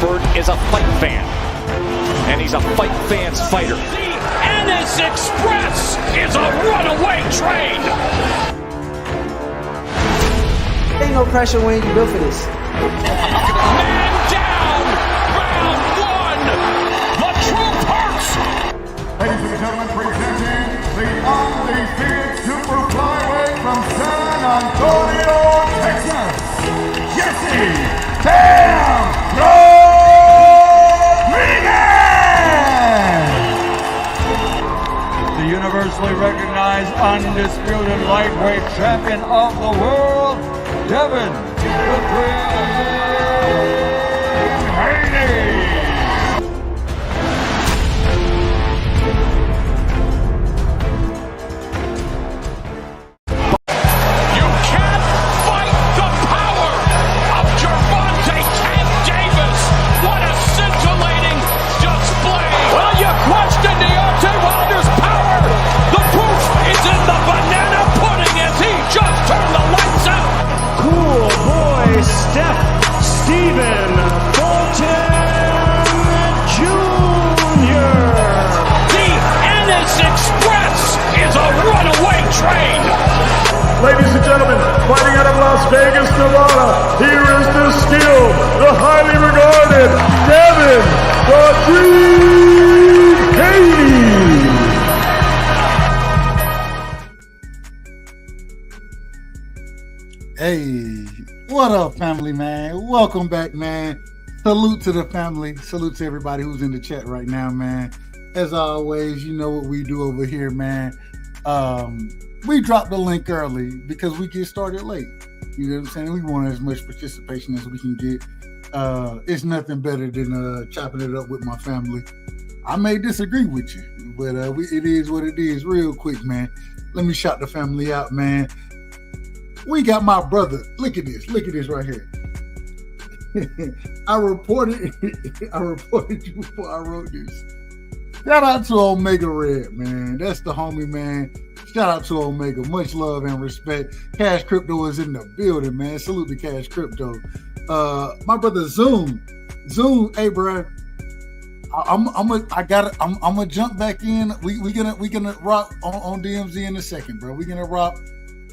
Expert is a fight fan, and he's a fight fan's fighter. The Ennis Express is a runaway train. Ain't no pressure when you built for this. Man down, round one. The truth hurts. Ladies and gentlemen, presenting the undefeated super flyweight from San Antonio, Texas, Jesse Bam Rodriguez! The universally recognized undisputed lightweight champion of the world, Devin the Dream Haney! Ladies and gentlemen, fighting out of Las Vegas, Nevada, here is the skilled, the highly regarded Devin the Dream Haney. Hey, what up, family, man? Welcome back, man. Salute to the family. Salute to everybody who's in the chat right now, man. As always, you know what we do over here, man. We dropped the link early because we get started late. You know what I'm saying? We want as much participation as we can get. It's nothing better than chopping it up with my family. I may disagree with you, but it is what it is. Real quick, man. Let me shout the family out, man. We got my brother. Look at this right here. I reported you before I wrote this. Shout out to Omega Red, man. That's the homie, man. Shout out to Omega. Much love and respect. Cash Crypto is in the building, man. Salute to Cash Crypto. My brother Zoom, hey, bro. I'm gonna jump back in. We gonna rock on DMZ in a second, bro. We gonna rock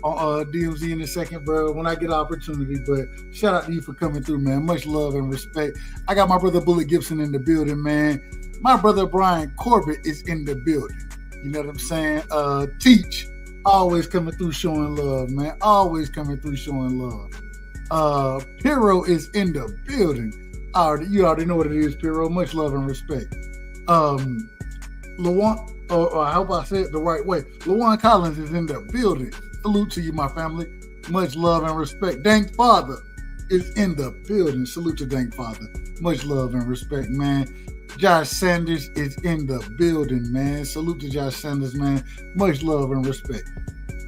on DMZ in a second, bro, when I get an opportunity. But shout out to you for coming through, man. Much love and respect. I got my brother Bullet Gibson in the building, man. My brother Brian Corbett is in the building. You know what I'm saying? Teach, always coming through showing love, man. Always coming through showing love. Piro is in the building. You already know what it is, Piro. Much love and respect. Lawan, I hope I said it the right way. Lawan Collins is in the building. Salute to you, my family. Much love and respect. Dank Father is in the building. Salute to Dank Father. Much love and respect, man. Josh Sanders is in the building, man. Salute to Josh Sanders, man. Much love and respect.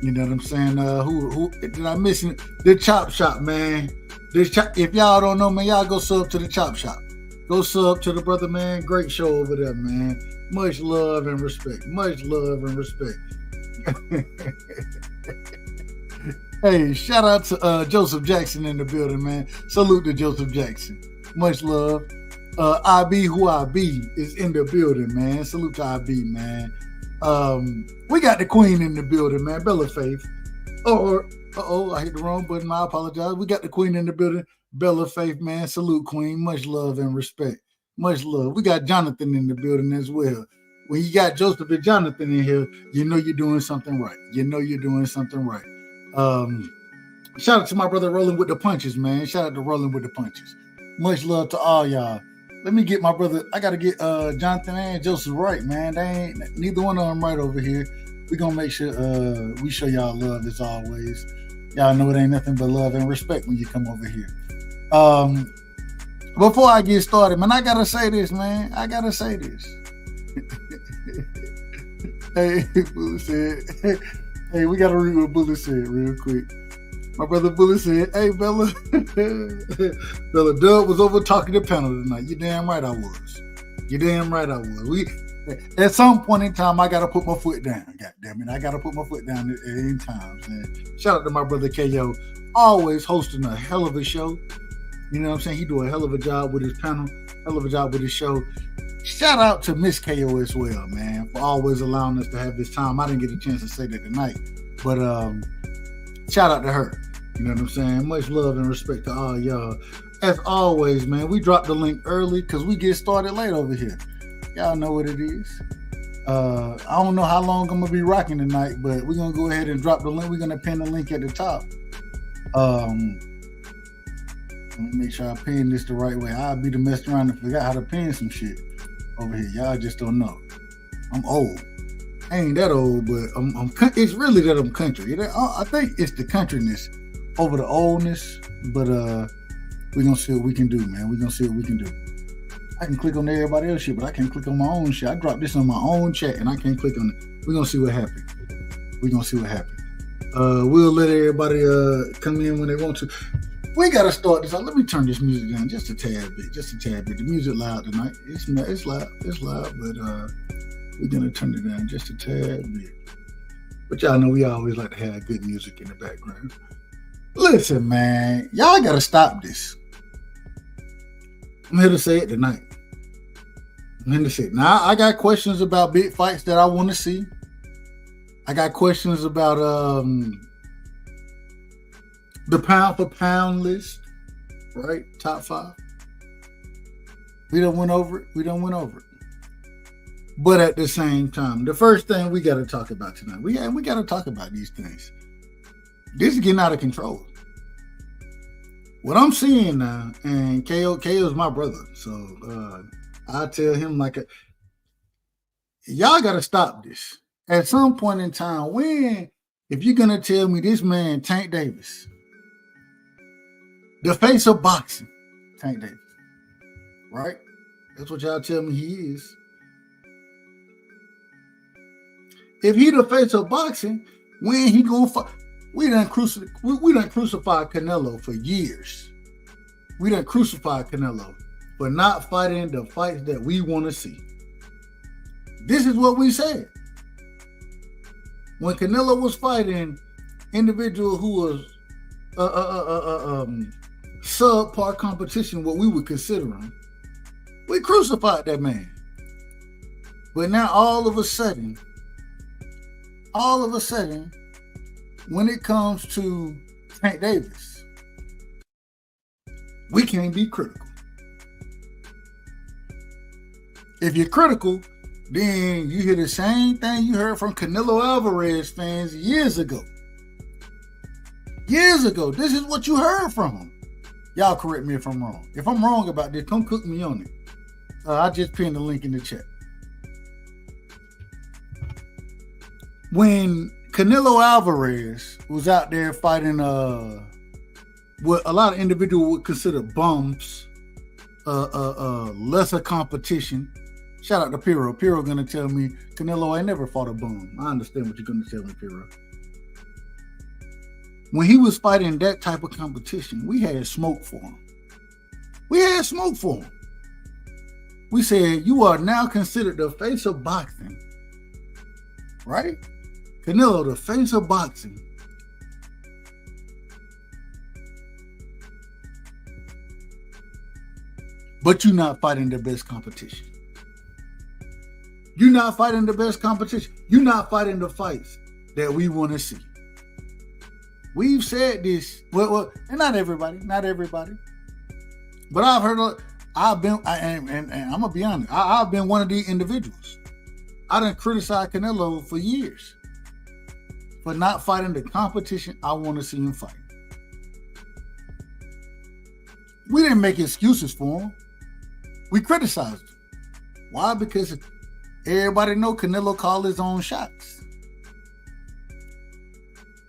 You know what I'm saying? Who did I miss it? The Chop Shop, man. If y'all don't know, man, y'all go sub to the Chop Shop. Go sub to the brother, man. Great show over there, man. Much love and respect. Much love and respect. Hey, shout out to Joseph Jackson in the building, man. Salute to Joseph Jackson. Much love. I be who I be is in the building, man. Salute to I be, man. We got the queen in the building, man. Bella Faith. I hit the wrong button. I apologize. We got the queen in the building. Bella Faith, man. Salute, queen. Much love and respect. Much love. We got Jonathan in the building as well. When you got Joseph and Jonathan in here, you know you're doing something right. Shout out to my brother Rolling with the Punches, man. Shout out to Rolling with the Punches. Much love to all y'all. Let me get my brother. I got to get Jonathan and Joseph right, man. They ain't neither one of them right over here. We're going to make sure we show y'all love as always. Y'all know it ain't nothing but love and respect when you come over here. Before I get started, man, I got to say this, man. Hey, Bullet said, hey, we got to read what Bullet said real quick. My brother Bullet said, hey, Bella, Dub was over talking the panel tonight. You damn right I was. We at some point in time, I got to put my foot down. God damn it. I got to put my foot down at any times, man. Shout out to my brother KO, always hosting a hell of a show. You know what I'm saying? He do a hell of a job with his panel. hell of a job with the show. Shout out to Miss KO as well, man, for always allowing us to have this time. I didn't get a chance to say that tonight, but shout out to her. You know what I'm saying? Much love and respect to all y'all. As always, man, we dropped the link early because we get started late over here. Y'all know what it is. I don't know how long I'm going to be rocking tonight, but we're going to go ahead and drop the link. We're going to pin the link at the top. Let me make sure I pin this the right way. I'll be the mess around and forgot how to pin some shit over here. Y'all just don't know. I'm old. I ain't that old, but it's really that I'm country. I think it's the countryness over the oldness, but we're going to see what we can do, man. We're going to see what we can do. I can click on everybody else shit, but I can't click on my own shit. I dropped this on my own chat, and I can't click on it. We're going to see what happens. We're going to see what happens. We'll let everybody come in when they want to. We got to start this out. Let me turn this music down just a tad bit. The music loud tonight. It's loud, but we're going to turn it down just a tad bit. But y'all know we always like to have good music in the background. Listen, man, y'all got to stop this. I'm here to say it tonight. Now, I got questions about big fights that I want to see. I got questions about the pound for pound list, right? Top 5. We done went over it. But at the same time, the first thing we got to talk about tonight, we got to talk about these things. This is getting out of control. What I'm seeing now, and KO is my brother, so I tell him y'all got to stop this. At some point in time, if you're going to tell me this man, Tank Davis, the face of boxing, Tank Davis, right? That's what y'all tell me he is. If he the face of boxing, when he going to fight? We done crucified Canelo for years. We done crucified Canelo for not fighting the fights that we want to see. This is what we said. When Canelo was fighting individual who was subpar competition, what we would consider him, we crucified that man. But now all of a sudden, when it comes to Tank Davis, we can't be critical. If you're critical, then you hear the same thing you heard from Canelo Alvarez fans years ago. This is what you heard from him. Y'all correct me if I'm wrong. If I'm wrong about this, come cook me on it. I just pinned the link in the chat. When Canelo Alvarez was out there fighting what a lot of individuals would consider bums, lesser competition. Shout out to Piro. Piro gonna tell me Canelo ain't never fought a bum. I understand what you're gonna tell me, Piro. When he was fighting that type of competition, we had smoke for him. We said, you are now considered the face of boxing, right? Canelo, the face of boxing. But you're not fighting the best competition. You're not fighting the best competition. You're not fighting the fights that we want to see. We've said this, well, and not everybody. But and I'm gonna be honest, I've been one of these individuals. I done criticized Canelo for years for not fighting the competition I want to see him fight. We didn't make excuses for him. We criticized him. Why? Because everybody know Canelo called his own shots.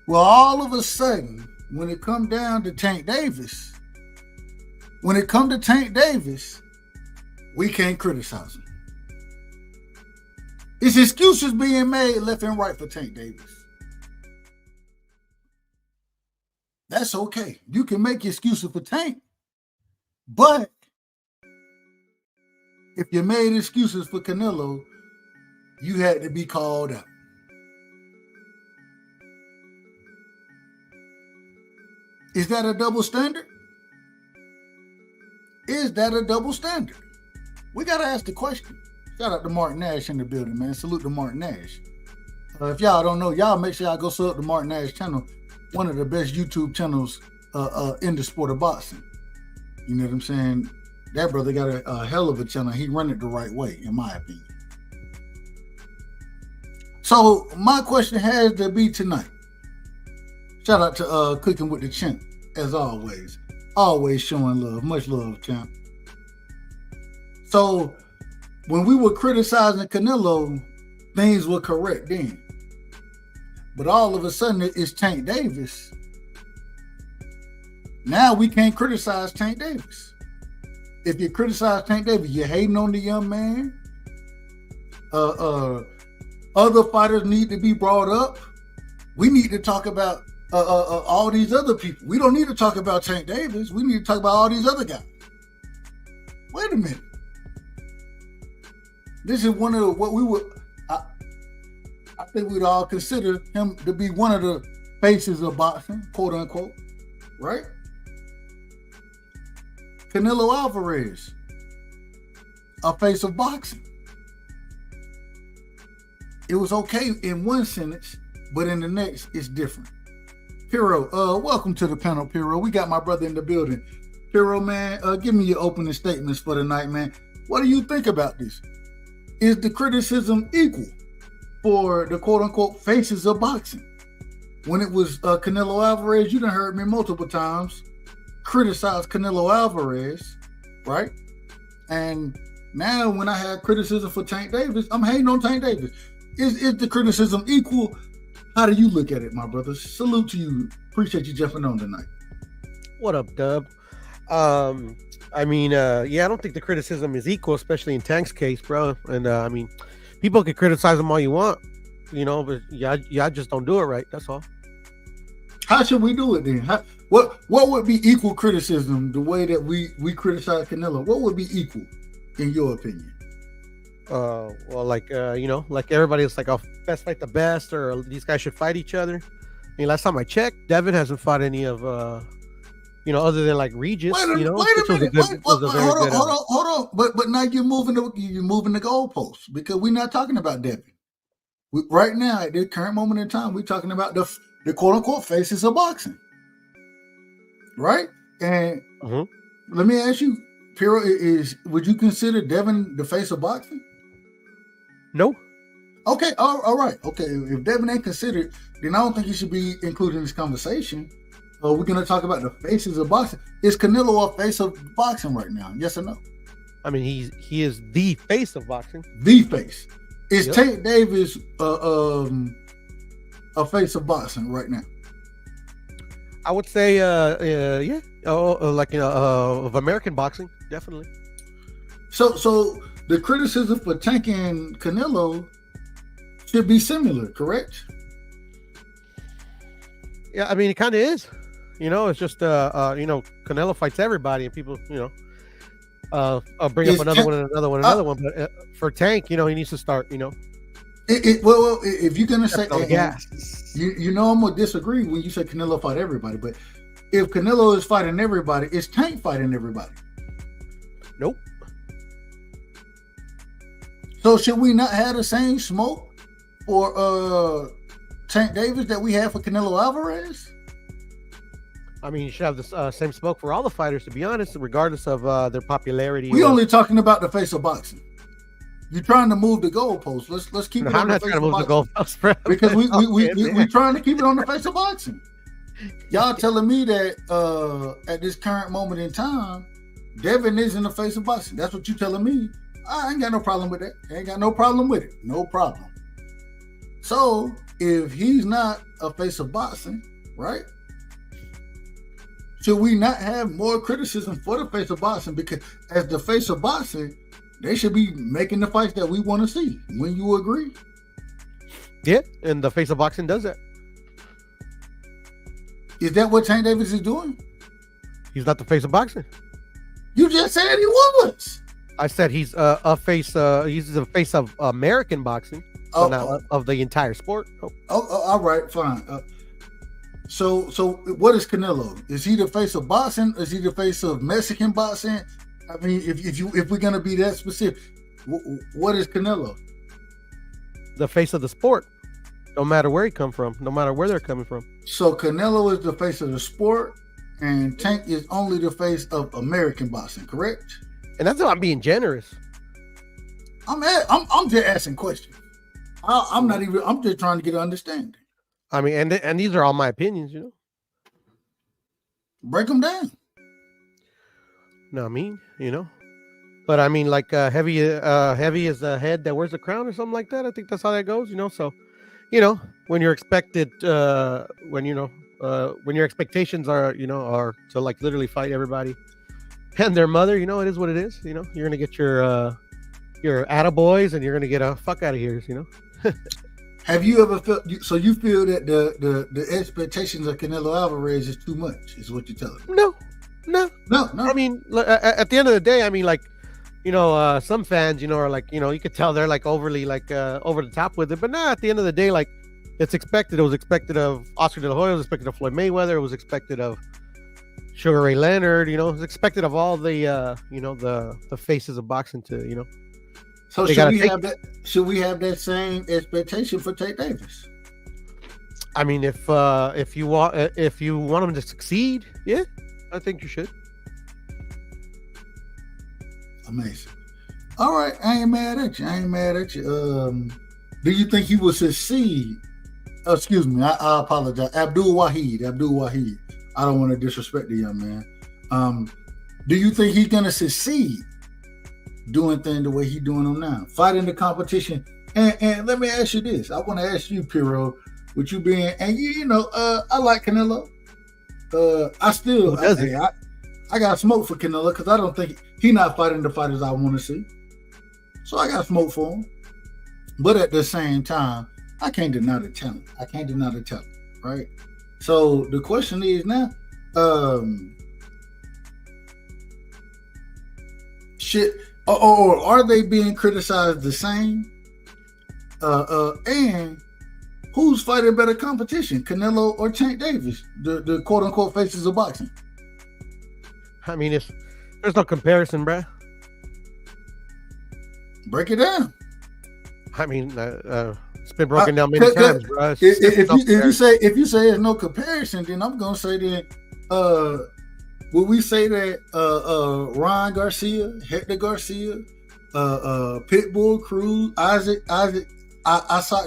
Well, all of a sudden, when it come down to Tank Davis, we can't criticize him. It's excuses being made left and right for Tank Davis. That's okay. You can make excuses for Tank. But if you made excuses for Canelo, you had to be called out. Is that a double standard? we got to ask the question. Shout out to Martin Nash in the building, man. Salute to Martin Nash. If y'all don't know, y'all make sure y'all go sub to Martin Nash channel, one of the best YouTube channels in the sport of boxing. You know what I'm saying? That brother got a hell of a channel. He run it the right way, in my opinion. So my question has to be tonight. Shout out to Cooking with the Champ, as always. Always showing love. Much love, champ. So when we were criticizing Canelo, things were correct then. But all of a sudden, it's Tank Davis. Now we can't criticize Tank Davis. If you criticize Tank Davis, you're hating on the young man. Other fighters need to be brought up. We need to talk about all these other people. We don't need to talk about Tank Davis. We need to talk about all these other guys. Wait a minute. This is one of what we would... I think we'd all consider him to be one of the faces of boxing, quote unquote, right? Canelo Alvarez, a face of boxing. It was okay in one sentence, but in the next, it's different. Piro, welcome to the panel, Piro. We got my brother in the building. Piro, man, give me your opening statements for tonight, man. What do you think about this? Is the criticism equal for the quote-unquote faces of boxing? When it was Canelo Alvarez, you done heard me multiple times criticize Canelo Alvarez, right? And now when I had criticism for Tank Davis, I'm hating on Tank Davis. Is the criticism equal? How do you look at it, my brother? Salute to you. Appreciate you jumping on tonight. What up, Dub? I don't think the criticism is equal, especially in Tank's case, bro. And people can criticize him all you want, but y'all just don't do it right. That's all. How should we do it then? What would be equal criticism? The way that we criticize Canelo, what would be equal in your opinion? Like everybody's like, "Oh, best fight the best," or these guys should fight each other. I mean, last time I checked, Devin hasn't fought any of other than like Regis. Wait a minute. Hold on. But now you're moving the goalposts because we're not talking about Devin. Right now, at the current moment in time, we're talking about the quote unquote faces of boxing, right? And let me ask you, Piro, would you consider Devin the face of boxing? No. Okay. All right. Okay. If Devin ain't considered, then I don't think he should be included in this conversation. We're going to talk about the faces of boxing. Is Canelo a face of boxing right now? Yes or no? I mean, he is the face of boxing. The face. Is Tank Davis a face of boxing right now? I would say, yeah. Of American boxing, definitely. So the criticism for Tank and Canelo should be similar, correct? Yeah, I mean, it kind of is. It's just Canelo fights everybody, and people, I'll bring up another one. But for Tank, he needs to start, Well, if you're gonna say, I'm gonna disagree when you say Canelo fight everybody. But if Canelo is fighting everybody, is Tank fighting everybody? Nope. So should we not have the same smoke for Tank Davis that we have for Canelo Alvarez? I mean, you should have the same smoke for all the fighters, to be honest, regardless of their popularity. We only talking about the face of boxing. You're trying to move the goalpost. Let's keep it on the face of boxing. I'm not trying to move the goalpost, bro. Because we're trying to keep it on the face of boxing. Y'all telling me that at this current moment in time, Devin is in the face of boxing. That's what you're telling me. I ain't got no problem with that. Ain't got no problem with it. No problem. So if he's not a face of boxing, right? Should we not have more criticism for the face of boxing? Because as the face of boxing, they should be making the fights that we want to see. When you agree? Yeah, and the face of boxing does that. Is that what Tank Davis is doing? He's not the face of boxing. You just said he was. I said he's a face. He's the face of American boxing, but not of the entire sport. All right, fine. So what is Canelo? Is he the face of boxing? Is he the face of Mexican boxing? I mean, if we're gonna be that specific, what is Canelo? The face of the sport. No matter where he come from, no matter where they're coming from. So Canelo is the face of the sport, and Tank is only the face of American boxing, correct? And that's why I'm being generous. I'm just asking questions. I'm not even. I'm just trying to get an understanding. I mean, and these are all my opinions, you know. Break them down. No, I mean, you know. But I mean, like heavy is the head that wears the crown or something like that. I think that's how that goes, you know. So, you know, when you're expected, when your expectations are to like literally fight everybody and their mother, you know, it is what it is. You know, you're gonna get your attaboys and you're gonna get a fuck out of here, you know. Have you ever felt? So you feel that the expectations of Canelo Alvarez is too much? Is what you're telling me? No. I mean, at the end of the day, I mean, like, you know, some fans, you know, are like, you know, you could tell they're like overly like over the top with it, but at the end of the day, like, it's expected. It was expected of Oscar De La Hoya. It was expected of Floyd Mayweather. It was expected of Sugar Ray Leonard. You know, it was expected of all the the faces of boxing to, you know. So should we have that same expectation for Tank Davis? I mean, if you want him to succeed, yeah, I think you should. Amazing. All right, I ain't mad at you. Do you think he will succeed? Excuse me, I apologize. Abdul Wahid. I don't want to disrespect the young man. Do you think he's gonna succeed doing things the way he's doing them now, fighting the competition? And let me ask you this. I want to ask you, Piro, with you being, and you know, I like Canelo. I got smoke for Canelo because I don't think he's not fighting the fighters I want to see. So I got smoke for him. But at the same time, I can't deny the talent. Right? So the question is now, or are they being criticized the same? And who's fighting better competition, Canelo or Tank Davis, the quote unquote faces of boxing? I mean, there's no comparison, bruh. Break it down. I mean, it's been broken down many times, bro. If you say there's no comparison, then I'm gonna say that would we say that Ryan Garcia, Hector Garcia, Pitbull Cruz, Isaac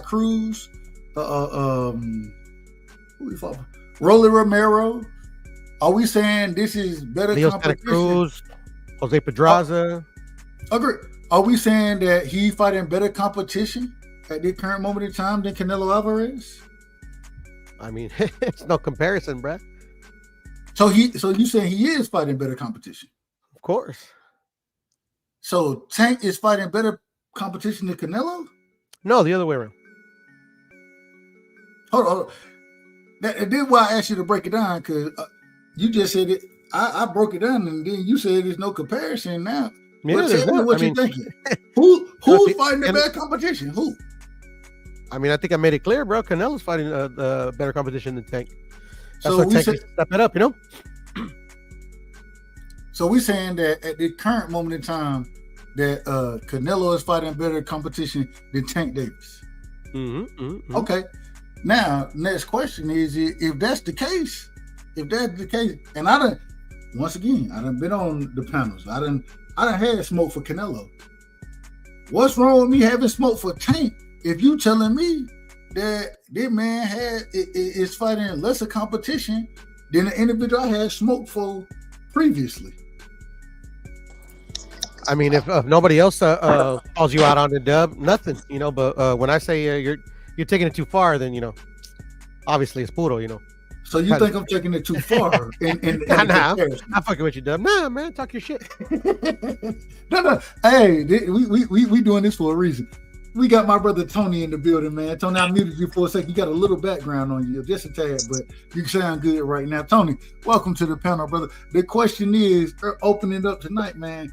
Cruz, who we fought for? Rolly Romero. Are we saying this is better Leo competition? Santa Cruz, Jose Pedraza. Agree. Are we saying that he fighting better competition at the current moment in time than Canelo Alvarez? I mean, it's no comparison, bruh. So you saying he is fighting better competition? Of course. So Tank is fighting better competition than Canelo? No, the other way around. Hold on. This is why I asked you to break it down, because you just said it. I broke it down, and then you said there's no comparison now. Yeah, tell me what you're thinking. Who's fighting the better competition? Who? I mean, I think I made it clear, bro. Canelo's fighting the better competition than Tank. That's So why Tank needs to step it up, you know? So we're saying that at the current moment in time, that Canelo is fighting better competition than Tank Davis. Okay. Now, next question is, if that's the case, and I done been on the panels. I done had smoke for Canelo. What's wrong with me having smoke for Tank if you telling me that this man is fighting lesser competition than the individual I had smoke for previously? I mean, if nobody else calls you out on the dub, nothing, you know. But when I say you're taking it too far, then, you know, obviously it's puro, you know. So you think I'm taking it too far? Nah, I'm fucking with you, dub. Nah, man, talk your shit. No. Hey, we doing this for a reason. We got my brother Tony in the building, man. Tony, I muted you for a second. You got a little background on you, just a tad, but you sound good right now. Tony, welcome to the panel, brother. The question is, opening up tonight, man.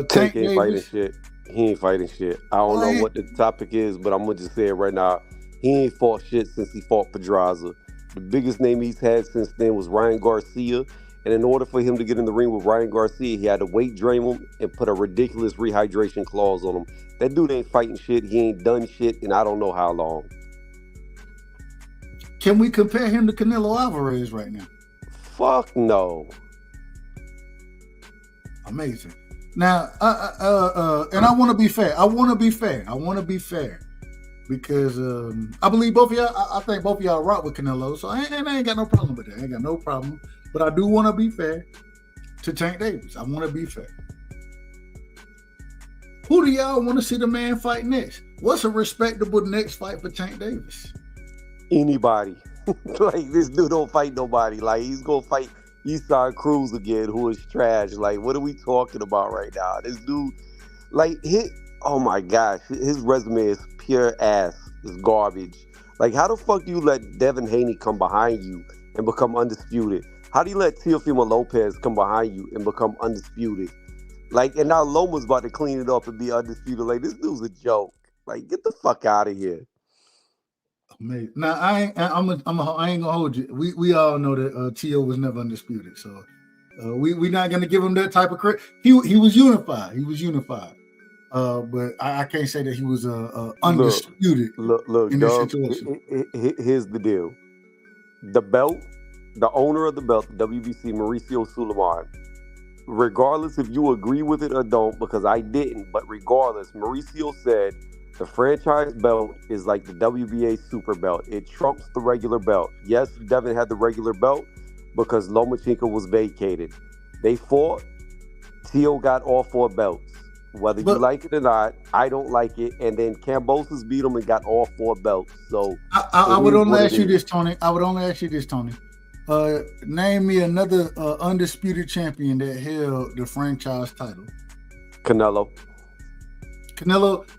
Tank ain't fighting shit. He ain't fighting shit. I don't know what the topic is, but I'm gonna just say it right now. He ain't fought shit since he fought Pedraza. The biggest name he's had since then was Ryan Garcia, And in order for him to get in the ring with Ryan Garcia, he had to weight drain him and put a ridiculous rehydration clause on him. That dude ain't fighting shit. He ain't done shit in I don't know how long. Can we compare him to Canelo Alvarez right now? Fuck no. Amazing. Now, and I want to be fair. I want to be fair because I believe both of y'all. I think both of y'all rock with Canelo, so I ain't got no problem with that. I ain't got no problem. But I do want to be fair to Tank Davis. I want to be fair. Who do y'all want to see the man fight next? What's a respectable next fight for Tank Davis? Anybody. Like, this dude don't fight nobody. Like, he's gonna fight Eastside Cruz again, who is trash. Like, what are we talking about right now? This dude, like, oh my gosh, his resume is pure ass. It's garbage. Like, how the fuck do you let Devin Haney come behind you and become undisputed? How do you let Teofimo Lopez come behind you and become undisputed? Like, and now Loma's about to clean it up and be undisputed. Like, this dude's a joke. Like, get the fuck out of here. Amazing. Now I ain't gonna hold you. We all know that Tio was never undisputed, so we not gonna give him that type of credit. He was unified. But I can't say that he was undisputed. Look, in this situation. Here's the deal: the belt, the owner of the belt, the WBC, Mauricio Suleiman. Regardless if you agree with it or don't, because I didn't, but regardless, Mauricio said the franchise belt is like the WBA super belt. It trumps the regular belt. Yes, Devin had the regular belt because Lomachenko was vacated. They fought. Tio got all 4 belts. Whether you like it or not, I don't like it. And then Kambosos beat him and got all 4 belts. So I would only ask you this, Tony. Name me another undisputed champion that held the franchise title. Canelo,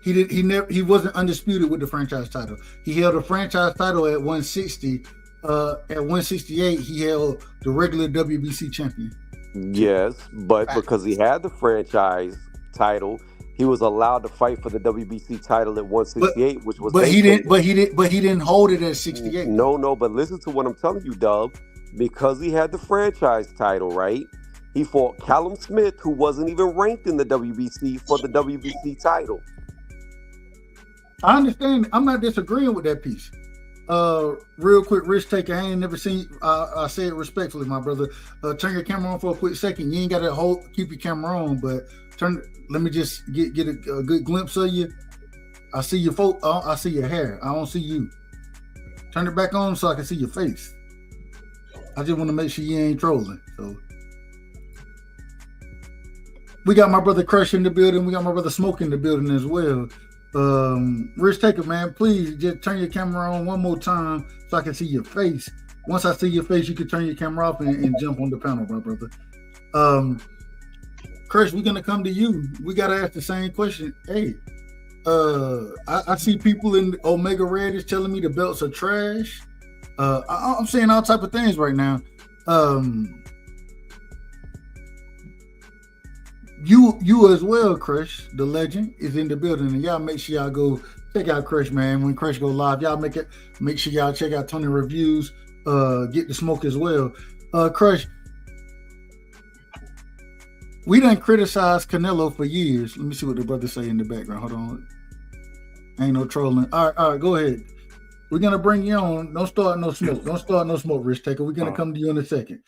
he wasn't undisputed with the franchise title. He held the franchise title at 160. At 168, he held the regular WBC champion. Yes, but because he had the franchise title, he was allowed to fight for the WBC title at 168, which was. But he didn't hold it at 68. No. But listen to what I'm telling you, Dub. Because he had the franchise title, right? He fought Callum Smith, who wasn't even ranked in the WBC, for the WBC title. I understand. I'm not disagreeing with that piece. Real quick, risk taker. I ain't never seen. I say it respectfully, my brother. Turn your camera on for a quick second. You ain't got to keep your camera on, but let me just get a good glimpse of you. I see your I see your hair. I don't see you. Turn it back on so I can see your face. I just want to make sure you ain't trolling. So we got my brother Crush in the building. We got my brother Smoke in the building as well. Risk taker, man, please just turn your camera on one more time so I can see your face. Once I see your face, you can turn your camera off and jump on the panel, my brother. Crush, we're gonna come to you. We gotta ask the same question. Hey, I see people in Omega Red is telling me the belts are trash. I'm saying all type of things right now. You as well, Crush, the legend, is in the building, and y'all make sure y'all go check out Crush, man. When Crush go live, y'all make sure y'all check out Tony Reviews. Get the smoke as well. Crush, we done criticized Canelo for years. Let me see what the brothers say in the background. Hold on, ain't no trolling. All right, go ahead. We're gonna bring you on. Don't start no smoke. Don't start no smoke, Risk Taker. We're gonna come to you in a second.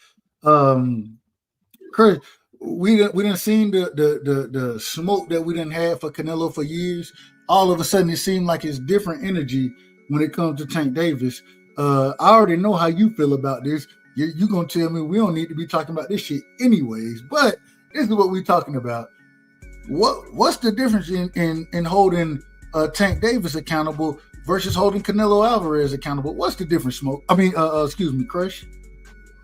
Chris, we done seen the smoke that we done had for Canelo for years. All of a sudden, it seemed like it's different energy when it comes to Tank Davis. I already know how you feel about this. You're gonna tell me we don't need to be talking about this shit anyways. But this is what we're talking about. What's the difference in holding Tank Davis accountable versus holding Canelo Alvarez accountable? What's the difference, Smoke? I mean, excuse me, Crush.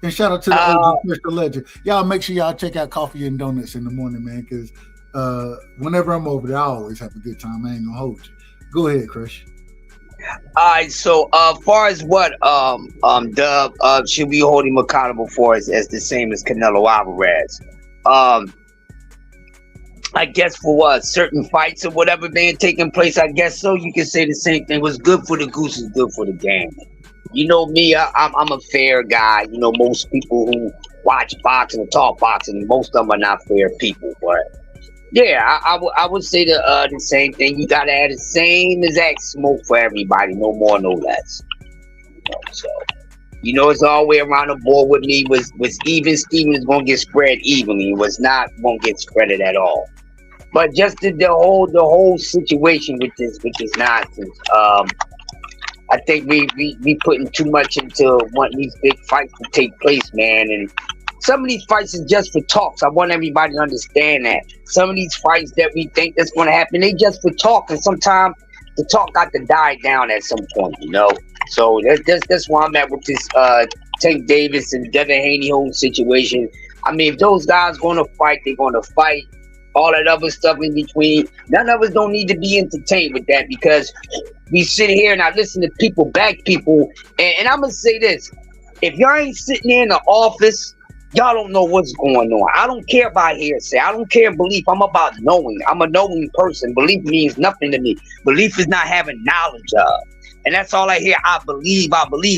And shout out to the OG Mr. Legend. Y'all make sure y'all check out Coffee and Donuts in the morning, man, because whenever I'm over there, I always have a good time. I ain't gonna hold you. Go ahead, Crush. All right, so far as what Dub should we hold him accountable for as the same as Canelo Alvarez? I guess for what, certain fights or whatever may have taken place, I guess so. You can say the same thing. What's good for the goose is good for the game. You know me, I'm a fair guy. You know, most people who watch boxing or talk boxing, most of them are not fair people. But yeah, I would say the same thing. You gotta have the same exact smoke for everybody, no more, no less. So it's all the way around the board with me. Was even Steven is gonna get spread evenly. It was not gonna get spreaded at all. But just the whole situation with this nonsense. I think we putting too much into wanting these big fights to take place, man. And some of these fights is just for talks. I want everybody to understand that. Some of these fights that we think that's going to happen, they just for talk. And sometimes the talk got to die down at some point, So that's where I'm at with this Tank Davis and Devin Haney whole situation. I mean, if those guys going to fight, they're going to fight. All that other stuff in between, none of us don't need to be entertained with that, because we sit here and I listen to people back people, and I'm gonna say this: if y'all ain't sitting there in the office, y'all don't know what's going on. I don't care about hearsay. I don't care belief. I'm about knowing. I'm a knowing person. Belief means nothing to me. Belief is not having knowledge of. And that's all I hear. I believe.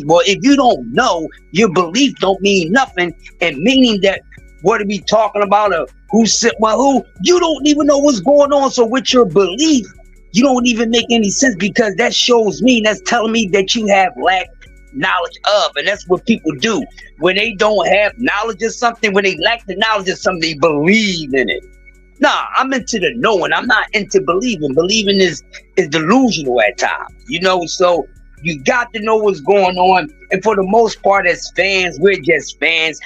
Well, if you don't know, your belief don't mean nothing. And meaning that, what are we talking about? Who sit with who? You don't even know what's going on. So with your belief, you don't even make any sense, because that shows me, that's telling me that you have lack knowledge of. And that's what people do. When they don't have knowledge of something, when they lack the knowledge of something, they believe in it. Nah, I'm into the knowing. I'm not into believing. Believing is delusional at times, so you got to know what's going on. And for the most part, as fans, we're just fans.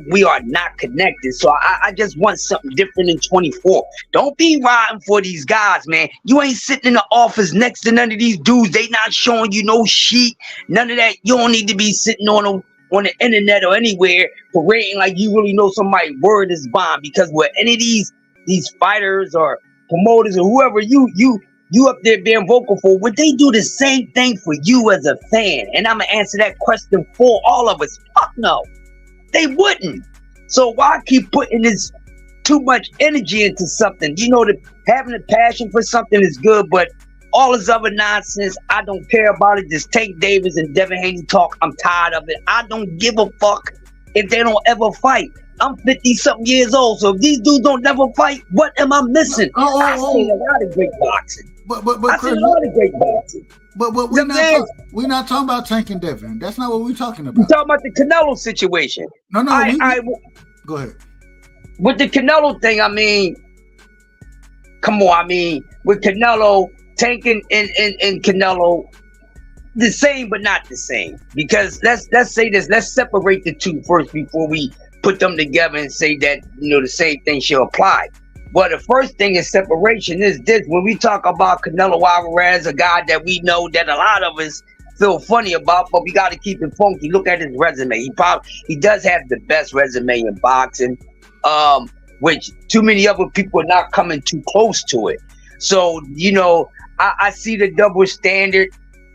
We are not connected. So I just want something different in 24. Don't be riding for these guys, man. You ain't sitting in the office next to none of these dudes. They not showing you no sheet, none of that. You don't need to be sitting on the internet or anywhere parading like you really know somebody's word is bond. Because with any of these fighters or promoters or whoever you up there being vocal for, would they do the same thing for you as a fan? And I'm gonna answer that question for all of us. Fuck no, they wouldn't. So why keep putting this too much energy into something? Having a passion for something is good, but all this other nonsense, I don't care about it. This Tank Davis and Devin Haney talk, I'm tired of it. I don't give a fuck if they don't ever fight. I'm 50-something years old, so if these dudes don't never fight, what am I missing? I've seen a lot of great boxing. But I've seen a lot of great boxing. But we're not talking about Tank and Devin. That's not what we're talking about. We're talking about the Canelo situation. No. Go ahead. With the Canelo thing, I mean, come on. I mean, with Canelo, Tank and Canelo, the same but not the same. Because let's say this. Let's separate the two first before we put them together and say that the same thing should apply. Well, the first thing is separation is this. When we talk about Canelo Alvarez, a guy that we know that a lot of us feel funny about, but we got to keep it funky. Look at his resume. He does have the best resume in boxing, which too many other people are not coming too close to it. So, I see the double standard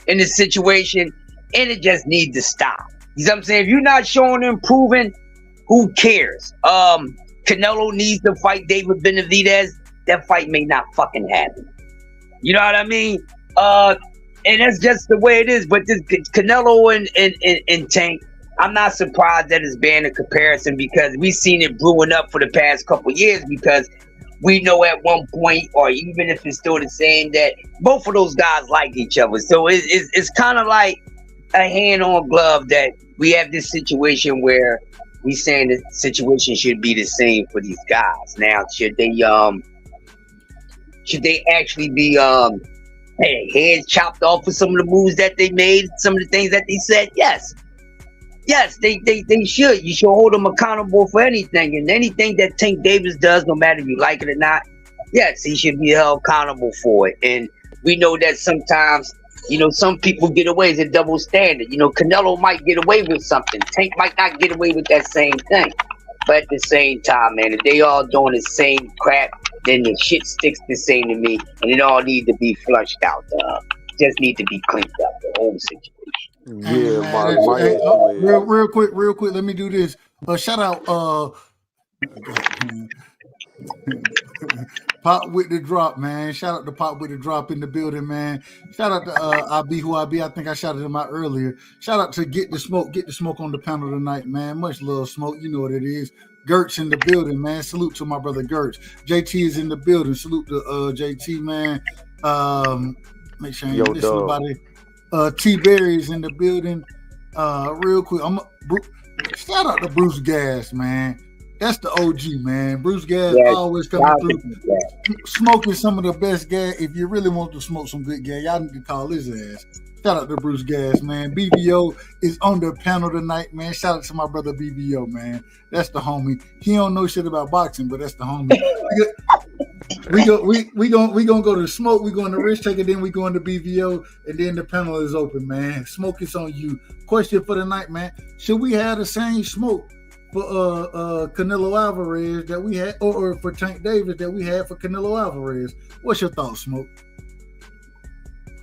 in this situation, and it just needs to stop. You know what I'm saying? If you're not showing improving, who cares? Canelo needs to fight David Benavidez. That fight may not fucking happen. You know what I mean? And that's just the way it is. But this Canelo and Tank, I'm not surprised that it's banned in comparison, because we've seen it brewing up for the past couple of years, because we know at one point, or even if it's still the same, that both of those guys like each other. So it's kind of like a hand-on glove that we have this situation where we saying the situation should be the same for these guys. Now, should they actually be heads chopped off for some of the moves that they made, some of the things that they said? Yes, they should. You should hold them accountable for anything, and anything that Tank Davis does, no matter if you like it or not. Yes, he should be held accountable for it. And we know that sometimes, some people get away with a double standard. Canelo might get away with something. Tank might not get away with that same thing. But at the same time, man, if they all doing the same crap, then the shit sticks the same to me, and it all need to be flushed out. Just need to be cleaned up, the whole situation. Yeah, real quick. Let me do this. Shout out. Pop with the drop, man. Shout out to Pop with the drop in the building, man. Shout out to I Be Who I Be. I think I shouted him out earlier. Shout out to Get the Smoke on the panel tonight, man. Much love, Smoke. You know what it is. Gertz in the building, man. Salute to my brother Gertz. JT is in the building. Salute to JT, man. Make sure I ain't missing nobody. T Berry is in the building. Real quick, shout out to Bruce Gas, man. That's the OG, man. Bruce Gas always coming through, smoking some of the best gas. If you really want to smoke some good gas, y'all need to call his ass. Shout out to Bruce Gas, man. BBO is on the panel tonight, man. Shout out to my brother BBO, man. That's the homie. He don't know shit about boxing, but that's the homie. We gonna go to Smoke. We going to Rich Taker, then we going to BBO, and then the panel is open, man. Smoke, it's on you. Question for the night, man. Should we have the same smoke for Canelo Alvarez that we had, or for Tank Davis that we had for Canelo Alvarez? What's your thoughts, Smoke?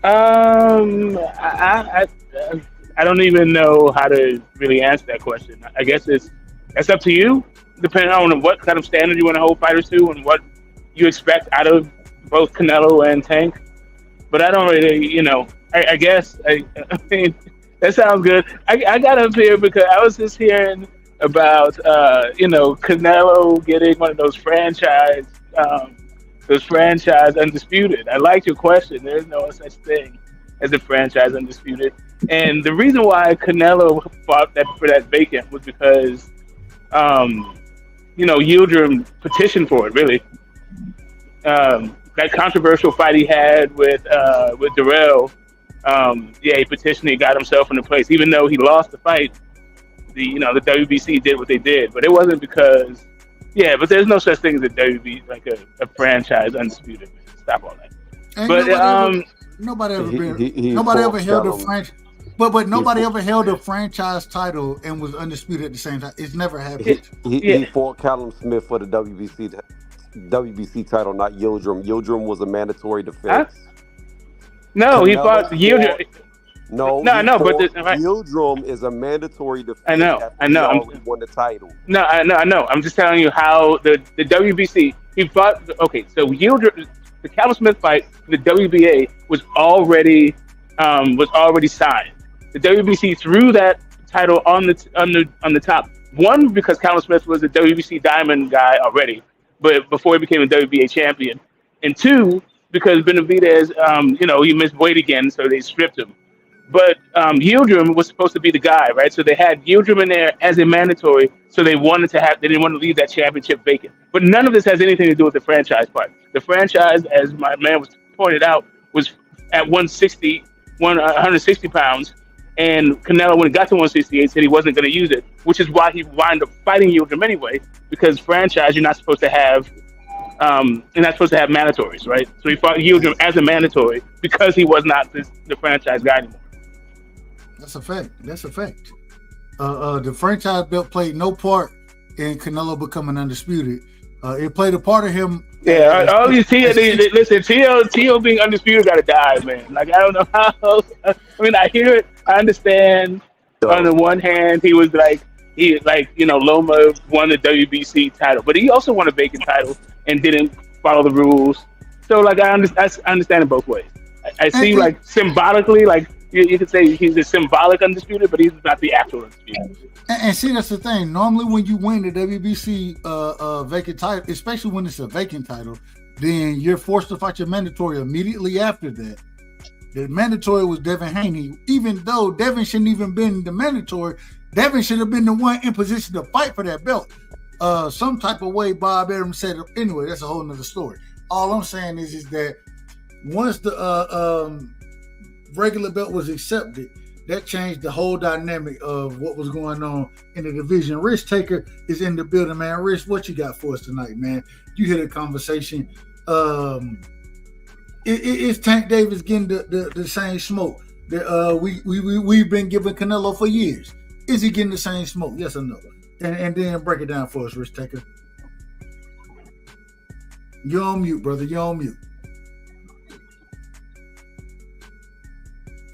I don't even know how to really answer that question. I guess that's up to you, depending on what kind of standard you want to hold fighters to and what you expect out of both Canelo and Tank. But I don't really, I guess, I mean, that sounds good. I got up here because I was just hearing about, Canelo getting one of those franchise undisputed. I like your question. There's no such thing as a franchise undisputed. And the reason why Canelo fought for that vacant was because, Yildirim petitioned for it, really. That controversial fight he had with Darrell, he petitioned, he got himself into place. Even though he lost the fight, the WBC did what they did. But it wasn't because, but there's no such thing as a WBC, like a franchise undisputed. Stop all that. Nobody ever held a franchise. But nobody ever held a franchise title and was undisputed at the same time. It's never happened. He fought Callum Smith for the WBC title, not Yildirim. Yildirim was a mandatory defense. No, he fought Yildirim. No, but Yildirim is a mandatory defense. I know. He won the title. No, I know. I'm just telling you how the WBC. He fought. Okay, so Yildirim, the Callum Smith fight, the WBA was already signed. The WBC threw that title on the top. One, because Callum Smith was a WBC Diamond guy already, but before he became a WBA champion, and two, because Benavidez, he missed weight again, so they stripped him. But Yildirim was supposed to be the guy, right? So they had Yildirim in there as a mandatory, so they didn't want to leave that championship vacant. But none of this has anything to do with the franchise part. The franchise, as my man was pointed out, was at 160 pounds, and Canelo, when it got to 168, said he wasn't going to use it, which is why he wound up fighting Yildirim anyway, because franchise, you're not supposed to have mandatories, right? So he fought Yildirim as a mandatory because he was not the franchise guy anymore. That's a fact. The franchise belt played no part in Canelo becoming undisputed. It played a part of him. Yeah, all these T.O. being undisputed got to die, man. Like, I don't know how. I mean, I hear it. I understand. On the one hand, he was Loma won the WBC title, but he also won a vacant title and didn't follow the rules. So, like, I understand it both ways. I see, like, symbolically, like, you could say he's a symbolic undisputed, but he's not the actual undisputed. And see, that's the thing. Normally, when you win the WBC vacant title, especially when it's a vacant title, then you're forced to fight your mandatory immediately after that. The mandatory was Devin Haney. Even though Devin shouldn't even been the mandatory, Devin should have been the one in position to fight for that belt. Some type of way Bob Arum said it. Anyway, that's a whole nother story. All I'm saying is that once the regular belt was accepted, that changed the whole dynamic of what was going on in the division. Rich Taker is in the building, man. Rich, what you got for us tonight, man? You hear the conversation. Is Tank Davis getting the same smoke that we've been giving Canelo for years? Is he getting the same smoke? Yes or no? And then break it down for us, Rich Taker. You're on mute, brother. You're on mute.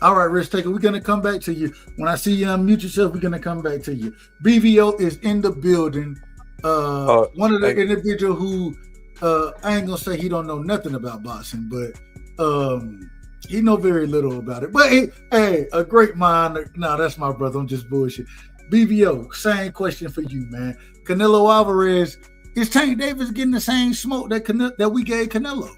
All right, Rich Taker, we're going to come back to you. When I see you unmute yourself, we're going to come back to you. BVO is in the building. One of the individuals who I ain't gonna say he don't know nothing about boxing, but he know very little about it. But hey, a great mind. No, that's my brother. I'm just bullshit. BBO, same question for you, man. Canelo Alvarez, is Tank Davis getting the same smoke that we gave Canelo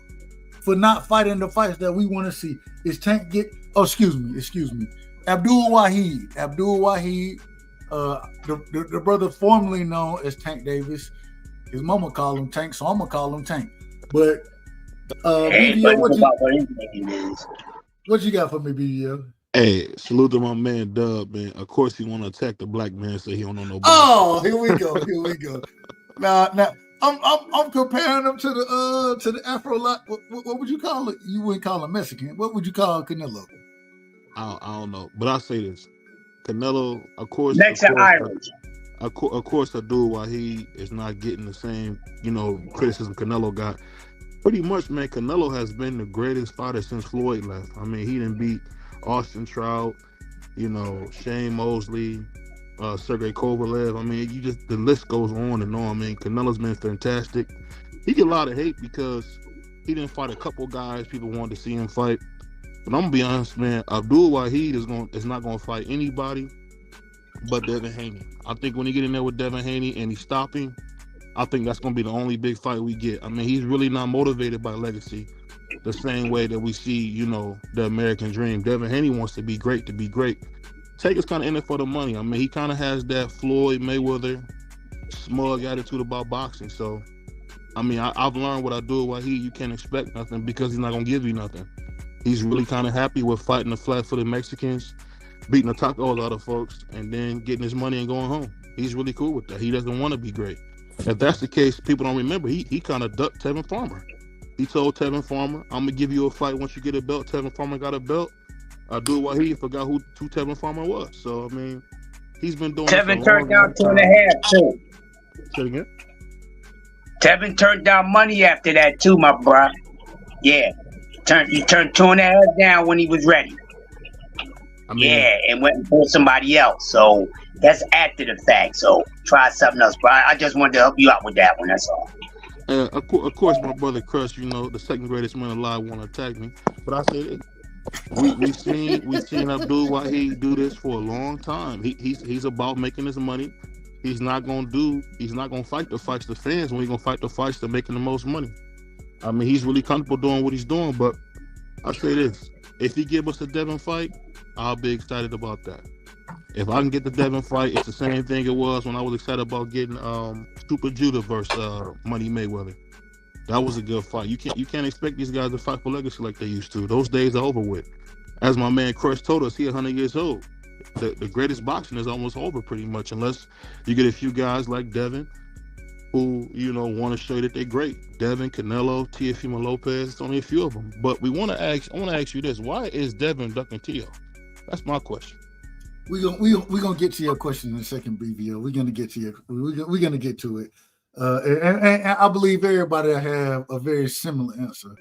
for not fighting the fights that we want to see? Is Tank get? Oh, excuse me. Abdul Wahid, the brother formerly known as Tank Davis. His mama called him Tank, so I'm gonna call him Tank. But BBO, what you got for me, BBO? Hey, salute to my man Dub, man. Of course he want to attack the black man, so he don't know no. Oh, here we go. Now, I'm comparing him to the Afro. What would you call it? You wouldn't call him Mexican. What would you call Canelo? I don't know, but I'll say this: Canelo, of course, Irish. Of course, Abdul Wahid is not getting the same, criticism Canelo got. Pretty much, man, Canelo has been the greatest fighter since Floyd left. I mean, he didn't beat Austin Trout, Shane Mosley, Sergey Kovalev. I mean, the list goes on and on. I mean, Canelo's been fantastic. He get a lot of hate because he didn't fight a couple guys people wanted to see him fight. But I'm gonna be honest, man, Abdul Wahid is not gonna fight anybody but Devin Haney. I think when he get in there with Devin Haney and he's stopping, I think that's gonna be the only big fight we get. I mean, he's really not motivated by legacy the same way that we see, the American dream. Devin Haney wants to be great to be great. Tank is kind of in it for the money. I mean, he kind of has that Floyd Mayweather smug attitude about boxing. So, I mean, I've learned what I do with Wahid. You can't expect nothing because he's not gonna give you nothing. He's really kind of happy with fighting the flat-footed Mexicans, beating the tacos out of folks, and then getting his money and going home. He's really cool with that. He doesn't want to be great. If that's the case, people don't remember. He kind of ducked Tevin Farmer. He told Tevin Farmer, I'm going to give you a fight once you get a belt. Tevin Farmer got a belt. Abdul Wahid forgot who Tevin Farmer was. So, I mean, he's been doing Tevin turned down 2.5, too. Say it again? Tevin turned down money after that, too, my bro. Yeah. He turned 2.5 down when he was ready. And went and bought somebody else. So that's after the fact. So try something else. But I just wanted to help you out with that one. That's all. Of course, my brother Crush, the second greatest man alive, want to attack me. But I said we've seen Abdul Wahid do this for a long time. He's about making his money. He's not gonna fight the fights the fans when he's gonna fight the fights that making the most money. I mean, he's really comfortable doing what he's doing. But I say this: if he give us a Devin fight, I'll be excited about that. If I can get the Devin fight, it's the same thing it was when I was excited about getting Super Judah versus Money Mayweather. That was a good fight. You can't expect these guys to fight for legacy like they used to. Those days are over with. As my man Crush told us, he's 100 years old. The greatest boxing is almost over pretty much, unless you get a few guys like Devin who, want to show you that they're great. Devin, Canelo, Teofimo Lopez, it's only a few of them. But I want to ask you this: why is Devin ducking Teo? That's my question. We're gonna get to your question in a second, BBO. We're gonna get to it. And I believe everybody have a very similar answer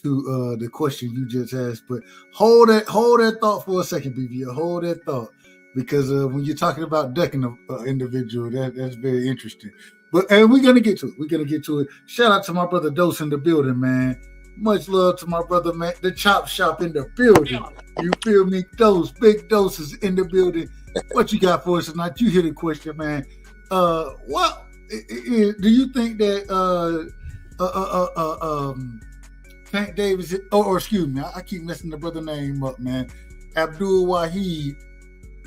to the question you just asked. But hold that thought for a second, BBO. Hold that thought, because when you're talking about ducking an individual, that's very interesting. And we're gonna get to it. Shout out to my brother Dose in the building, man. Much love to my brother, man. The Chop Shop in the building. You feel me? Big doses in the building. What you got for us tonight? You hear the question, man. What do you think that Tank Davis, or excuse me, I keep messing the brother name up, man. Abdul Wahid,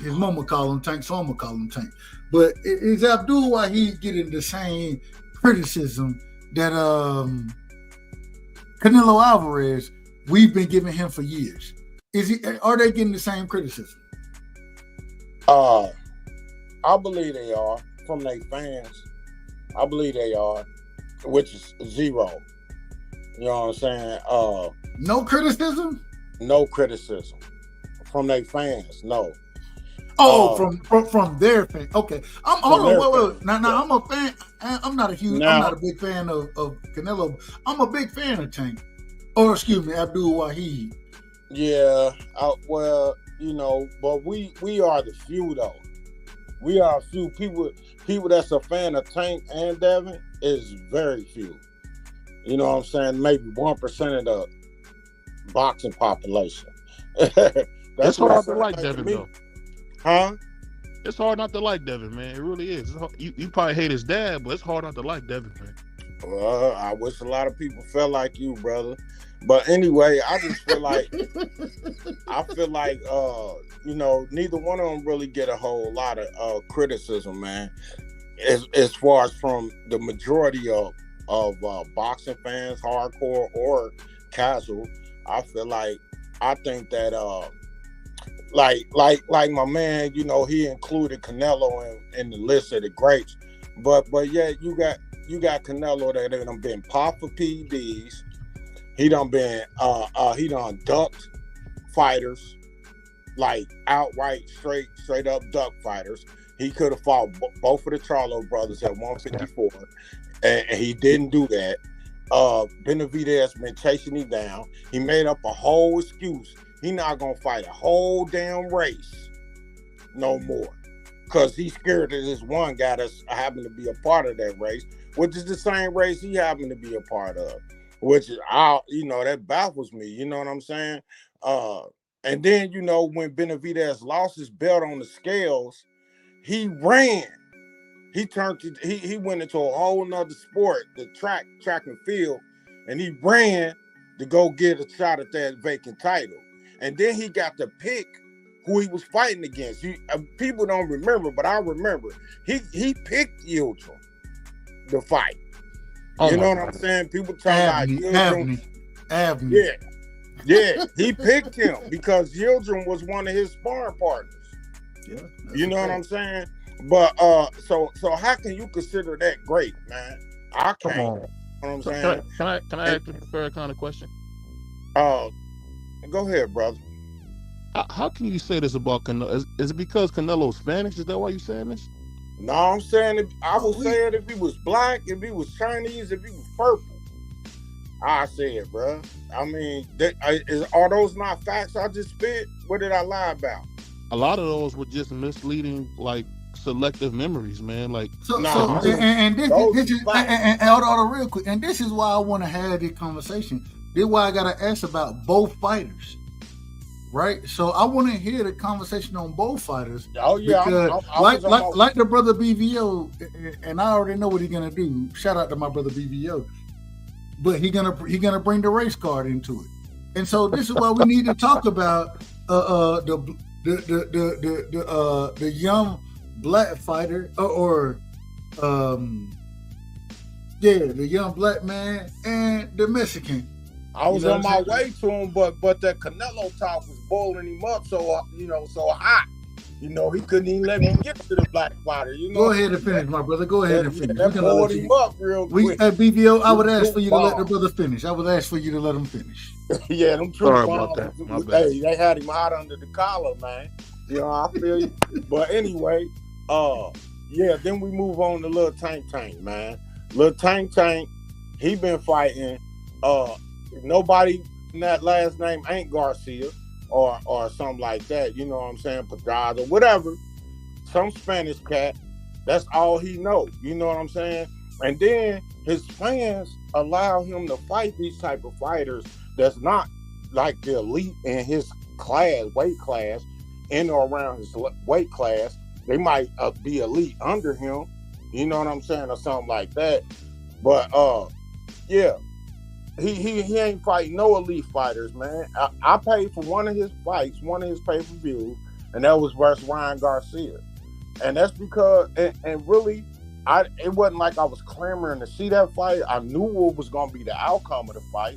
his mama call him Tank, so I'm gonna call him Tank. But is Abdul Wahid getting the same criticism that Canelo Alvarez we've been giving him for years? Are they getting the same criticism? I believe they are from their fans. I believe they are, which is zero. You know what I'm saying? No criticism? No criticism from their fans. No. Oh, from their fans. Okay. Wait. Now I'm a fan. I'm not a big fan of Canelo. I'm a big fan of Tank. Or excuse me, Abdul Wahid. Yeah. Well, but we are the few though. We are a few people that's a fan of Tank and Devin is very few. You know what I'm saying? Maybe 1% of the boxing population. It's what hard it to like sounds Devin me. though. Huh? It's hard not to like Devin, man. It really is. You probably hate his dad, but it's hard not to like Devin, man. Well, I wish a lot of people felt like you, brother. But anyway, I just feel like you know, neither one of them really get a whole lot of criticism, man. As far as from the majority of boxing fans, hardcore or casual, I think that like my man, you know, he included Canelo in the list of the greats, but yeah, you got Canelo that done been popped for PEDs. He done ducked fighters, like outright straight up duck fighters. He could have fought both of the Charlo brothers at 154, and he didn't do that. Benavidez been chasing him down. He made up a whole excuse. He not gonna fight a whole damn race no more, cause he's scared that this one guy that's happened to be a part of that race, which is the same race he happened to be a part of. Which is, you know, that baffles me. You know what I'm saying? And then, you know, when Benavidez lost his belt on the scales, he ran. He went into a whole nother sport, the track and field, and he ran to go get a shot at that vacant title. And then he got to pick who he was fighting against. People don't remember, but I remember. He picked Yildirim to fight. You know what I'm saying? People talking about Yildirim. Yeah, he picked him because Yildirim was one of his sparring partners. Yeah, you know what I'm saying? But so how can you consider that great, man? I can't. Come on. You know what I'm saying? Can I ask you a fair kind of question? Go ahead, brother. How can you say this about Canelo? Is it because Canelo's Spanish? Is that why you're saying this? No, I'm saying I would say it if he was black, if he was Chinese, if he was purple. I say it, bro. I mean, are those not facts I just spit? What did I lie about? A lot of those were just misleading, like selective memories, man. Like hold on real quick. And this is why I want to have this conversation. This is why I gotta ask about both fighters. Right, so I want to hear the conversation on both fighters. Oh yeah, like the brother BVO, and I already know what he's gonna do. Shout out to my brother BVO, but he gonna bring the race card into it, and so this is why we need to talk about the young black fighter the young black man and the Mexican. I was on my way to him, but that Canelo talk was boiling him up so hot. You know, he couldn't even let me get to the black fighter. You know, go ahead and finish, my brother. Go ahead and finish. That boiled him up real quick. At BVO, I would ask for you to let the brother finish. I would ask for you to let him finish. Yeah, them true. Sorry about that. My bad. Hey, they had him hot under the collar, man. You know, I feel you. But anyway, then we move on to Lil Tank, man. Lil Tank, he been fighting. Nobody in that last name ain't Garcia or something like that. You know what I'm saying? Pedraza or whatever. Some Spanish cat. That's all he know. You know what I'm saying? And then his fans allow him to fight these type of fighters that's not like the elite in his weight class, in or around his weight class. They might be elite under him. You know what I'm saying? Or something like that. But yeah. He ain't fighting no elite fighters, man. I paid for one of his fights, one of his pay-per-views, and that was versus Ryan Garcia. And that's because, and really, it wasn't like I was clamoring to see that fight. I knew what was going to be the outcome of the fight.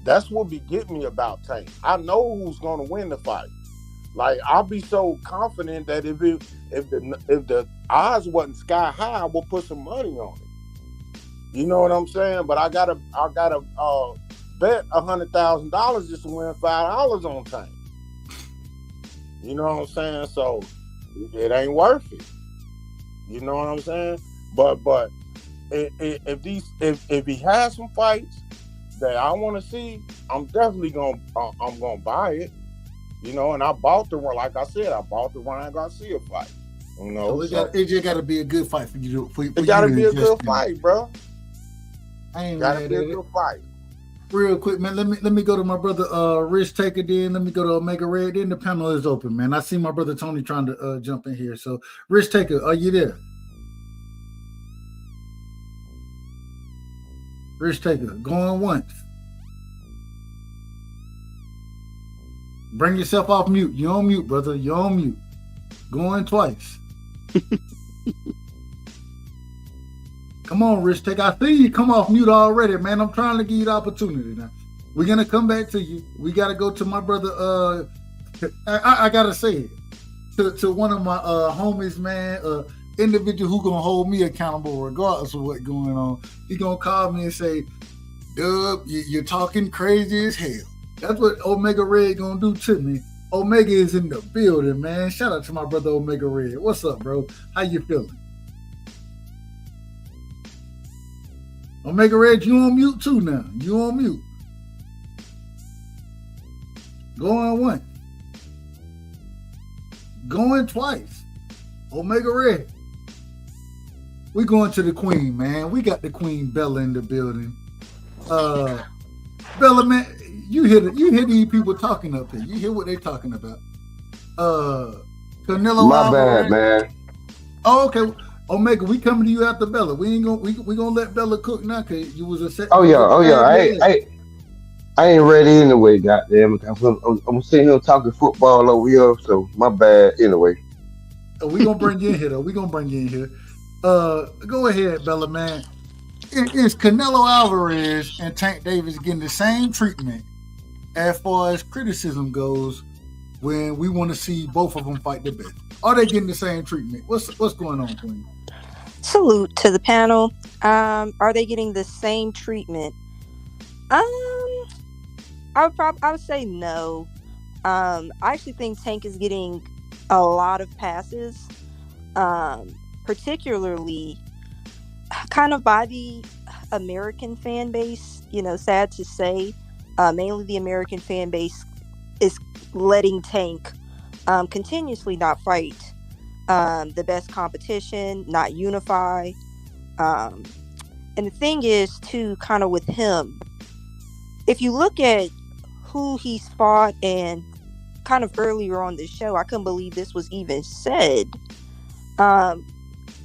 That's what be getting me about Tank. I know who's going to win the fight. Like, I'll be so confident that if the odds wasn't sky high, I will put some money on it. You know what I'm saying? But I gotta bet $100,000 just to win $5 on Tank. You know what I'm saying? So it ain't worth it. You know what I'm saying? But if he has some fights that I want to see, I'm definitely gonna buy it. You know, and I bought the one, like I said, I bought the Ryan Garcia fight. You know, it just got to be a good fight for you. It got to be a good fight, bro. I ain't Gotta mad be at a it. good fight. Real quick, man. Let me go to my brother Rich Taker. Then let me go to Omega Red. Then the panel is open, man. I see my brother Tony trying to jump in here. So Rich Taker, are you there? Rich Taker, going once. Bring yourself off mute. You're on mute, brother. You're on mute. Going twice. Come on, Rich Taker. I see you come off mute already, man. I'm trying to give you the opportunity now. We're gonna come back to you. We gotta go to my brother. I gotta say it to one of my homies, man. Individual who gonna hold me accountable regardless of what's going on. He gonna call me and say, "Dub, you're talking crazy as hell." That's what Omega Red gonna do to me. Omega is in the building, man. Shout out to my brother Omega Red. What's up, bro? How you feeling? Omega Red, you on mute too now. You on mute. Going once. Going twice. Omega Red. We going to the Queen, man. We got the Queen Bella in the building. Bella, man, you hear these people talking up here. You hear what they talking about. Canelo My Alvarez. bad, man. Oh, okay. Omega, we coming to you after Bella. We gonna let Bella cook now because you was a set. Oh yeah. I ain't ready anyway, goddamn. I'm sitting here talking football over here, so my bad anyway. We gonna bring you in here though. We gonna bring you in here. Go ahead, Bella, man. Is Canelo Alvarez and Tank Davis getting the same treatment as far as criticism goes when we want to see both of them fight the best? Are they getting the same treatment? What's going on, Queen? Salute to the panel. Are they getting the same treatment? I would say no. I actually think Tank is getting a lot of passes, particularly kind of by the American fan base. You know, sad to say, mainly the American fan base is letting Tank continuously not fight the best competition, not unify. And the thing is, too, kind of with him, if you look at who he's fought and kind of earlier on the show, I couldn't believe this was even said.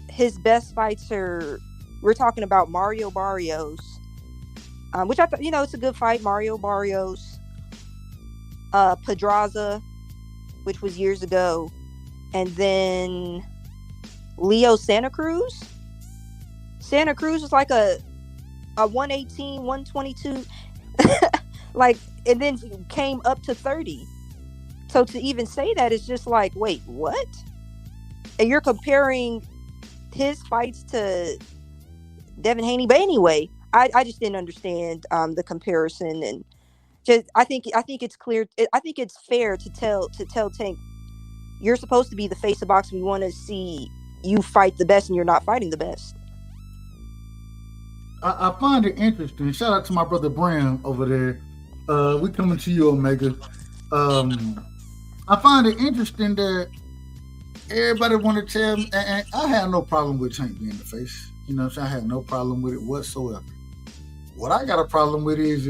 His best fights we're talking about Mario Barrios, which I thought, it's a good fight. Mario Barrios, Pedraza, which was years ago, and then Leo Santa Cruz. Santa Cruz was like a 118, 122, like, and then came up to 30. So to even say that is just like, wait, what? And you're comparing his fights to Devin Haney. But anyway, I just didn't understand the comparison, and just I think it's clear. I think it's fair to tell Tank, you're supposed to be the face of boxing. We want to see you fight the best, and you're not fighting the best. I find it interesting. Shout out to my brother Bram over there. We coming to you, Omega. I find it interesting that everybody want to tell me, and I have no problem with Tank being the face. You know what I'm saying? I have no problem with it whatsoever. What I got a problem with is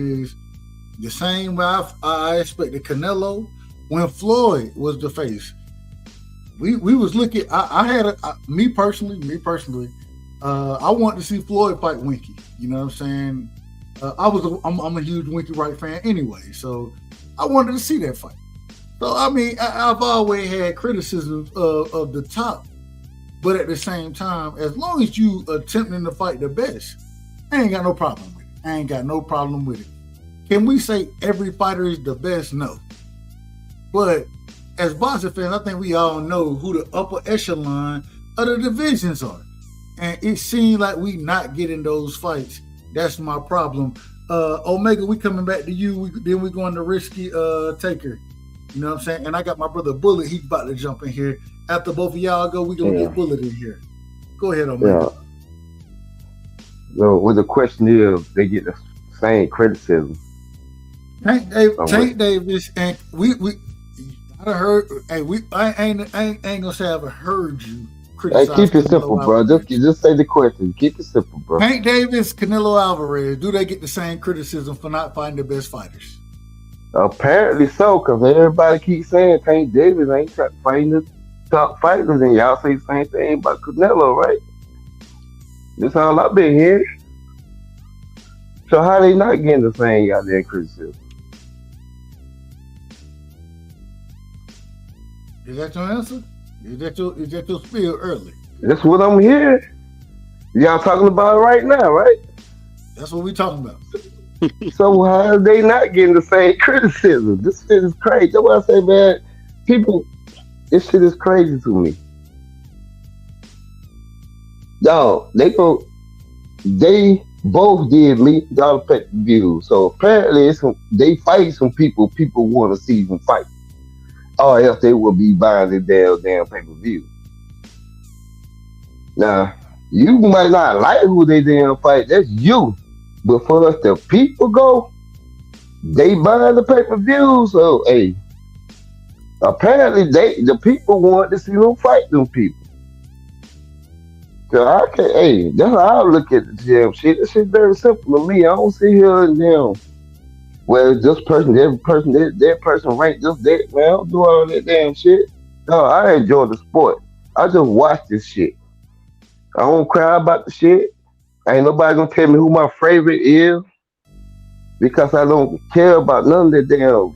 the same way I expected Canelo when Floyd was the face. We was looking. I had me personally. I wanted to see Floyd fight Winky. You know what I'm saying? I'm a huge Winky Wright fan anyway, so I wanted to see that fight. So I mean, I've always had criticisms of the top, but at the same time, as long as you attempting to fight the best, I ain't got no problem with it. Can we say every fighter is the best? No. But as boxing fans, I think we all know who the upper echelon of the divisions are. And it seems like we not getting those fights. That's my problem. Omega, we coming back to you. Then we going to Risky Taker. You know what I'm saying? And I got my brother Bullet. He's about to jump in here. After both of y'all go, we going to get Bullet in here. Go ahead, Omega. Yeah. So, well, the question is, they get the same criticism. Tank Davis, and I heard. Hey, I ain't gonna say I've heard you Hey, criticize keep it simple, Canelo bro. Alvarez. Just say the question. Keep it simple, bro. Tank Davis, Canelo Alvarez, do they get the same criticism for not fighting the best fighters? Apparently so, because everybody keeps saying Tank Davis ain't fighting the top fighters, and y'all say the same thing about Canelo, right? That's all I've been hearing. So how they not getting the same goddamn criticism? Is that your answer? Is that your spiel early? That's what I'm hearing. Y'all talking about it right now, right? That's what we talking about. So how are they not getting the same criticism? This shit is crazy. That's why I say, man, people, this shit is crazy to me. Yo, they both did $1 million views. So apparently they fight some people want to see them fight. Or else they will be buying the damn pay-per-view. Now, you might not like who they damn fight, that's you. But for us the people go, they buying the pay-per-view. So hey, apparently the people want to see them fight them people. So that's how I look at the damn shit. This shit very simple to me. I don't see here and damn. Well, this person, that person ranked just that. Man, I don't do all that damn shit. No, I enjoy the sport. I just watch this shit. I don't cry about the shit. Ain't nobody gonna tell me who my favorite is because I don't care about none of that damn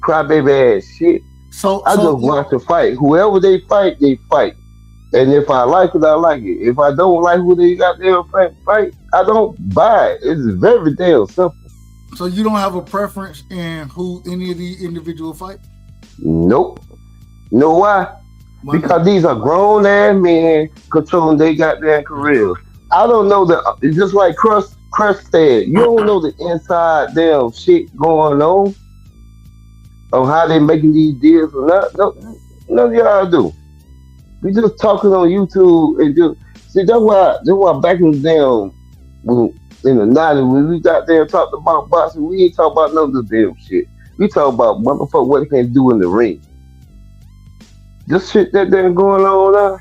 crybaby ass shit. So I just watch the fight. Whoever they fight, they fight. And if I like it, I like it. If I don't like who they got there fight, I don't buy it. It's very damn simple. So you don't have a preference in who any of the individual fight? Nope. You know why? Because these are grown ass men controlling their goddamn careers. I don't know it's just like Crush said, you don't know the inside damn shit going on how they making these deals or not. No, none of y'all do. We just talking on YouTube and just see that's why back in the damn in the 90s when we got there and talked about boxing, we ain't talk about none of the damn shit. We talk about motherfucker what they can do in the ring. This shit that they're going on now.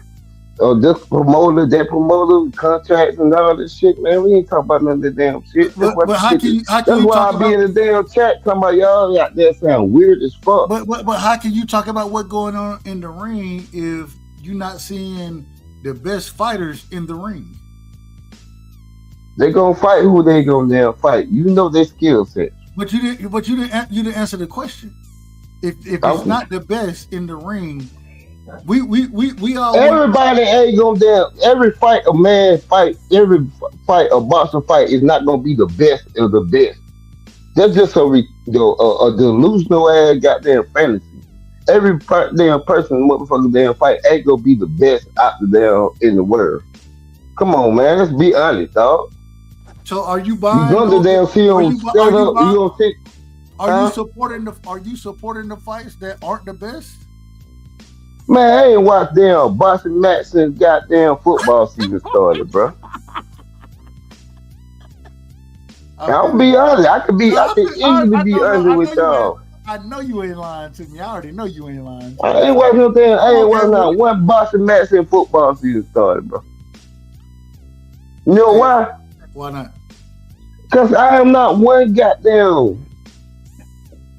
Or this promoter, that promoter, contracts and all this shit, man. We ain't talking about none of that damn shit. That's why I be in the damn chat talking about y'all out there sound weird as fuck. But how can you talk about what's going on in the ring if you're not seeing the best fighters in the ring? They gonna fight who they gonna damn fight. You know their skill set. But you didn't answer the question. If it's not the best in the ring, we all everybody ain't gonna damn every fight a man fight, every fight a boxer fight is not gonna be the best of the best. That's just a delusional ass goddamn fantasy. Every damn person motherfucker damn fight ain't gonna be the best out there in the world. Come on, man, let's be honest, dog. So are you buying? You gonna damn see on set up? You gonna sit? Are you supporting the fights that aren't the best? Man, I ain't watched damn boxing match since goddamn football season started, bro. I'll be honest. I can easily be honest with y'all. I know you ain't lying to me. I already know you ain't lying. I ain't watching no damn. I ain't watching not one boxing match since football season started, bro. You know why? Why not? Because I am not one goddamn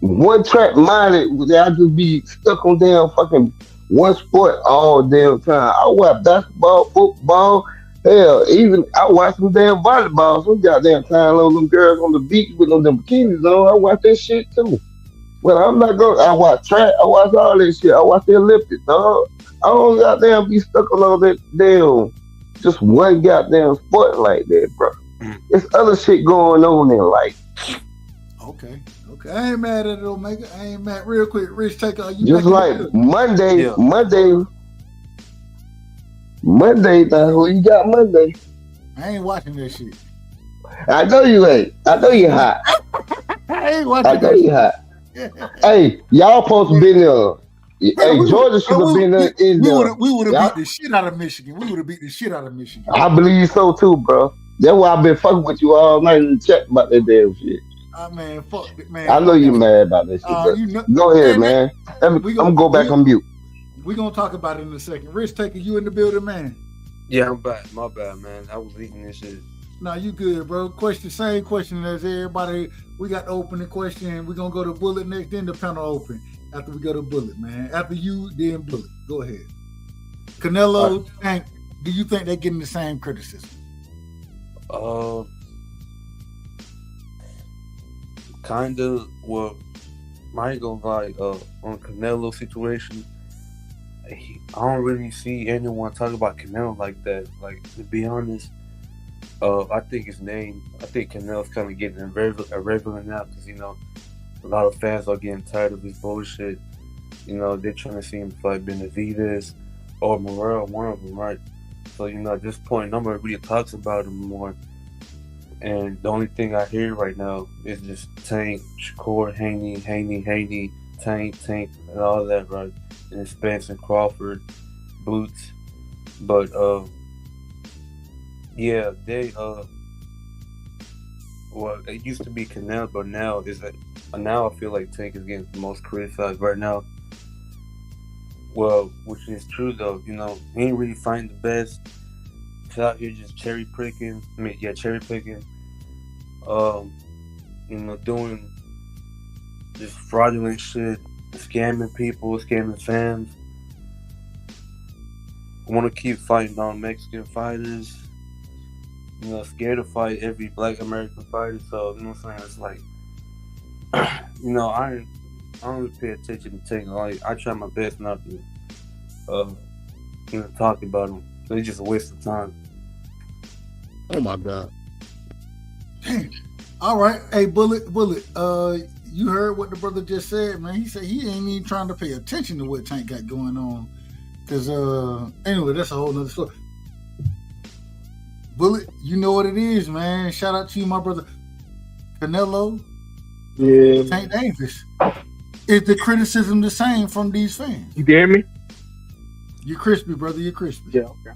one track minded. I just be stuck on damn fucking one sport all damn time. I watch basketball, football, hell, even I watch some damn volleyball. Some goddamn time on them girls on the beach with them bikinis on. I watch that shit too. Well, I'm not going. I watch track. I watch all that shit. I watch the Olympics, dog. I don't goddamn be stuck on all that damn just one goddamn sport like that, bro. There's other shit going on in life. Okay. I ain't mad at it, Omega. I ain't mad. Real quick, Rich, take out. Just like Monday. Now, who you got Monday? I ain't watching that shit. I know you ain't. I know you hot. I ain't watching. I know you hot. Hey, y'all supposed to be there. Hey, Georgia should have been there. We would have beat the shit out of Michigan. I believe so too, bro. That's why I've been fucking with you all night in the chat about that damn shit. Man, fuck it, man. I know you mad about that shit. Go ahead, man. I'm gonna go back on mute. We're gonna talk about it in a second. Rich Taker, you in the building, man? Yeah, I'm back. My bad, man. I was eating this shit. Nah, you good, bro. Same question as everybody. We got the opening question. We're gonna go to Bullet next, then the panel open. After we go to Bullet, man. After you, then Bullet. Go ahead. Canelo, Tank, do you think they're getting the same criticism? Kind of. Well, I ain't gonna lie. On Canelo situation, I don't really see anyone talk about Canelo like that. Like, to be honest, I think Canelo's kind of getting irregular now because, you know, a lot of fans are getting tired of his bullshit. You know, they're trying to see him fight Benavidez or Morrell, one of them, right? So, you know, at this point, nobody really talks about him more. And the only thing I hear right now is just Tank, Shakur, Haney, Tank, and all that, right? And Spence and Crawford, Boots. But, yeah, well, it used to be Canelo, but now now I feel like Tank is getting the most criticized right now. Well, which is true though, you know, he ain't really fighting the best. He's out here just cherry picking. You know, doing this fraudulent shit, scamming people, scamming fans. I want to keep fighting non-Mexican fighters. You know, scared to fight every Black American fighter. So, you know what I'm saying? It's like, you know, I don't really pay attention to Tank. Like, I try my best not to, you know, talk about him. It's just a waste of time. Oh my God. All right. Hey, Bullet, you heard what the brother just said, man. He said he ain't even trying to pay attention to what Tank got going on. Because, anyway, that's a whole nother story. Bullet, you know what it is, man. Shout out to you, my brother. Canelo. Yeah. Tank Davis. Is the criticism the same from these fans? You hear me? You're crispy, brother. You're crispy. Yeah, okay.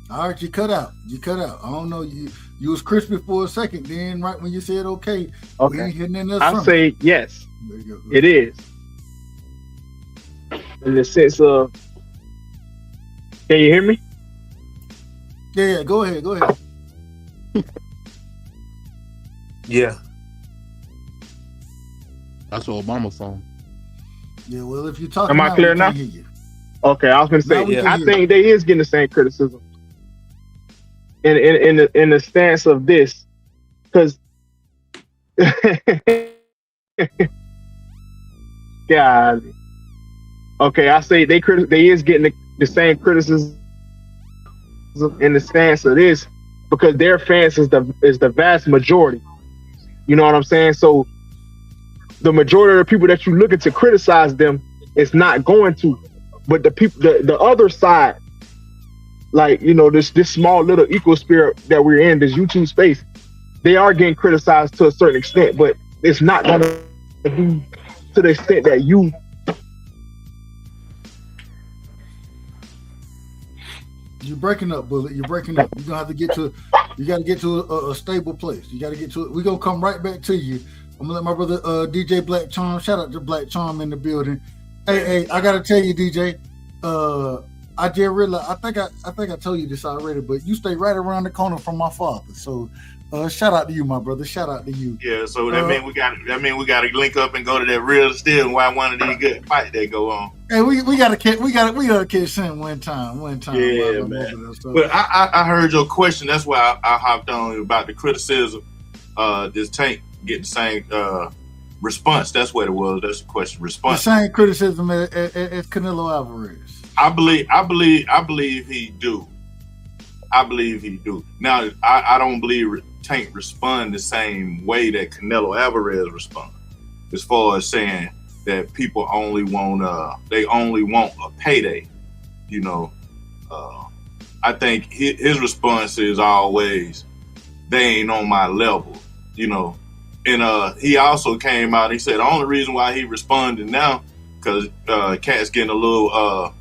All right, you cut out. I don't know. You was crispy for a second. Then right when you said okay. We ain't hitting nothing else I'll from say it. yes. There you go. It is. In the sense of, can you hear me? Yeah, go ahead. Yeah. That's an Obama phone. Yeah, well, if you're talking, am I clear now? Okay, I was going to say, I think they is getting the same criticism in the stance of this, because God, okay, I say they is getting the same criticism in the stance of this because their fans is the vast majority. You know what I'm saying? So the majority of the people that you looking to criticize them is not going to, but the people, the other side, like, you know, this small little ecosphere that we're in, this YouTube space, they are getting criticized to a certain extent, but it's not going to be to the extent that you. You're breaking up, Bullet. You're breaking up. You're gonna have to get to. You got to get to a stable place. You got to get to it. We're gonna come right back to you. I'm gonna let my brother DJ Black Charm. Shout out to Black Charm in the building. Hey, I gotta tell you, DJ. I just realized. I think I told you this already, but you stay right around the corner from my father. So, shout out to you, my brother. Shout out to you. Yeah. So that means we got to link up and go to that real still and why one of these good fights that go on. Hey, we gotta catch him one time. Yeah, man. But I heard your question. That's why I hopped on about the criticism. This Tank get the same response. That's what it was. That's the question. Response. The same criticism as Canelo Alvarez. I believe he do. Now I don't believe Tank respond the same way that Canelo Alvarez respond. As far as saying that people only want a payday, you know. I think his response is always, they ain't on my level, you know. And he also came out, he said the only reason why he responded now, because cat's getting a little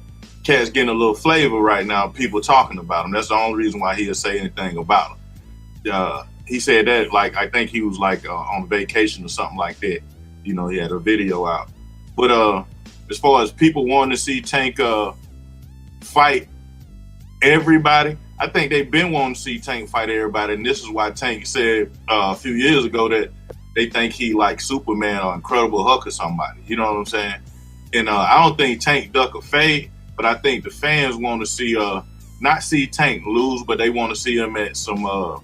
flavor right now, people talking about him. That's the only reason why he'll say anything about him. He said that, like, I think he was like on vacation or something like that. You know, he had a video out. But as far as people wanting to see Tank fight everybody, I think they've been wanting to see Tank fight everybody, and this is why Tank said a few years ago that they think he like Superman or Incredible Hulk or somebody. You know what I'm saying? And I don't think Tank duck or fade, but I think the fans want to see not see Tank lose, but they want to see him at some wild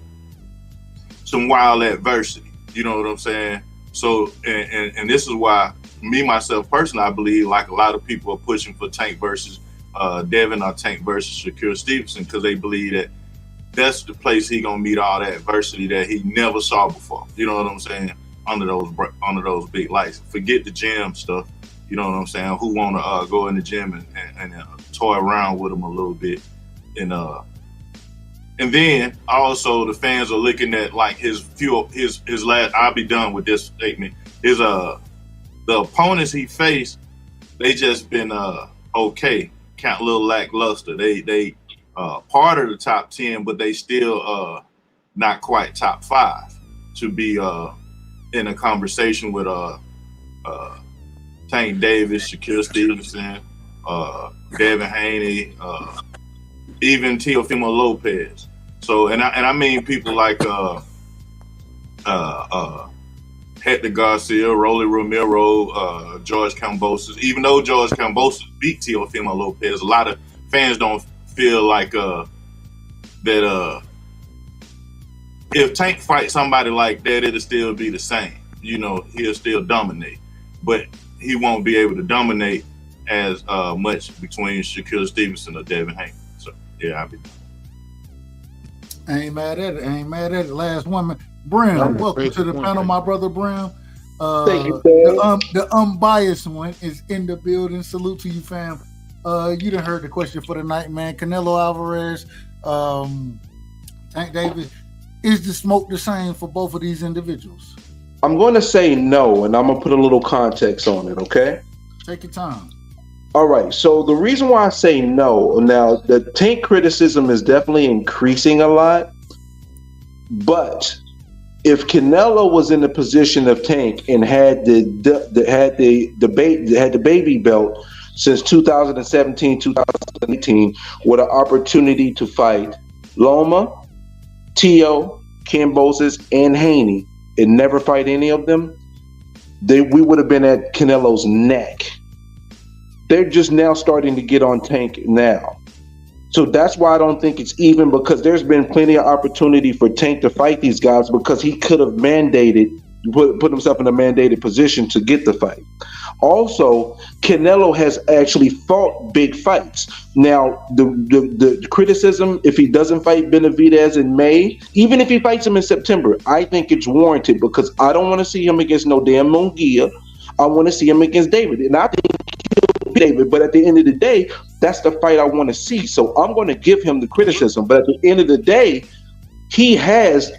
adversity. You know what I'm saying? So and this is why me myself personally, I believe like a lot of people are pushing for Tank versus Devin or Tank versus Shakur Stevenson, because they believe that that's the place he gonna meet all that adversity that he never saw before. You know what I'm saying? Under those big lights. Forget the gym stuff. You know what I'm saying? Who wanna go in the gym and toy around with him a little bit, and then also the fans are looking at like his last. I'll be done with this statement. The opponents he faced, they just been okay. Count a little lackluster. They part of the top 10, but they still not quite top 5 to be in a conversation with Tank Davis, Shakur Stevenson, Devin Haney, even Teofimo Lopez. So and I mean people like Hector Garcia, Rolly Romero, George Kambosos. Even though George Kambosos beat Teofimo Lopez, a lot of fans don't feel like that if Tank fights somebody like that, it'll still be the same. You know, he'll still dominate, but he won't be able to dominate as much between Shakur Stevenson or Devin Haney. So yeah, I'll be done. I ain't mad at it. Last one, Brim. Welcome to the panel, my brother Brim. Thank you, the unbiased one is in the building. Salute to you, fam. You done heard the question for the night, man. Canelo Alvarez, Tank Davis. Is the smoke the same for both of these individuals? I'm going to say no, and I'm going to put a little context on it, okay? Take your time. All right, so the reason why I say no, now the Tank criticism is definitely increasing a lot, but if Canelo was in the position of Tank and had the baby belt since 2017, 2018, with an opportunity to fight Loma, Teo, Kambosos, and Haney, and never fight any of them, we would have been at Canelo's neck. They're just now starting to get on Tank now. So that's why I don't think it's even, because there's been plenty of opportunity for Tank to fight these guys, because he could have put himself in a mandated position to get the fight. Also, Canelo has actually fought big fights. Now, the criticism, if he doesn't fight Benavidez in May, even if he fights him in September, I think it's warranted, because I don't want to see him against no damn Munguia. I want to see him against David. And I think he'll beat David, but at the end of the day, that's the fight I want to see. So I'm going to give him the criticism. But at the end of the day, he has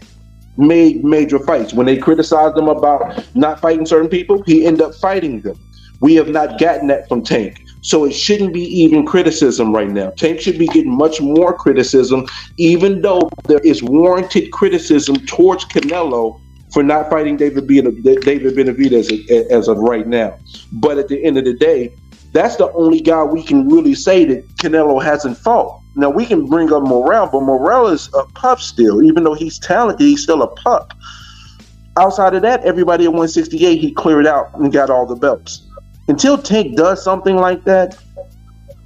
made major fights. When they criticized him about not fighting certain people, he ended up fighting them. We have not gotten that from Tank. So it shouldn't be even criticism right now. Tank should be getting much more criticism, even though there is warranted criticism towards Canelo for not fighting David Benavidez as of right now. But at the end of the day, that's the only guy we can really say that Canelo hasn't fought. Now, we can bring up Morrell, but Morrell is a pup still. Even though he's talented, he's still a pup. Outside of that, everybody at 168, he cleared out and got all the belts. Until Tank does something like that,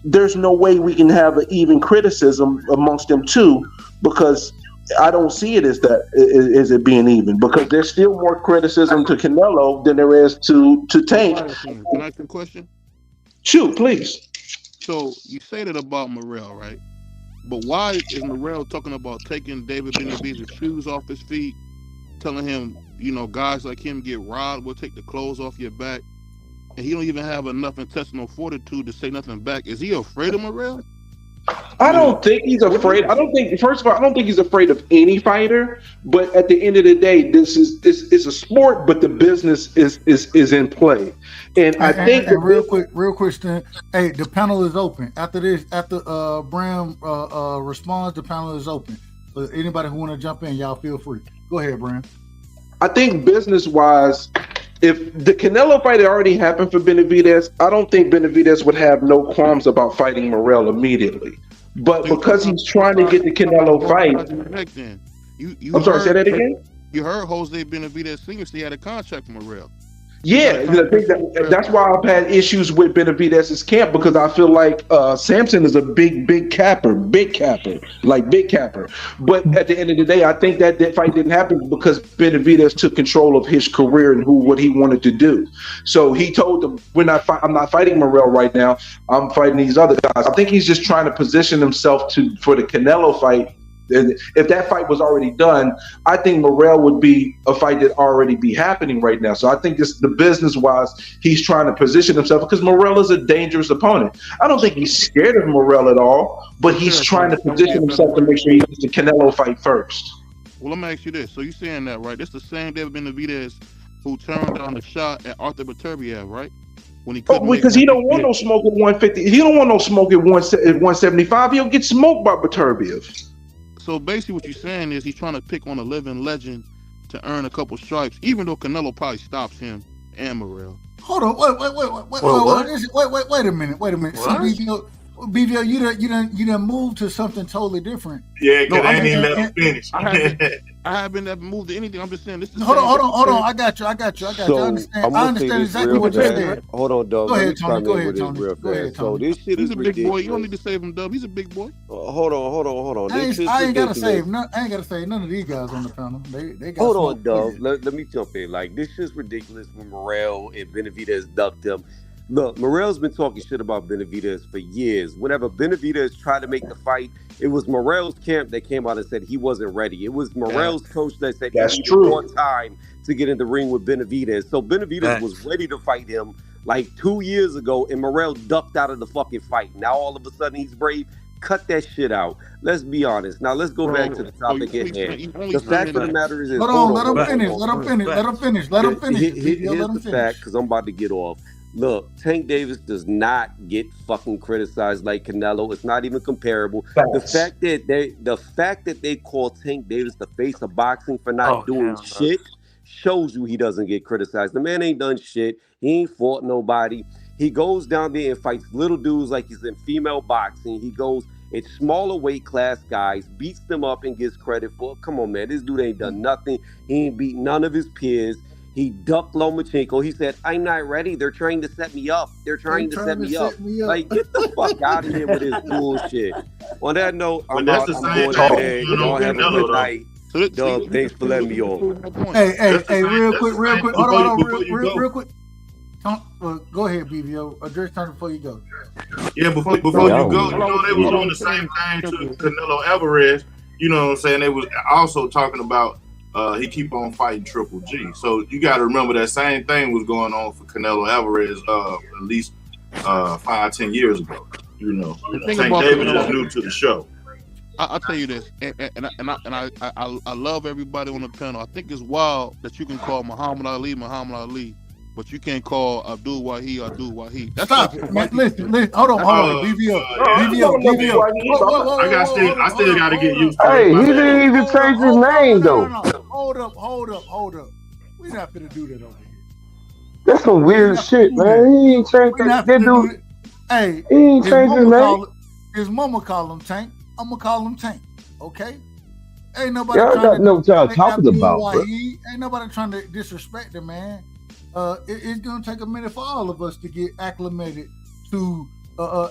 there's no way we can have an even criticism amongst them two, because I don't see it as it being even, because there's still more criticism to Canelo than there is to Tank. Can I ask you a question? Shoot, please. So you say that about Morrell, right? But why is Morrell talking about taking David Benavidez's shoes off his feet, telling him, guys like him get robbed, we'll take the clothes off your back, and he don't even have enough intestinal fortitude to say nothing back? Is he afraid of Morrell? I don't think he's afraid. First of all, I don't think he's afraid of any fighter. But at the end of the day, this is a sport, but the business is in play. And I think real quick, Stan. Hey, the panel is open. After Bram responds, the panel is open. So anybody who want to jump in, y'all feel free. Go ahead, Bram. I think business-wise, if the Canelo fight had already happened for Benavidez, I don't think Benavidez would have no qualms about fighting Morrell immediately. But because he's trying to get the Canelo fight, I'm sorry, say that again? You heard Jose Benavidez Sr. say he had a contract with Morrell. Yeah, I think that's why I've had issues with Benavidez's camp, because I feel like Samson is a big capper. But at the end of the day, I think that fight didn't happen because Benavidez took control of his career and what he wanted to do. So he told them, I'm not fighting Morrell right now. I'm fighting these other guys. I think he's just trying to position himself for the Canelo fight. And if that fight was already done, I think Morrell would be a fight that already be happening right now. So I think the business-wise, he's trying to position himself because Morrell is a dangerous opponent. I don't think he's scared of Morrell at all, but he's trying to position himself to make sure he gets the Canelo fight first. Well, let me ask you this. So you're saying that, right? This the same David Benavidez who turned down a shot at Arthur Beterbiev, right? When he because he don't want no smoke at 150. He don't want no smoke at 175. He'll get smoked by Beterbiev. So basically what you're saying is he's trying to pick on a living legend to earn a couple stripes, even though Canelo probably stops him and Morrell. Hold on, wait a minute. See, BVO, you done moved to something totally different. Yeah, because I ain't even let him finish. I haven't never moved to anything. I'm just saying this is. Hold on. I got you. I understand exactly what you're saying. Hold on, Doug. Go ahead, Tony. Go ahead, Tony. So this shit is ridiculous. He's a big boy. You don't need to save him, Dub. He's a big boy. Hold on. I ain't gotta save none of these guys on the panel. They got. Hold on, Dub. Let me jump in. Like, this shit's ridiculous when Morrell and Benavidez ducked him. Look, Morrell's been talking shit about Benavidez for years. Whenever Benavidez tried to make the fight, it was Morrell's camp that came out and said he wasn't ready. It was Morrell's coach that said he needed more time to get in the ring with Benavidez. So Benavidez was ready to fight him like 2 years ago, and Morrell ducked out of the fucking fight. Now all of a sudden he's brave. Cut that shit out. Let's be honest. Now let's go back to the topic at hand. The fact of the matter is, let him finish. Here's the fact, because I'm about to get off. Look, Tank Davis does not get fucking criticized like Canelo. It's not even comparable. The fact that they call Tank Davis the face of boxing for not doing shit shows you he doesn't get criticized. The man ain't done shit. He ain't fought nobody. He goes down there and fights little dudes like he's in female boxing. He goes at smaller weight class guys, beats them up and gets credit for. Come on, man. This dude ain't done nothing. He ain't beat none of his peers. He ducked Lomachenko. He said, "I'm not ready. They're trying to set me up. They're trying to set me up." Like, get the fuck out of here with this bullshit. On that note, I'm going to bed. Y'all have a good night. Doug, thanks for letting me on. Hey, real quick. Hold on, real quick. Go ahead, BVO. Address turn before you go. Yeah, before you go, they was doing the same thing to Canelo Alvarez. You know what I'm saying? They was also talking about he keep on fighting Triple G. So you got to remember that same thing was going on for Canelo Alvarez at least 5-10 years ago. You know, Tank Davis is new to the show. I'll tell you this, and I love everybody on the panel. I think it's wild that you can call Muhammad Ali, but you can't call Abdul Wahid. Stop it, man. Listen. Hold on. BVO. I still got to get used to it. Hey, he didn't even change his name, though. Hold up. We're not going to do that over here. That's some weird shit, man. He ain't changed that dude. Hey, he ain't changed his name. His mama call him Tank. I'm going to call him Tank. Okay? Ain't nobody y'all got no y'all talking about, bro. Ain't nobody trying to disrespect him, man. It's gonna take a minute for all of us to get acclimated to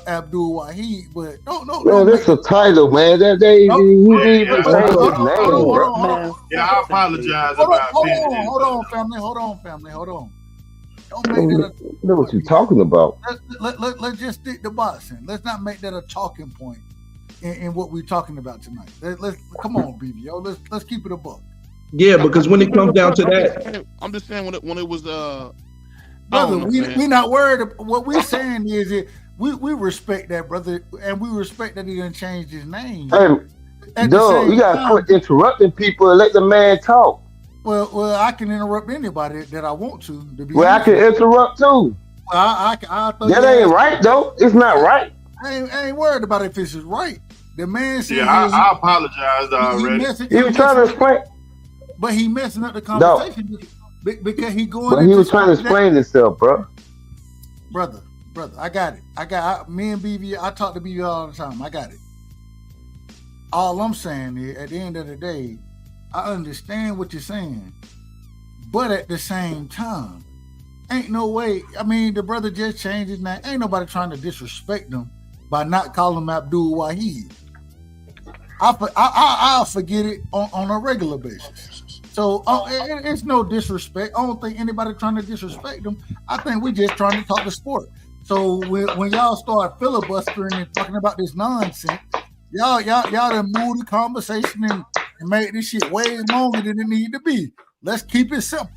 Abdul Wahid, but no, that's a title, man. He didn't even say his name, bro. Yeah, I apologize Hold on, family. Don't make that I know what you're talking about. Let's just stick to boxing. Let's not make that a talking point in what we're talking about tonight. Let's come on, BBO. Let's keep it a buck. Yeah, because when it comes down to that, I'm just saying when it was brother, we not worried. What we're saying is that we respect that, brother, and we respect that he didn't change his name. Hey, Doug, you gotta quit interrupting people and let the man talk. Well, I can interrupt anybody that I want to be well, I can interrupt too. I that ain't right though. It's not right. I ain't worried about if it's right. The man said, I apologized already. He was trying to explain. But he messing up the conversation. because he going. But he was trying to explain himself, bro. Brother, I got it. Me and BB, I talk to BB all the time. I got it. All I'm saying is, at the end of the day, I understand what you're saying, but at the same time, ain't no way. I mean, the brother just changed his name. Ain't nobody trying to disrespect him by not calling him Abdul Wahid. I'll forget it on a regular basis. So it's no disrespect. I don't think anybody trying to disrespect him. I think we just trying to talk the sport. So when y'all start filibustering and talking about this nonsense, y'all done moved the conversation and made this shit way longer than it need to be. Let's keep it simple.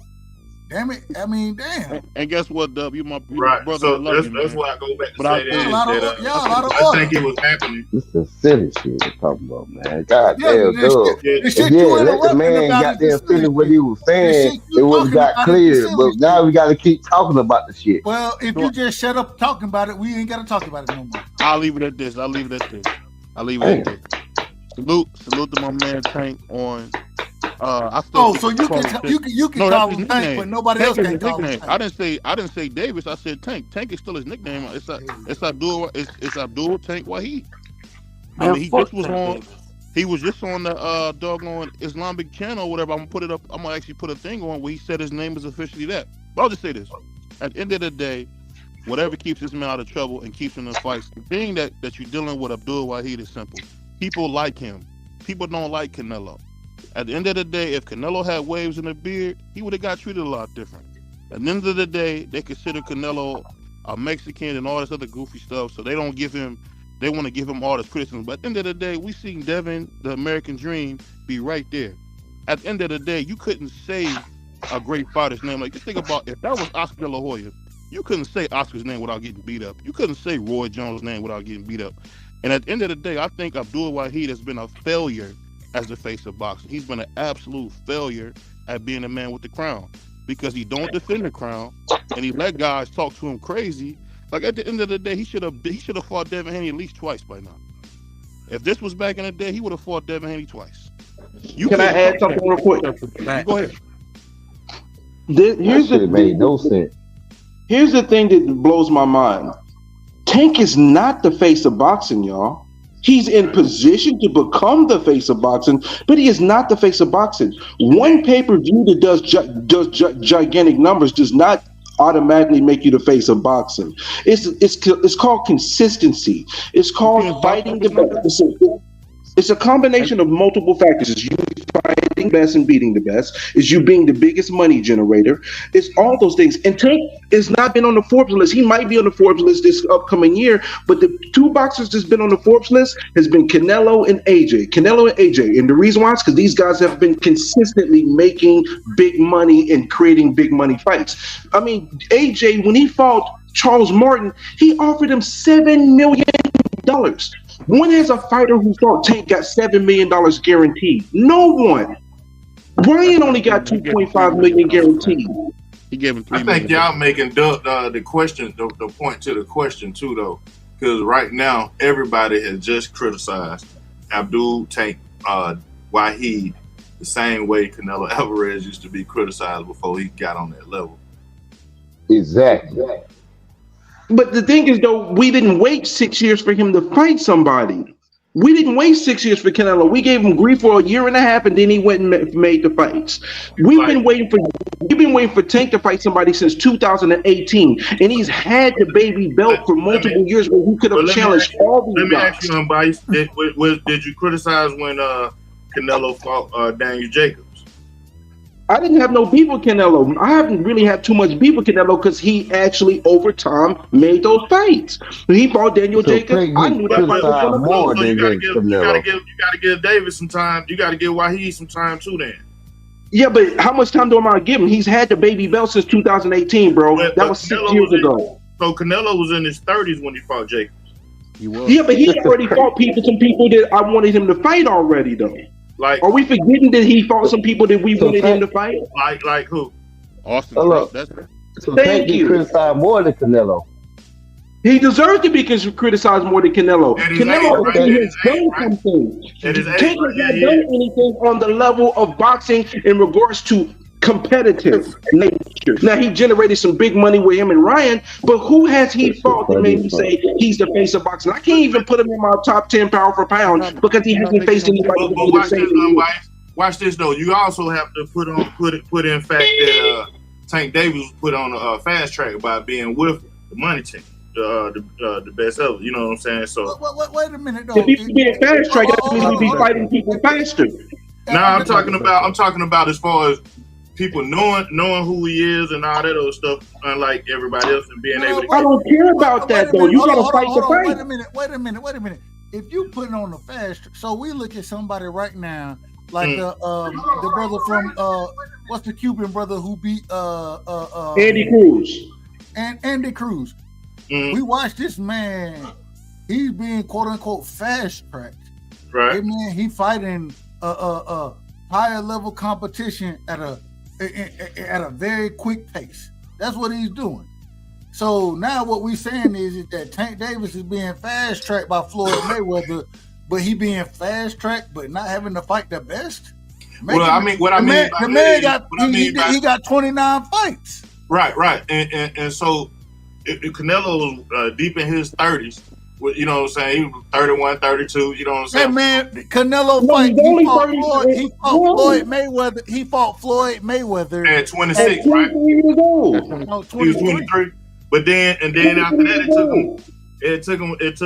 Damn it. I mean, damn. And guess what, Dub? You my right. brother. So that's why I go back to say that. I think it was happening. This is silly shit we're talking about, man. God damn, Dub. Let the man got there finish what he was saying. It would have got clear, but now we got to keep talking about the shit. Well, if you just shut up talking about it, we ain't got to talk about it no more. I'll leave it at this. Salute to my man Tank on. So you can call him Tank, but nobody else can call him Tank. I didn't say Davis. I said Tank. Tank is still his nickname. It's Abdul. It's Abdul Tank Wahid. I mean, he was just on the doggone Islamic channel or whatever. I'm gonna put it up. I'm gonna actually put a thing on where he said his name is officially that. But I'll just say this: at the end of the day, whatever keeps this man out of trouble and keeps him in fights, the thing that you're dealing with Abdul Wahid is simple. People like him. People don't like Canelo. At the end of the day, if Canelo had waves in a beard, he would have got treated a lot different. At the end of the day, they consider Canelo a Mexican and all this other goofy stuff, so they want to give him all this criticism. But at the end of the day, we seen Devin, the American Dream, be right there. At the end of the day, you couldn't say a great fighter's name. Like, just think about if that was Oscar De La Hoya, you couldn't say Oscar's name without getting beat up. You couldn't say Roy Jones' name without getting beat up. And at the end of the day, I think Abdul Wahid has been a failure as the face of boxing. He's been an absolute failure at being a man with the crown because he don't defend the crown and he let guys talk to him crazy. Like, at the end of the day, he should have fought Devin Haney at least twice by now. If this was back in the day, he would have fought Devin Haney twice. Can I add something real quick? Go ahead. Here's the made no sense. Here's the thing that blows my mind. Tank is not the face of boxing, y'all. He's in position to become the face of boxing, but he is not the face of boxing. One pay-per-view that does gigantic numbers does not automatically make you the face of boxing. It's called consistency. It's called fighting the best. It's a combination of multiple factors. It's you fighting best and beating the best. It's you being the biggest money generator. It's all those things. And Tank has not been on the Forbes list. He might be on the Forbes list this upcoming year, but the two boxers that's been on the Forbes list has been Canelo and AJ. And the reason why is because these guys have been consistently making big money and creating big money fights. I mean, AJ, when he fought Charles Martin, he offered him $7 million. When has a fighter who fought Tank got $7 million guaranteed? No one. Ryan only got $2.5 million guaranteed. He gave him $3 million. I think y'all making the question, the point to the question too, though, because right now everybody has just criticized Abdul Tank Wahid the same way Canelo Alvarez used to be criticized before he got on that level. Exactly. But the thing is, though, we didn't wait 6 years for him to fight somebody. We didn't wait 6 years for Canelo. We gave him grief for a year and a half, and then he went and made the fights. We've been waiting for Tank to fight somebody since 2018, and he's had the baby belt for multiple years where he could have challenged all these guys. Let me ask you, unbiased. Did you criticize when Canelo fought Daniel Jacobs? I didn't have no beef with Canelo. I haven't really had too much beef with Canelo because he actually, over time, made those fights. When he fought Daniel Jacobs, I knew that fight was more than you gotta give Davis some time. You gotta give Wahid some time too then. Yeah, but how much time do I give him? He's had the baby belt since 2018, bro. That was 6 years ago. So Canelo was in his 30s when he fought Jacobs. He was. Yeah, but he already fought some people that I wanted him to fight already, though. Like, are we forgetting that he fought some people that we wanted him to fight? Like who? Austin. So Tank get criticized more than Canelo. He deserves to be criticized more than Canelo. Canelo has done something. Tank has not done anything on the level of boxing in regards to competitive nature. Now he generated some big money with him and Ryan, but who has he fought that made me say he's the face of boxing? I can't even put him in my top 10 pound for pound because he hasn't faced anybody. But watch this, watch this though. You also have to put in fact that Tank Davis was put on a fast track by being with the money team, the best ever. You know what I'm saying? So wait a minute though. If he being fast track, that means we be fighting people faster. Now I'm talking about as far as people knowing who he is and all that other stuff, unlike everybody else, and being able to. I don't care about that though. You gotta fight the fight. Wait a minute. If you put it on the fast, so we look at somebody right now, like the brother from what's the Cuban brother who beat Andy Cruz. And Andy Cruz. We watched this man. He's being quote unquote fast tracked. Right. Hey, man, he fighting a higher level competition at a very quick pace. That's what he's doing. So now what we're saying is that Tank Davis is being fast tracked by Floyd Mayweather, but he being fast tracked but not having to fight the best. Well, I mean, what I mean by the man that he got 29 fights. Right, and so Canelo was deep in his 30s. You know what I'm saying? He was 31, 32. You know what I'm saying? That man, Canelo fight. He fought Floyd Mayweather at 26, right? No, 23. He was 23. But then after that, it took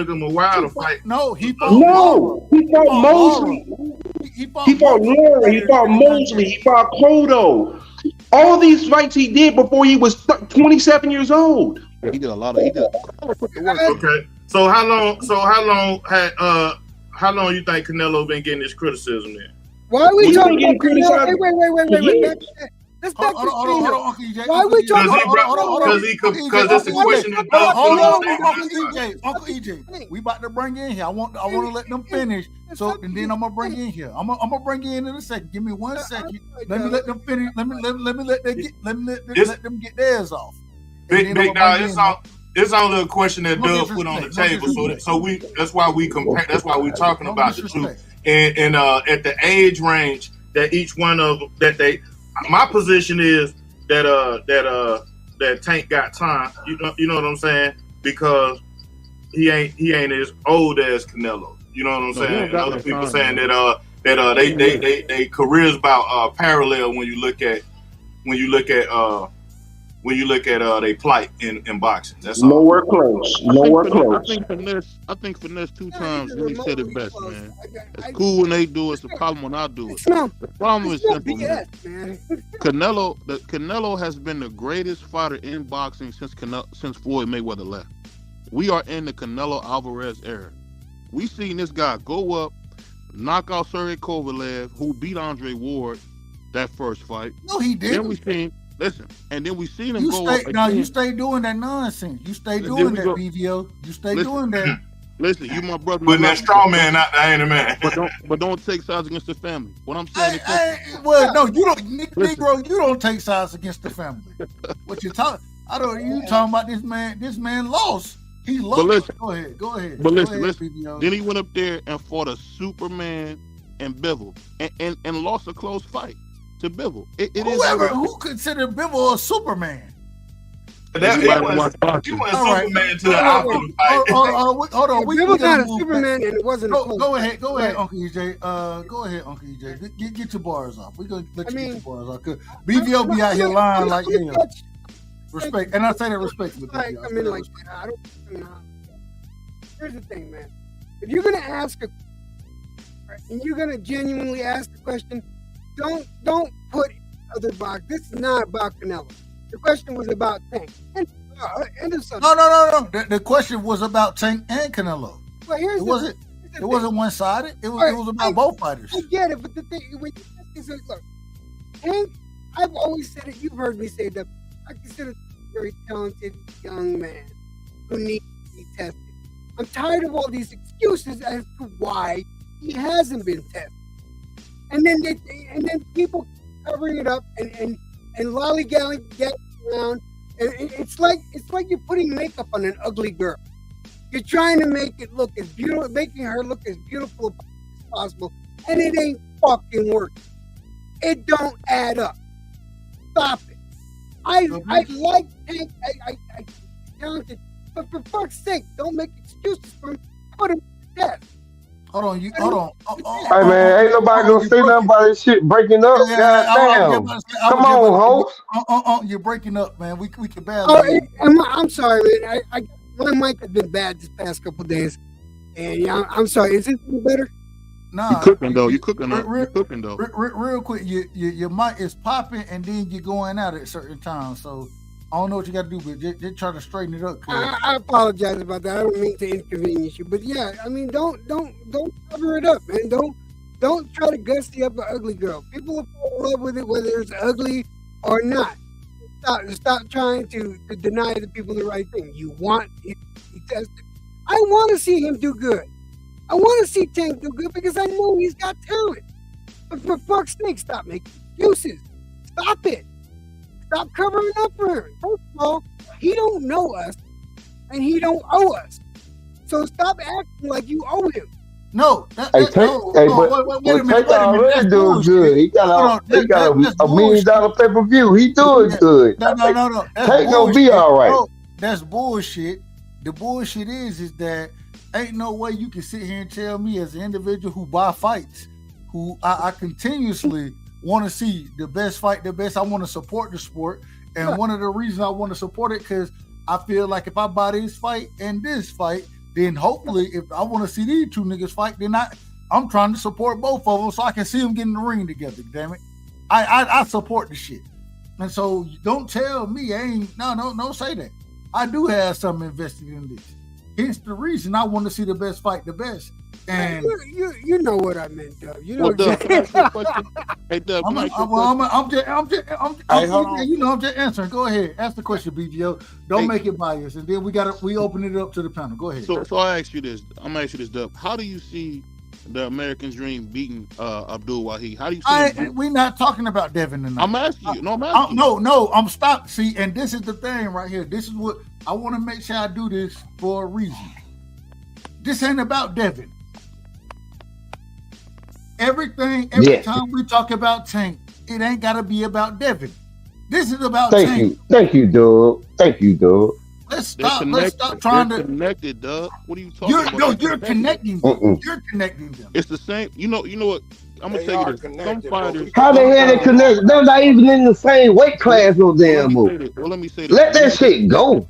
him a while to fight. No, he fought Mosley. He fought Lauren. He fought Mosley. He fought Cotto. All these fights he did before he was 27 years old. He did a lot of. Okay. So how long you think Canelo been getting this criticism then? Why are we talking about Canelo? Wait. Let's back this thing up. Why are we talking about? Because it's a question that Uncle EJ. We about to bring you in here. I want to let them finish. So and then I'm gonna bring you in here. I'm gonna bring you in a second. Give me 1 second. Let me let them finish. Let them get theirs off. Big dog. It's only a question that Doug put on the table. So that's why we compare. That's why we're talking about the two. And at the age range that each one of them my position is that Tank got time. You know what I'm saying? Because he ain't as old as Canelo. You know what I'm saying? And other people saying that they careers about parallel when you look at their plight in boxing. That's all. Nowhere close. I think Finesse 2 times really said it best, man. It's cool when they do it. It's a problem when I do it. The problem is simple, man. Canelo has been the greatest fighter in boxing since Floyd Mayweather left. We are in the Canelo Alvarez era. We seen this guy go up, knock out Sergey Kovalev, who beat Andre Ward that first fight. No, he didn't. Then we seen. Listen, and then we seen him go up. No, you stay doing that nonsense. You stay doing that, BVO. You stay doing that. Listen, you my brother. Putting that straw man out there, ain't a man. But don't take sides against the family. What I'm saying no, you don't, Negro. You don't take sides against the family. What you talking? You talking about this man? This man lost. He lost. But listen, go ahead. But listen. Then he went up there and fought a Superman and Bivol and lost a close fight to Bivol. Who considered Bivol a Superman? He wasn't Superman to the opposite fight. Hold on. Bivol got a Superman and it wasn't. Go ahead, Uncle EJ. Go ahead, Uncle EJ. Get your bars off. We're gonna let you get your bars off. Cause BVO be out here lying like respect, and I say that respectfully. I mean, like I don't. Here's the thing, man. If you're gonna ask and you're gonna genuinely ask the question, don't put other box. This is not about Canelo. The question was about Tank. No. The question was about Tank and Canelo. Well, it wasn't one-sided. It was about both fighters. I get it, but the thing when you look, Tank, I've always said it. You've heard me say that. I consider him a very talented young man who needs to be tested. I'm tired of all these excuses as to why he hasn't been tested. And then people covering it up and lollygagging around. And it's like you're putting makeup on an ugly girl. You're trying to make it look as beautiful, making her look as beautiful as possible, and it ain't fucking working. It don't add up. Stop it. I like Tank. I talented, but for fuck's sake, don't make excuses for him. Put him to death. Hold on. Hey man, ain't nobody gonna say nothing about this shit breaking up. Goddamn. Come on, host. You're breaking up, man. We can barely. I'm sorry, man. My mic has been bad this past couple days, and yeah, I'm sorry. Is this better? Nah, you cooking though. You cooking though. Real quick, your mic is popping, and then you're going out at certain times. So I don't know what you got to do, but just try to straighten it up. I apologize about that. I don't mean to inconvenience you, but yeah, I mean, don't cover it up, man. Don't try to gussy up an ugly girl. People will fall in love with it, whether it's ugly or not. Stop trying to deny the people the right thing. You want it to be tested. I want to see him do good. I want to see Tank do good because I know he's got talent. But for fuck's sake, stop making excuses. Stop it. Stop covering up for him. First of all, he don't know us, and he don't owe us. So stop acting like you owe him. No. Tank already doing good. He got a $1 million pay-per-view. He doing good. No. Tank gonna be all right. No, that's bullshit. The bullshit is that ain't no way you can sit here and tell me as an individual who buy fights, who I continuously want to see the best fight, the best. I want to support the sport. And one of the reasons I want to support it, because I feel like if I buy this fight and this fight, then hopefully if I want to see these two niggas fight, then I'm trying to support both of them so I can see them get in the ring together, damn it. I support the shit. And so don't tell me don't say that. I do have something invested in this. Hence the reason I want to see the best fight the best. And you know what I meant, Dub. You know exactly. Hey, Dub, I'm just answering. Go ahead, ask the question, BGO. Don't make it biased, and then we open it up to the panel. Go ahead. So I ask you this. I'm gonna ask you this, Dub. How do you see the American Dream beating Abdul Wahid? How do you see? We're not talking about Devin tonight. I'm asking you. I'm stopped. See, and this is the thing right here. This is what I want to make sure I do this for a reason. This ain't about Devin. Every time we talk about Tank, it ain't got to be about Devin. This is about Tank. Thank you, Doug. Let's stop trying to connected, Doug. What are you talking about? No, you're connecting them. You're connecting them. It's the same. You know what? I'm gonna tell you this. Some fighters. How the hell they connect? They're not even in the same weight class. No damn move. Let me say this. Let that shit go.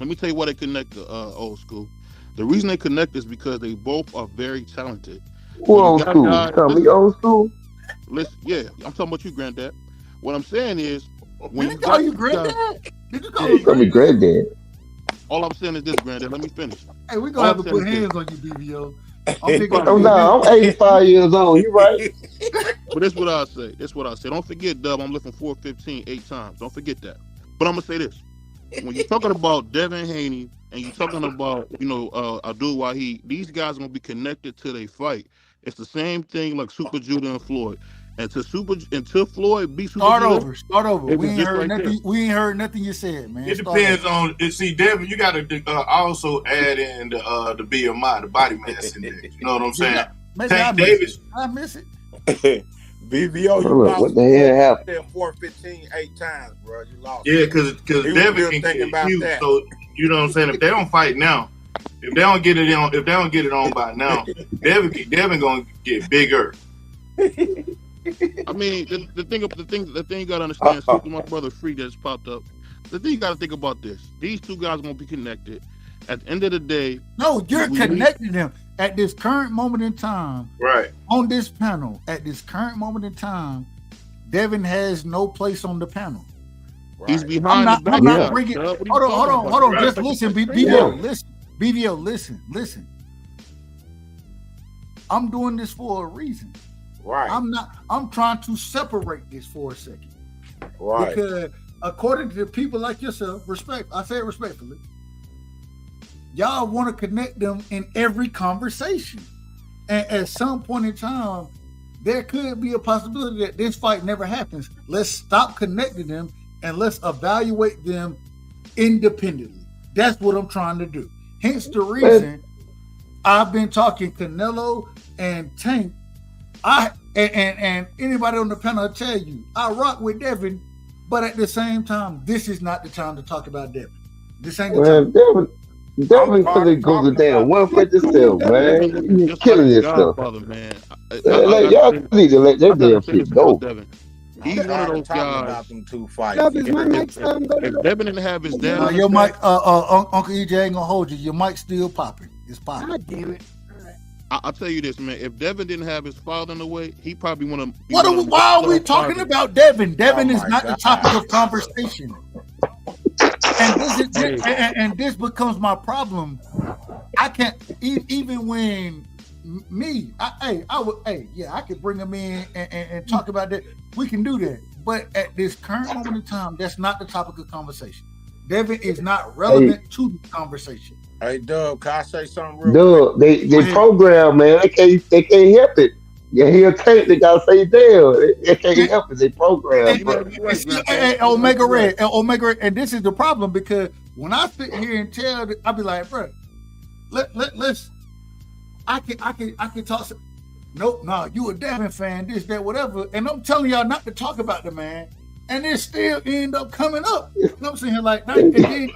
Let me tell you why they connect the old school. The reason they connect is because they both are very talented. Old school. Tell me old school. Listen, yeah, I'm talking about you, Granddad. What I'm saying is, when you call you Granddad, did you call me Granddad? All I'm saying is this, Granddad. Let me finish. Hey, we're gonna have to put hands on you, BBO. I'm 85 years old. You right? But this is what I say. Don't forget, Dub. I'm lifting 415 8 times. Don't forget that. But I'm gonna say this: when you're talking about Devin Haney and you're talking about Abdul Wahid, these guys are gonna be connected to their fight. It's the same thing like Super Judah and Floyd. Until Floyd beats Super Judah. Start over. We ain't heard nothing you said, man. It depends on. See, Devin, you got to also add in the BMI, the body mass index. You know what I'm saying? Tank Davis. I miss it. BBO, what the hell happened? 415 8 times, bro. You lost. Yeah, because Devin can get huge. So you know what I'm saying? If they don't fight now, if they don't get it on by now, Devin gonna get bigger. I mean, the thing you gotta understand. Super, my brother Free just popped up. The thing you gotta think about this: these two guys are gonna be connected. At the end of the day, no, you're connecting them at this current moment in time. Right on this panel, at this current moment in time, Devin has no place on the panel. Right. He's behind. I'm not bringing. Hold on. Right. Just listen, BBO. Listen, BBO. Listen. I'm doing this for a reason. Right. I'm trying to separate this for a second. Right. Because according to people like yourself, I say it respectfully, y'all want to connect them in every conversation. And at some point in time, there could be a possibility that this fight never happens. Let's stop connecting them and let's evaluate them independently. That's what I'm trying to do. Hence the reason I've been talking Canelo and Tank. And anybody on the panel will tell you, I rock with Devin But at the same time, this is not the time to talk about Devin. This ain't the Well, time. Devin finna go to damn 157, man. You're Just killing like the yourself. Godfather, man. Y'all need to let that I gotta damn say shit this about go. Devin. He's one of those guys. about them two fights. Dub, is my mic go to If Devin didn't have his dad on Your his mic, back, Uncle EJ ain't gonna hold you. Your mic's still popping. It's popping. God damn it. I'll tell you this, man. If Devin didn't have his father in the way, he probably want to. Why are we talking about Devin? Devin is not the topic of conversation. And this becomes my problem. I can't even when I could bring him in and talk about that. We can do that, but at this current moment in time, that's not the topic of conversation. Devin is not relevant to the conversation. Hey, Dub, can I say something real quick? They program, man. They can't help it. Yeah, he'll take. They gotta say damn. They can't help it. They program. Omega Red, and this is the problem because when I sit here and tell, I'll be like, bro, let's. I can talk. Nope, no, you a Devin fan, this, that, whatever, and I'm telling y'all not to talk about the man, and it still end up coming up. And I'm sitting here like, and then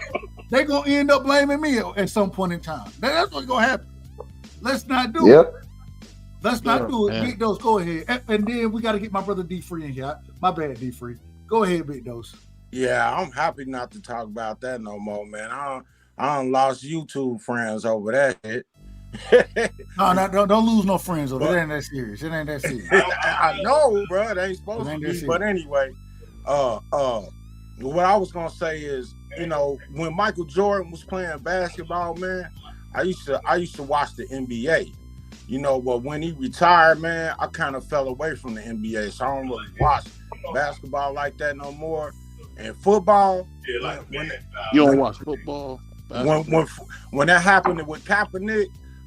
they gonna end up blaming me at some point in time. That's what's gonna happen. Let's not do it. Let's not do it. Man. Big Dose, go ahead. And then we got to get my brother D Free in here. My bad, D Free. Go ahead, Big Dose. Yeah, I'm happy not to talk about that no more, man. I done lost YouTube friends over that shit. No, don't lose no friends over. It ain't that serious. It ain't that serious. I know, bro. It ain't supposed to be. But anyway, what I was gonna say is, when Michael Jordan was playing basketball, man, I used to watch the NBA. But when he retired, man, I kind of fell away from the NBA, so I don't really watch basketball like that no more. And football, you don't watch football. When that happened with Kaepernick,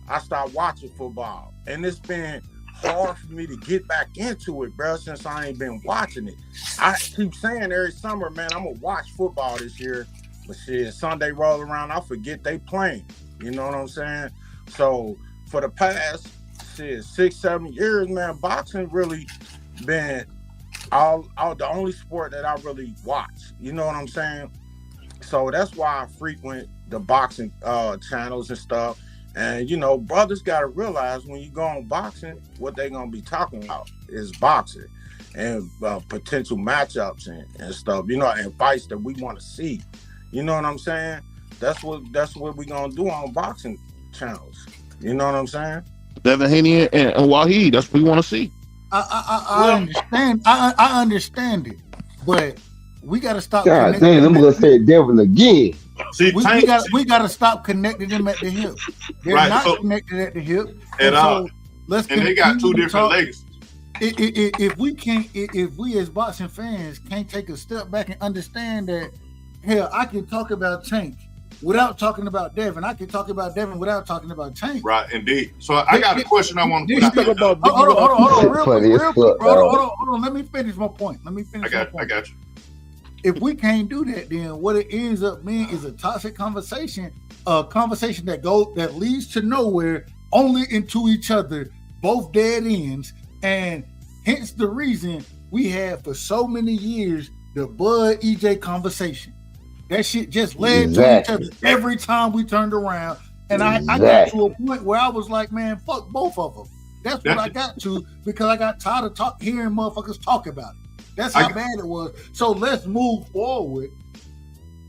I started watching football, and it's been hard for me to get back into it, bro. Since I ain't been watching it, I keep saying every summer, man, I'm gonna watch football this year. But shit, Sunday roll around, I forget they playing. You know what I'm saying? So for the past 6-7 years, man, boxing really been all the only sport that I really watch. You know what I'm saying? So that's why I frequent the boxing channels and stuff. And brothers gotta realize when you go on boxing, what they gonna be talking about is boxing and potential matchups and stuff. And fights that we want to see. You know what I'm saying? That's what we gonna do on boxing channels. You know what I'm saying? Devin Haney and Wahid, that's what we want to see. I understand. I understand it, but we got to stop. God damn, I'm gonna say Devin again. See, we got to stop connecting them at the hip. They're not connected at the hip at all. So and they got two different legacies. If we as boxing fans can't take a step back and understand that, hell, I can talk about Tank without talking about Devin. I can talk about Devin without talking about Tank. Right, indeed. So I got a question I want to put out. Hold on. Let me finish my point. I got you. If we can't do that, then what it ends up being is a toxic conversation, a conversation that leads to nowhere, only into each other, both dead ends, and hence the reason we had for so many years the Bud EJ conversation. That shit just led to each other every time we turned around. And I got to a point where I was like, man, fuck both of them. That's what I got to, because I got tired of hearing motherfuckers talk about it. That's how bad it was. So let's move forward.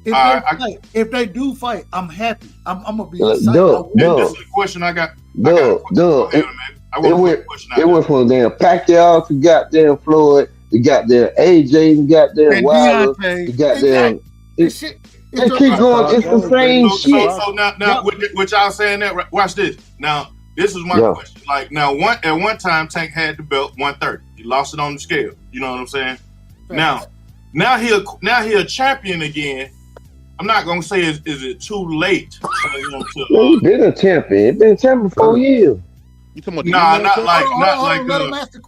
If they do fight, I'm happy. I'm gonna be excited. This is the question I got. It went from damn Pacquiao to goddamn Floyd to goddamn AJ and goddamn Wilder to goddamn. They keep going. It's the same shit. So now, with y'all saying that, watch this. Now, this is my question. Like now, at one time, Tank had the belt 130. He lost it on the scale. You know what I'm saying? Right. Now he a champion again. I'm not gonna say is it too late? He's been a champion. He's been a champion for 4 years. You talking about let him ask the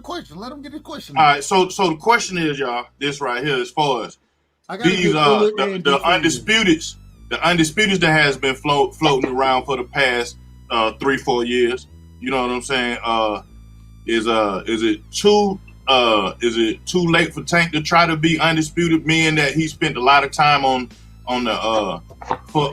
question. Let him get the question. All right. So the question is, y'all, this right here, as far as these the undisputeds, that has been floating around for the past 3-4 years. You know what I'm saying? Is it too it too late for Tank to try to be undisputed, meaning that he spent a lot of time on the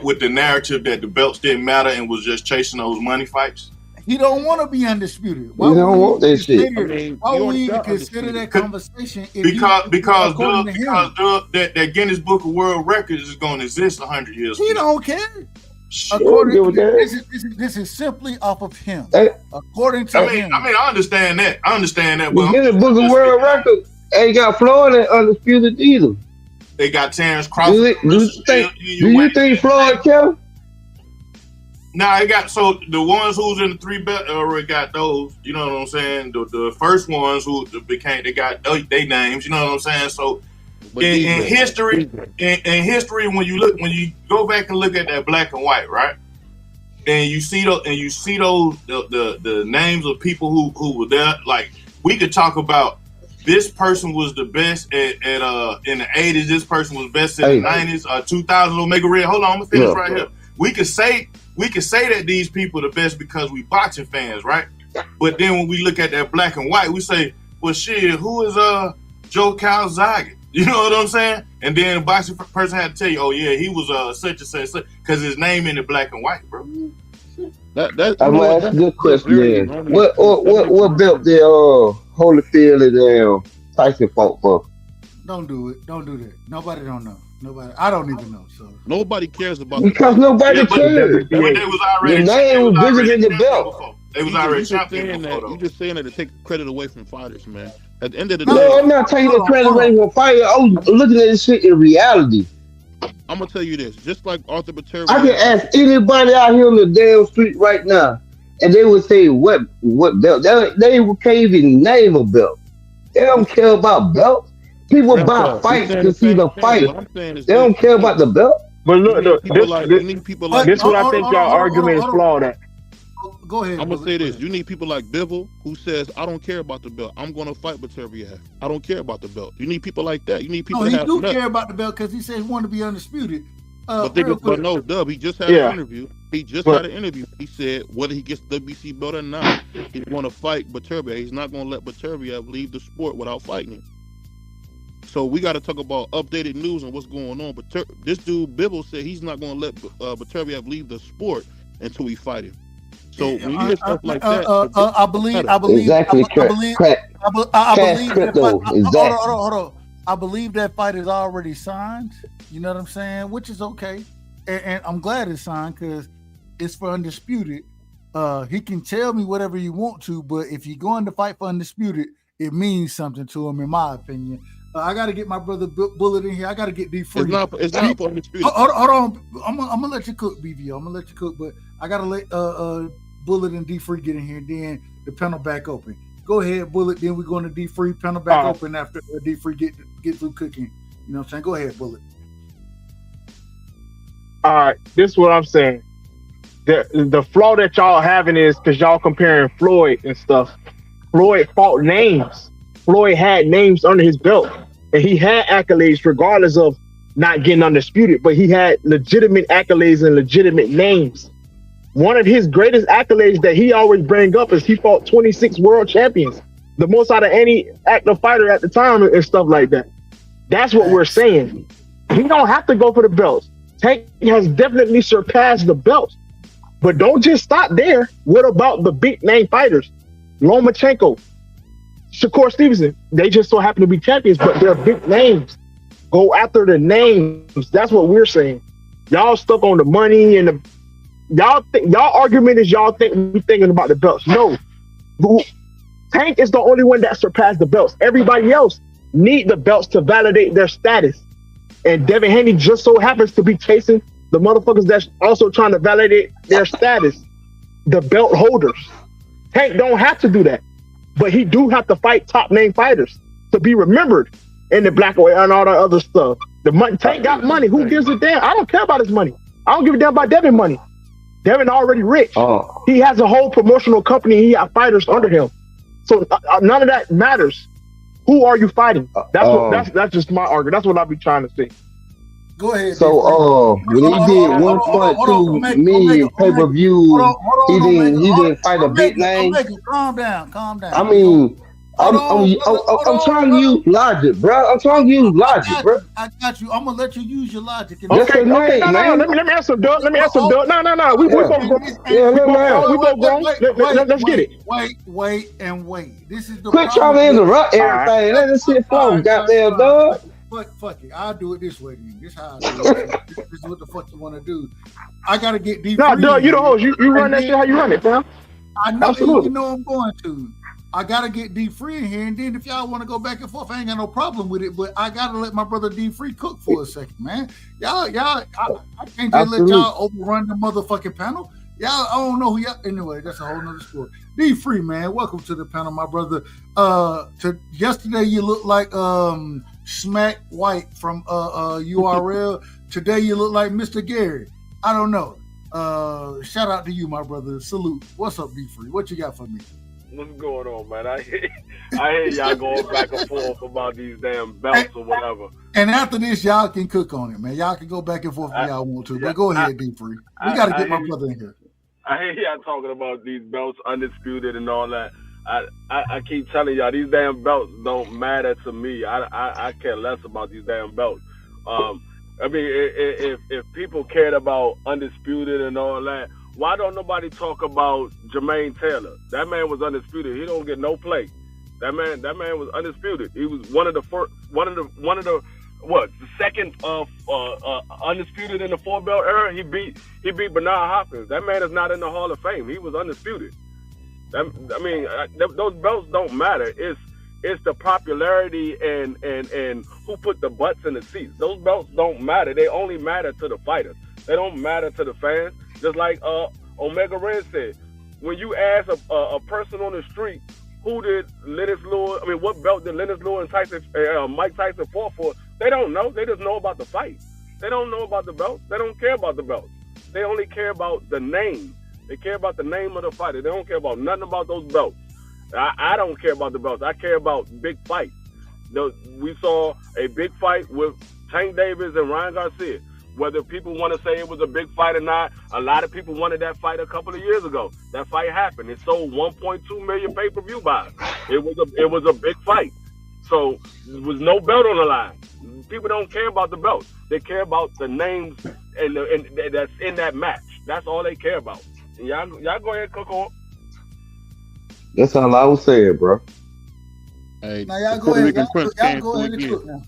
with the narrative that the belts didn't matter and was just chasing those money fights? He don't want to be undisputed. Why don't want that shit. Why would we even consider that conversation? Because that Guinness Book of World Records is going to exist 100 years. He don't care. This is simply off of him. According to him. I understand that. The Guinness Book of World Records ain't got Floyd undisputed either. They got Terrence Crawford. Do you think Floyd can? Nah, they got the ones who's in the 3 belt already got those. You know what I'm saying? The first ones who they got their names. You know what I'm saying? So in history, when you go back and look at that black and white, right? And you see those the names of people who were there. Like, we could talk about this person was the best at in the 80s. This person was best in the 90s, 2000. Omega Red. Hold on, I'm gonna finish right here. We could say that these people are the best because we boxing fans, right? But then when we look at that black and white, we say, well, shit, who is Joe Calzaghe? You know what I'm saying? And then the boxing person had to tell you, oh yeah, he was such and such, because his name in the black and white, bro. That's a good question. Man. What belt did Holyfield and Tyson fought for? Don't do it. Don't do that. Nobody don't know. Nobody. I don't even know. So nobody cares about because nobody cares. But they was already the name was bigger than the belt. They was already champion. You just saying that to take credit away from fighters, man. At the end of the day, no, I'm not taking the credit away from fighters. I'm looking at this shit in reality. I'm gonna tell you this, just like Arthur Butera. I can ask anybody out here on the damn street right now, and they would say what belt. They can't even name a belt. They don't care about belts. People buy fights to see the fight. They don't care about the belt. But look, this what I think y'all argument is flawed at. Go ahead. I'm gonna say this: you need people like Bivol who says, "I don't care about the belt. I'm gonna fight Butera. I don't care about the belt." You need people like that. You need people. No, he do care about the belt because he said he wanted to be undisputed. But no, Dub. He just had an interview. Had an interview. He said whether he gets the WBC belt or not, he's gonna fight Butera. He's not gonna let Butera leave the sport without fighting him. So we got to talk about updated news and what's going on. But this dude Bivol said he's not going to let Butera leave the sport until we fight him. So when you hear stuff like that, I believe that fight is already signed. You know what I'm saying? Which is okay, and I'm glad it's signed because it's for undisputed. He can tell me whatever you want to, but if you're going to fight for undisputed, it means something to him, in my opinion. I got to get my brother Bullet in here. I got to get D-Free. It's not for undisputed. Hold on. I'm gonna let you cook, BVO. I'm gonna let you cook, but I gotta let Bullet and D-Free get in here. Then the panel back open. Go ahead, Bullet. Then we're going to D-Free panel back open after D-Free get through cooking. You know what I'm saying? Go ahead, Bullet. All right, this is what I'm saying. The flaw that y'all having is because y'all comparing Floyd and stuff. Floyd fought names. Floyd had names under his belt, and he had accolades regardless of not getting undisputed, but he had legitimate accolades and legitimate names. One of his greatest accolades that he always bring up is he fought 26 world champions, the most out of any active fighter at the time and stuff like that. That's what we're saying. He don't have to go for the belts. Tank has definitely surpassed the belts, but don't just stop there. What about the big name fighters? Lomachenko, Shakur Stevenson, they just so happen to be champions, but they're big names. Go after the names. That's what we're saying. Y'all stuck on the money and y'all argument is y'all think we thinking about the belts. No, Tank is the only one that surpassed the belts. Everybody else need the belts to validate their status. And Devin Haney just so happens to be chasing the motherfuckers that's also trying to validate their status, the belt holders. Tank don't have to do that. But he do have to fight top name fighters to be remembered in the black and all that other stuff. The money, Tank got money. Who gives a damn? I don't care about his money. I don't give a damn about Devin money. Devin already rich. He has a whole promotional company. He got fighters under him. So none of that matters. Who are you fighting? That's just my argument. That's what I be trying to say. Go ahead. So when he did 1.2 million pay-per-view, he didn't fight a big name. Calm down. I mean, I'm trying to use logic, bro. I'm trying to use logic, bro. I got you. I'm gonna let you use your logic. That's Okay, a name, no, man. let me answer, Doug. Let me answer, Doug. No. We both grown. We both grown. Let's get it. Wait. This is the Quit trying to interrupt everything. Let this shit flow, goddamn dog. Fuck it. I'll do it this way. Then. This is how I do it. This is what the fuck you want to do. I gotta get deep. No, Doug, you the host. You run that shit how you run it, fam. I know. Absolutely. You know I'm going to. I gotta get D Free in here, and then if y'all want to go back and forth, I ain't got no problem with it. But I gotta let my brother D Free cook for a second, man. I can't just let y'all overrun the motherfucking panel. Y'all, I don't know who y'all. Anyway, that's a whole nother story. D Free, man, welcome to the panel, my brother. Yesterday you looked like Smack White from URL. Today you look like Mr. Gary. I don't know. Shout out to you, my brother. Salute. What's up, D Free? What you got for me? What's going on, man? I hear y'all going back and forth about these damn belts or whatever. And after this, y'all can cook on it, man. Y'all can go back and forth if y'all want to. But go ahead, D Free. We got to get my brother in here. I hear y'all talking about these belts, undisputed and all that. I keep telling y'all, these damn belts don't matter to me. I care less about these damn belts. I mean, if people cared about undisputed and all that, why don't nobody talk about Jermaine Taylor? That man was undisputed. He don't get no play. That man was undisputed. He was the second undisputed in the 4-belt era. He beat Bernard Hopkins. That man is not in the Hall of Fame. He was undisputed. Those belts don't matter. It's the popularity and who put the butts in the seats. Those belts don't matter. They only matter to the fighters. They don't matter to the fans. Just like Omega Red said, when you ask a person on the street, who did Lennox Lewis? I mean, what belt did Lennox Lewis and Mike Tyson fought for? They don't know. They just know about the fight. They don't know about the belts. They don't care about the belts. They only care about the name. They care about the name of the fighter. They don't care about nothing about those belts. I don't care about the belts. I care about big fights. We saw a big fight with Tank Davis and Ryan Garcia. Whether people want to say it was a big fight or not, a lot of people wanted that fight a couple of years ago. That fight happened. It sold 1.2 million pay-per-view buys. It was a big fight. So there was no belt on the line. People don't care about the belts. They care about the names and that's in that match. That's all they care about. And y'all go ahead and cook on. That's all I was saying, bro. Hey, now y'all go ahead. Y'all go ahead and cook now.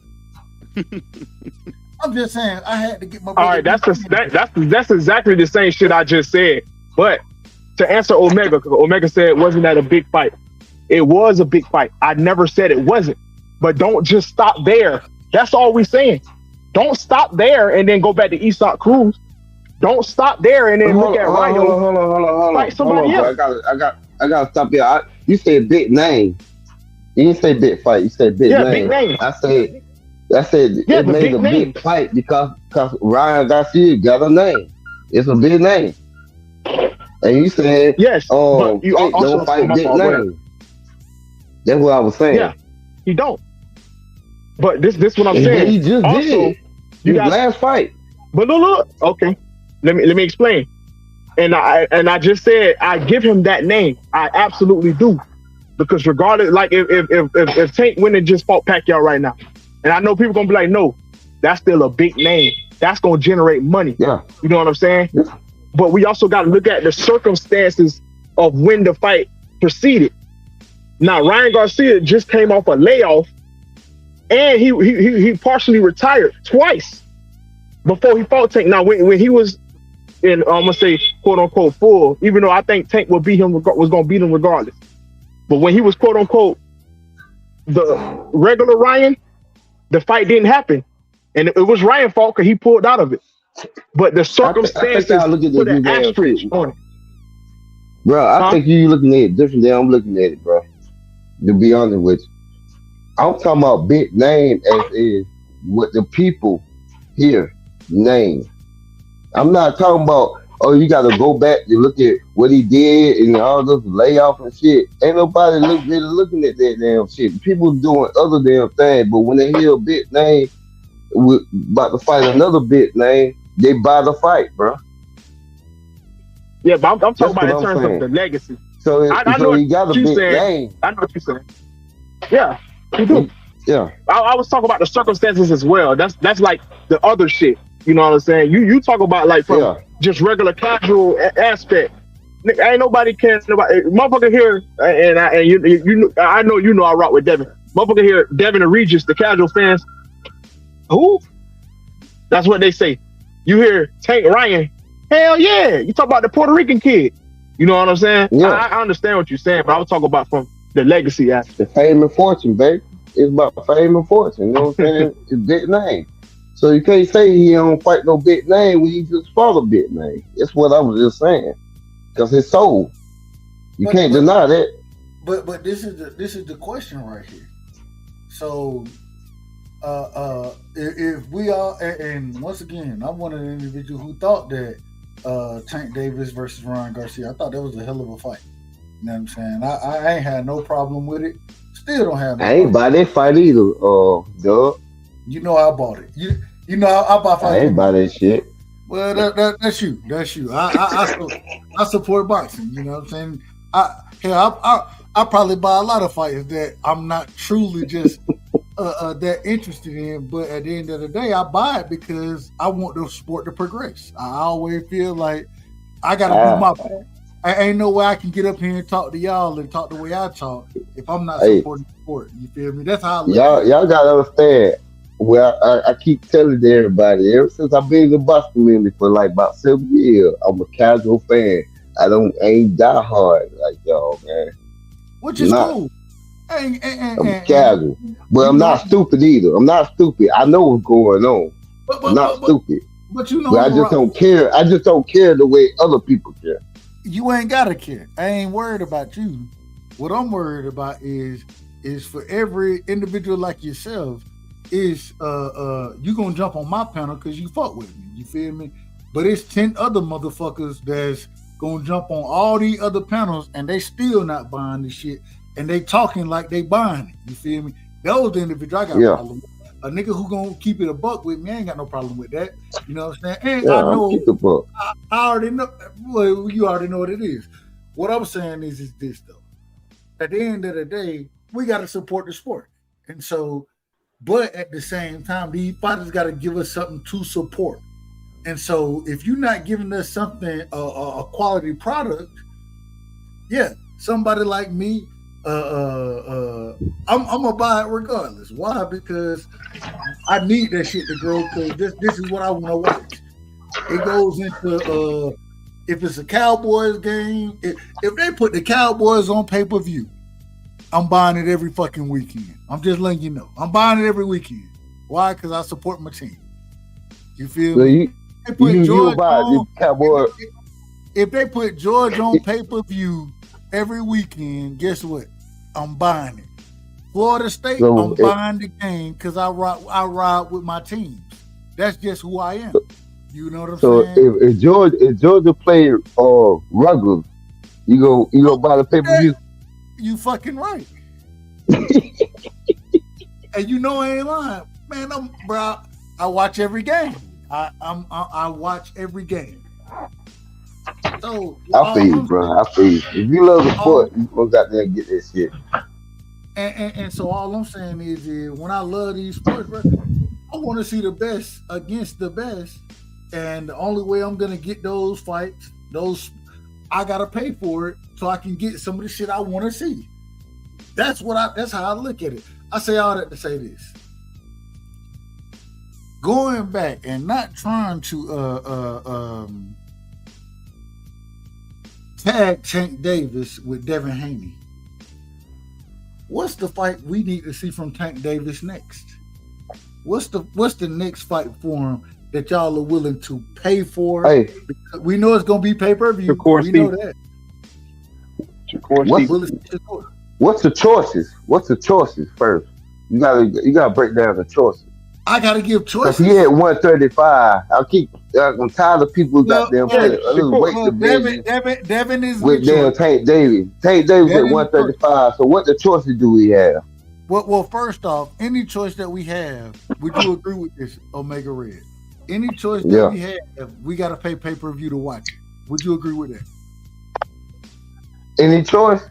I'm just saying, I had to get my. All right, that's exactly the same shit I just said. But to answer Omega, because Omega said, wasn't that a big fight? It was a big fight. I never said it wasn't. But don't just stop there. That's all we're saying. Don't stop there and then go back to Isak Cruz. Don't stop there and then look at Ryo. Hold on. Fight somebody else. I gotta stop here. You said big name. You didn't say big fight. You said big name. Big name. I said it made a big fight because Ryan Garcia got a name. It's a big name. And you said, yes, but you also don't fight big name. That's what I was saying. Yeah, you don't. But this what I'm saying. You just also, did. You got last fight. But look. Okay, let me explain. And I just said I give him that name. I absolutely do, because regardless, like if Tank went and just fought Pacquiao right now, and I know people gonna be like, no, that's still a big name. That's gonna generate money. Yeah, you know what I'm saying. Yeah. But we also got to look at the circumstances of when the fight proceeded. Now Ryan Garcia just came off a layoff, and he partially retired twice before he fought Tank. Now when he was in, I'm gonna say quote unquote full, even though I think Tank would beat him, was gonna beat him regardless. But when he was quote unquote the regular Ryan, the fight didn't happen, and it was Ryan's fault because he pulled out of it. But the circumstances put an asterisk on it. Bro, I think you looking at it different than I'm looking at it, bro. To be honest with you, I'm talking about big name as is what the people here name. I'm not talking about, oh, you got to go back and look at what he did and all those layoff and shit. Ain't nobody really looking at that damn shit. People doing other damn things, but when they hear a big name about to fight another big name, they buy the fight, bro. Yeah, but I'm talking about in terms of the legacy. So, I know he got a big name. I know what you're saying. Yeah, you do. Yeah. I was talking about the circumstances as well. That's like the other shit. You know what I'm saying? You talk about like from just regular casual aspect. Nigga, ain't nobody cares about motherfucker here, I know you know I rock with Devin. Motherfucker here, Devin and Regis, the casual fans. Who? That's what they say. You hear Tank Ryan? Hell yeah! You talk about the Puerto Rican kid. You know what I'm saying? Yeah. I understand what you're saying, but I was talking about from the legacy aspect. The fame and fortune, baby. It's about fame and fortune. You know what I'm saying? It's big name. So you can't say he don't fight no big name when he just fought a big name. That's what I was just saying. Because it's sold. You can't deny that. But this is the question right here. So if we all, and once again, I'm one of the individuals who thought that Tank Davis versus Ryan Garcia, I thought that was a hell of a fight. You know what I'm saying? I ain't had no problem with it. Still don't have no I ain't buy that fight either, Doug. You know I bought it. You know I buy fights. I ain't buy that shit. Well, that's you. That's you. I support boxing. You know what I'm saying? I probably buy a lot of fighters that I'm not truly just that interested in. But at the end of the day, I buy it because I want the sport to progress. I always feel like I gotta do my part. I ain't no way I can get up here and talk to y'all and talk the way I talk if I'm not supporting the sport. You feel me? That's how I look at it. Y'all gotta understand. Well, I keep telling everybody ever since I've been in the boxing community for like about 7 years, I'm a casual fan. I ain't die hard like y'all, man. Which is cool. I'm casual, but I'm not stupid either. I'm not stupid. I know what's going on. I'm not stupid. But you know, but I just don't care. I just don't care the way other people care. You ain't gotta care. I ain't worried about you. What I'm worried about is for every individual like yourself, is you gonna jump on my panel because you fuck with me. You feel me? But it's 10 other motherfuckers that's gonna jump on all these other panels and they still not buying this shit and they talking like they buying it. You feel me? Those the individual I got a problem with. A nigga who gonna keep it a buck with me, I ain't got no problem with that. You know what I'm saying? And I know keep the buck. I already know. Well, you already know what it is. What I'm saying is this though. At the end of the day, we gotta support the sport. And so, but at the same time, these fighters gotta give us something to support. And so if you're not giving us something, a quality product, yeah, somebody like me, I'm gonna buy it regardless. Why? Because I need that shit to grow. Because this is what I want to watch. It goes into if it's a Cowboys game. If they put the Cowboys on pay-per-view, I'm buying it every fucking weekend. I'm just letting you know. I'm buying it every weekend. Why? Because I support my team. You feel me? You buy the Cowboys. If they put George on pay-per-view every weekend, guess what? I'm buying it. Florida State, I'm buying the game because I ride with my team. That's just who I am. You know what I'm saying? So if Georgia play Rutgers, you go buy the pay-per-view? You fucking right. And you know I ain't lying. Man, I watch every game. I watch every game. So I feel you, bro. I feel you. If you love the sport, you gonna got there and get that shit. And so all I'm saying is when I love these sports, bro, I want to see the best against the best, and the only way I'm gonna get those fights, I gotta pay for it so I can get some of the shit I want to see. That's how I look at it. I say all that to say this. Going back and not trying to tag Tank Davis with Devin Haney. What's the fight we need to see from Tank Davis next? What's the next fight for him that y'all are willing to pay for? Hey, we know it's gonna be pay-per-view. We know that. What's the choices? What's the choices first? You gotta break down the choices. I gotta give choices. He had 135. I'm tired of people got them Devin is with damn Tank Davis. Tank Davis at 135. So what the choices do we have? Well, first off, any choice that we have, would you agree with this, Omega Red? Any choice that we have, we gotta pay pay-per-view to watch it. Would you agree with that? Any choice?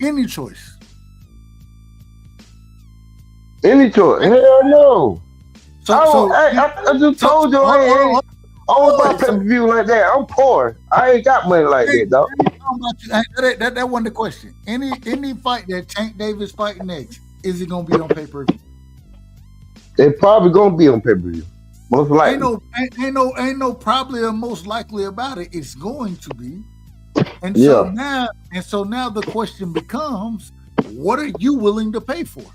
Any choice. Any choice? Hell no. I just told you I don't buy pay-per-view like that. I'm poor. I ain't got money like that, dog. That wasn't the question. Any fight that Tank Davis fight next, is it gonna be on pay-per-view? They probably gonna be on pay-per-view. Most likely. Ain't no probably or most likely about it. It's going to be. And Yeah. so now the question becomes, what are you willing to pay for?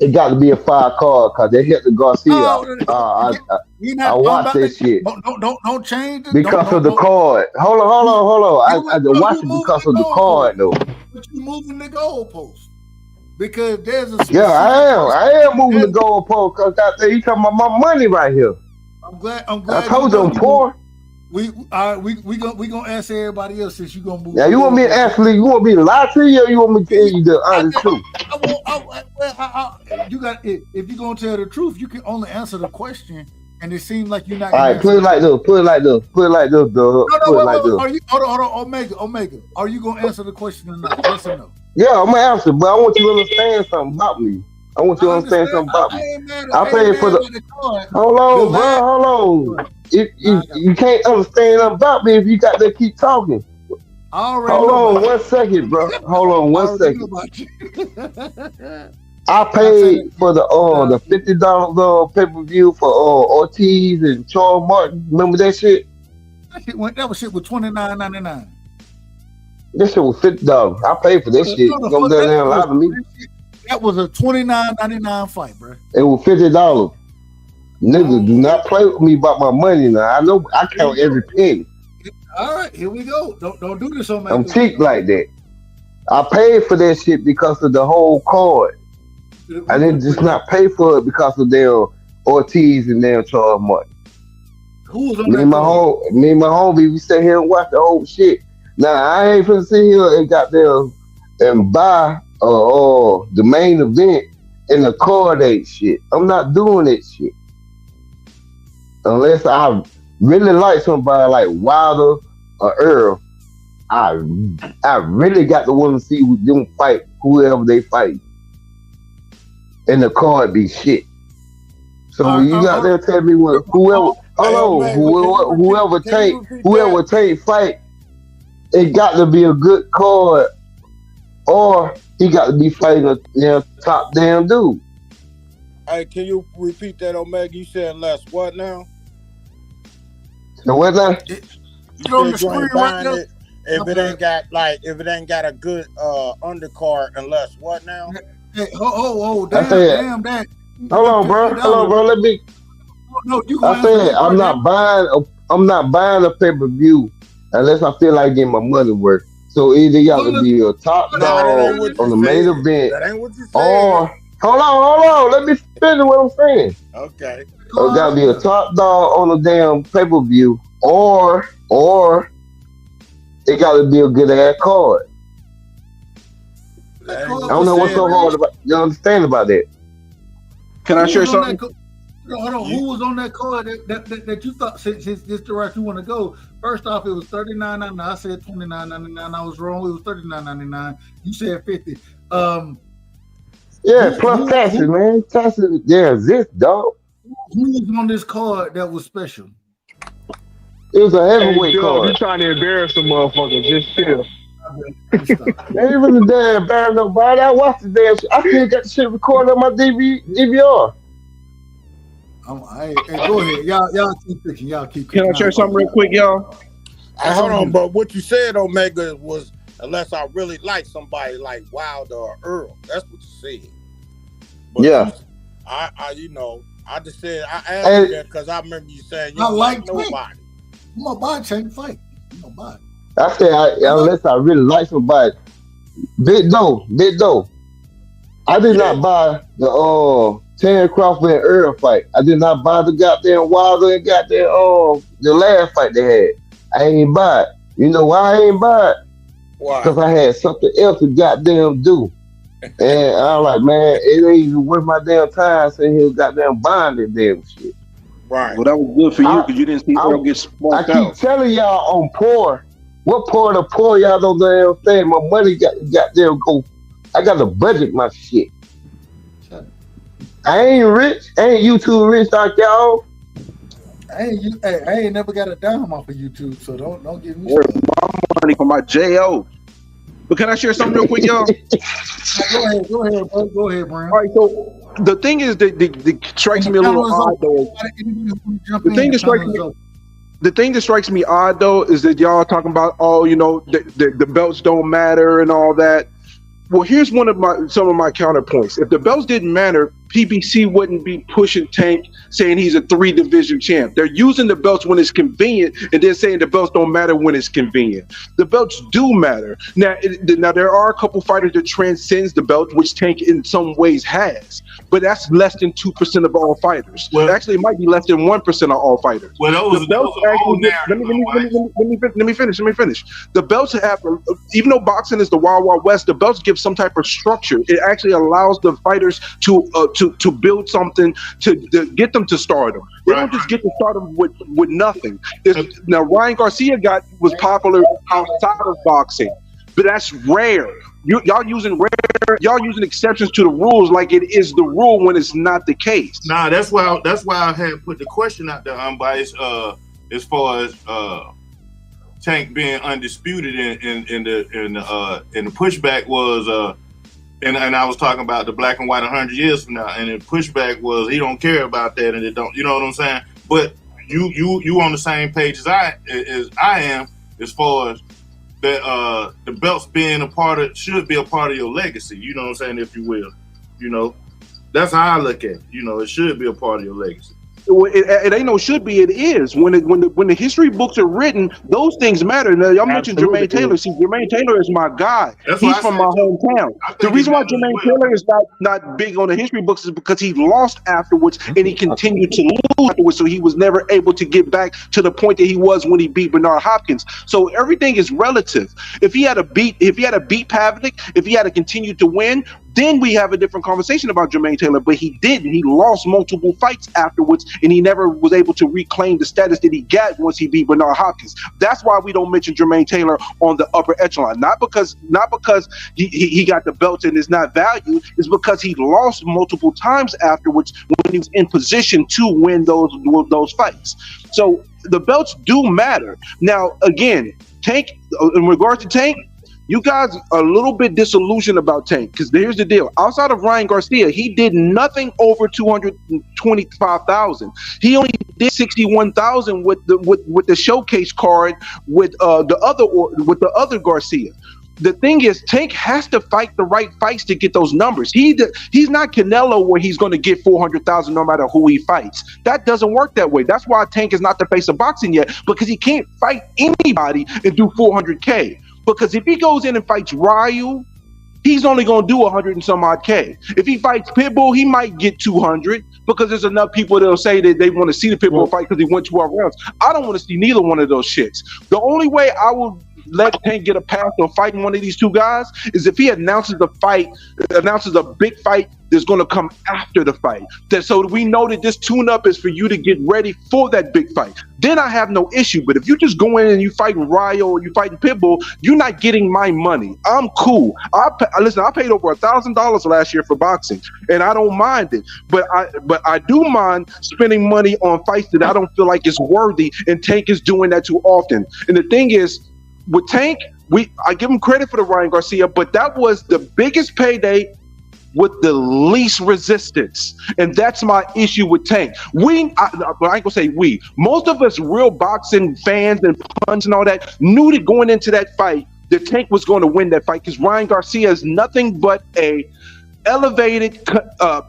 It got to be a 5 card because they hit the Garcia. I watched this shit Don't change it. because of the card. Hold on. I watched it because of the card though. But you moving the goalpost because there's a Yeah, I am moving the goalpost because you talking about my money right here. I'm glad. I told you I'm poor. We gonna ask everybody else since you gonna move. Now you want me to actually, you want me to lie to you, or you want me to tell you the honest truth? You got if you're gonna tell the truth, you can only answer the question, and it seems like you're not. All right, put it like this, dog. Put it like this. Are you hold on, Omega? Are you gonna answer the question or not? Yes or no? Yeah, I'm gonna answer, but I want you to understand something about me. I want you to understand something about me. I paid for the. Hold on, bro. Hold on. You can't understand nothing about me if you got to keep talking. Hold on 1 second, bro. Hold on 1 second. I paid for the $50 pay-per-view for Ortiz and Charles Martin. Remember that shit? That was $29.99. This shit was $50. I paid for this shit. Don't down there lie to me. That was a $29.99 fight, bro. It was $50. Nigga, do not play with me about my money now. I know I count every penny. All right, here we go. Don't do this on my. I'm cheap like that. I paid for that shit because of the whole card. I didn't just not pay for it because of their Ortiz and their Charles Martin. Who was on me and my homie, we sit here and watch the whole shit. Now I ain't finna sit here and got there and buy the main event and the card ain't shit. I'm not doing that shit. Unless I really like somebody like Wilder or Earl, I really got to want to see them fight whoever they fight. And the card be shit. So when you got there tell me whoever take fight, it got to be a good card, or he got to be fighting a top damn dude. Hey, can you repeat that, Omega? You said less what now? So what now? You on the screen right now. If it ain't got a good undercard, unless what now? Hey, damn that. Hold on, bro. Let me. No, I said I'm not buying a pay-per-view unless I feel like getting my money worth. So either got to be a top dog on the main event, or hold on. Let me finish what I'm saying. Okay. Or got to be a top dog on the damn pay-per-view, or it got to be a good ass card. I don't know what's so hard about you understand about that. Can I share something? Hold on. Who was on that card that you thought since this direction you want to go? First off, it was $39.99. I said $29.99. I was wrong. It was $39.99. You said $50. Yeah, plus taxes, man. Taxes, yeah, exist, dog. Who was on this card that was special? It was a heavyweight card. You trying to embarrass some motherfucker? Just chill. Ain't even damn embarrass nobody. I watched the damn shit. I still got the shit recorded on my DVR. Hey, go ahead. Y'all keep picking. Y'all keep. Can I share something real quick, y'all? Hold on, but what you said, Omega, was unless I really like somebody like Wilder or Earl. That's what you said. But yeah. I just said I asked you that because I remember you saying you don't like nobody. I'm gonna buy a chain fight. I'm gonna buy it. I said unless I really like somebody. Big dough. I did not buy the Terry Crawford and Earl fight. I did not buy the goddamn Wilder and goddamn the last fight they had. I ain't buy it. You know why I ain't buy it? Why? Because I had something else to goddamn do. And I'm like, man, it ain't even worth my damn time sitting here goddamn buying this damn shit. Right. Well, that was good for you because you didn't see Earl get smoked out. I keep telling y'all I'm poor. What part of poor y'all don't understand? My money got there go. I gotta budget my shit. I ain't rich. Ain't YouTube rich like y'all. I ain't never got a dime off of YouTube, so don't give me my money for my JO. But can I share something real quick, y'all? Go ahead, bro. Go ahead, Brian. All right, so the thing is that strikes me a little odd though. The thing that strikes me odd though is that y'all are talking about, oh, you know, the belts don't matter and all that. Well, here's some of my counterpoints. If the belts didn't matter, PBC wouldn't be pushing Tank saying he's a 3-division champ. They're using the belts when it's convenient and then saying the belts don't matter when it's convenient. The belts do matter. Now there are a couple fighters that transcends the belt, which Tank in some ways has, but that's less than 2% of all fighters. Well, actually, it might be less than 1% of all fighters. Well, those are old let me finish. The belts have, even though boxing is the Wild Wild West, the belts give some type of structure. It actually allows the fighters to build something to get them to stardom. They don't just get to stardom with nothing. Now Ryan Garcia was popular outside of boxing, but that's rare. Y'all using exceptions to the rules like it is the rule when it's not the case. Nah, that's why I had put the question out there, unbiased, as far as Tank being undisputed in the pushback was and I was talking about the black and white 100 years from now, and the pushback was he don't care about that, and it don't, you know what I'm saying? But you on the same page as I am, as far as that the belts being should be a part of your legacy, you know what I'm saying, if you will. You know, that's how I look at it. You know, it should be a part of your legacy. It ain't no should be. It is. When the history books are written, those things matter. Now, y'all mentioned Jermaine Taylor. See, Jermaine Taylor is my guy. He's from my hometown. The reason why Jermaine Taylor is not big on the history books is because he lost afterwards and he continued to lose afterwards. So he was never able to get back to the point that he was when he beat Bernard Hopkins. So everything is relative. If he had a beat Pavlik, if he had to continue to win, then we have a different conversation about Jermaine Taylor, but he didn't. He lost multiple fights afterwards, and he never was able to reclaim the status that he got once he beat Bernard Hopkins. That's why we don't mention Jermaine Taylor on the upper echelon. Not because he got the belt and is not valued. It's because he lost multiple times afterwards when he was in position to win those fights. So the belts do matter. Now, again, Tank, in regards to Tank, you guys are a little bit disillusioned about Tank, because here's the deal. Outside of Ryan Garcia, he did nothing over 225,000. He only did 61,000 with the showcase card with the other Garcia. The thing is, Tank has to fight the right fights to get those numbers. He's not Canelo where he's going to get 400,000 no matter who he fights. That doesn't work that way. That's why Tank is not the face of boxing yet, because he can't fight anybody and do 400K. Because if he goes in and fights Ryu, he's only going to do 100 and some odd K. If he fights Pitbull, he might get 200 because there's enough people that'll say that they want to see the Pitbull fight because he went 12 rounds. I don't want to see neither one of those shits. The only way I will let Tank get a pass on fighting one of these two guys is if he announces a big fight that's going to come after the fight. So we know that this tune-up is for you to get ready for that big fight. Then I have no issue. But if you just go in and you fighting Ryo or you fighting Pitbull, you're not getting my money. I'm cool. Listen, I paid over $1,000 last year for boxing, and I don't mind it. But I do mind spending money on fights that I don't feel like is worthy, and Tank is doing that too often. And the thing is, with Tank, I give him credit for the Ryan Garcia, but that was the biggest payday with the least resistance. And that's my issue with Tank. I ain't gonna say we. Most of us real boxing fans and punts and all that knew that going into that fight, that Tank was going to win that fight, because Ryan Garcia is nothing but a elevated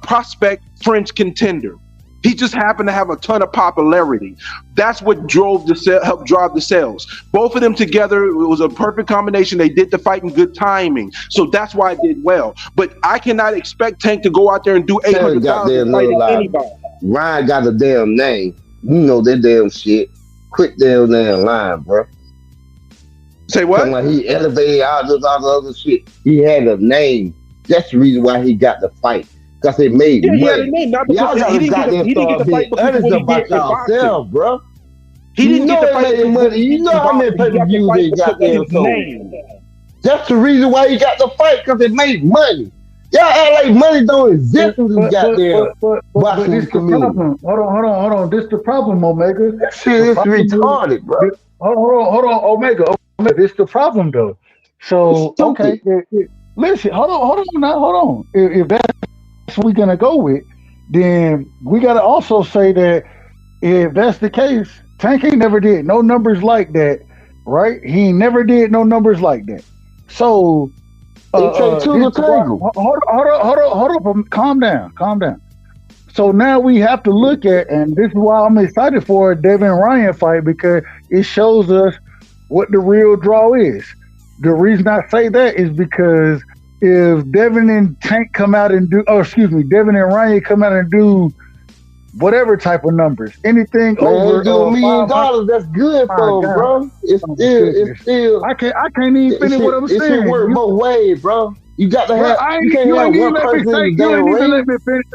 prospect French contender. He just happened to have a ton of popularity. That's what helped drive the sales. Both of them together, it was a perfect combination. They did the fight in good timing. So that's why it did well. But I cannot expect Tank to go out there and do 800,000 fighting anybody. Ryan got a damn name. You know that damn shit. Quit damn line, bro. Say what? Like he elevated all the other shit. He had a name. That's the reason why he got the fight. Because they made money. Yeah, name, not because he didn't get the fight because of what he did in boxing, bro. He didn't get the fight money. You know how many pay-per-views they got there. That's the reason why he got the fight, because it made money. Y'all act like money don't exist in this goddamn boxing this the community. problem. Hold on. This the problem, Omega. That shit is retarded, bro. Hold on, Omega. This the problem, though. So, okay, listen, hold on. If that's what we're gonna go with, then we gotta also say that if that's the case, Tank ain't never did no numbers like that, right? He ain't never did no numbers like that. So, hold up, calm down. So now we have to look at, and this is why I'm excited for a Devin Ryan fight, because it shows us what the real draw is. The reason I say that is because if Devin and Tank come out and do, Devin and Ryan come out and do whatever type of numbers, anything over do $1 million, that's good for him, bro. It's still. I can't even finish what I'm saying. It should work both ways, bro. You got to have. You can't have one person in the damn ring. Let me finish.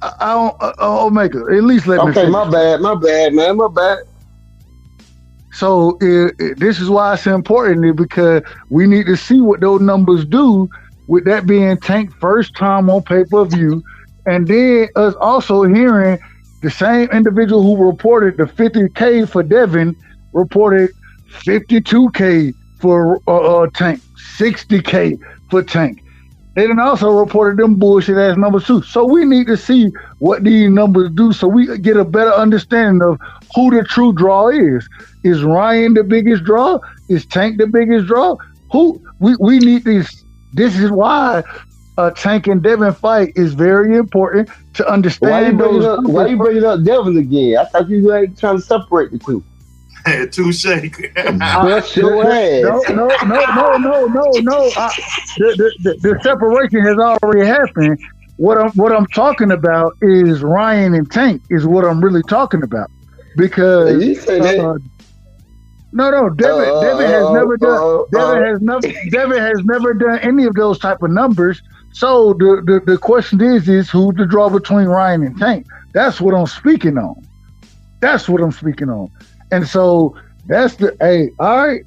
I don't. Omega, at least let me finish. Okay, my bad, man, my bad. So this is why it's important, because we need to see what those numbers do, with that being Tank first time on pay-per-view, and then us also hearing the same individual who reported the 50K for Devin reported 52K for Tank, 60K for Tank. They then also reported them bullshit ass numbers too. So we need to see what these numbers do, so we get a better understanding of who the true draw is. Is Ryan the biggest draw? Is Tank the biggest draw? We need this. This is why a Tank and Devin fight is very important to understand. Why you bringing up Devin again? I thought you were trying to separate the two. Touche. Bust your ass. No. The separation has already happened. What I'm talking about is Ryan and Tank is what I'm really talking about, because Devin has never done any of those type of numbers. So the question is who's the draw between Ryan and Tank? That's what I'm speaking on. And so that's all right.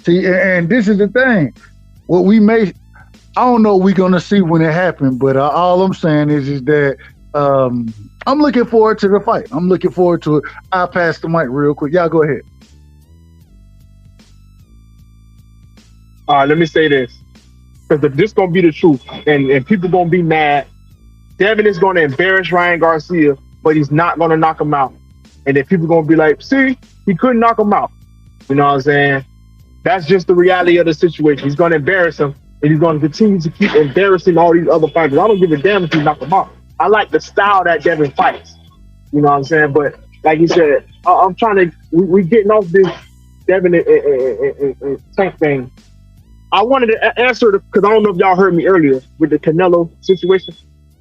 See, and this is the thing. What we may, I don't know, we're gonna see when it happens, but all I'm saying is that I'm looking forward to the fight. I'm looking forward to it. I'll pass the mic real quick. Y'all go ahead. All right, let me say this, because this gonna be the truth, and people gonna be mad. Devin is gonna embarrass Ryan Garcia, but he's not gonna knock him out. And then people gonna be like, see, he couldn't knock him out. You know what I'm saying? That's just the reality of the situation. He's gonna embarrass him, and he's gonna continue to keep embarrassing all these other fighters. I don't give a damn if he knock him out. I like the style that Devin fights. You know what I'm saying? But like you said, I'm trying to, we getting off this Devin and Tank thing. I wanted to answer, because I don't know if y'all heard me earlier with the Canelo situation.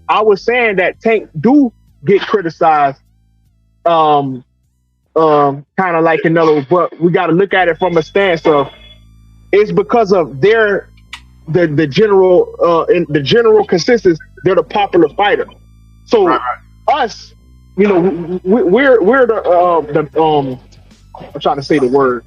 I was saying that Tank do get criticized, kind of like Canelo, but we got to look at it from a stance of it's because of the general consensus. They're the popular fighter. So us, you know, we're the I'm trying to say the word.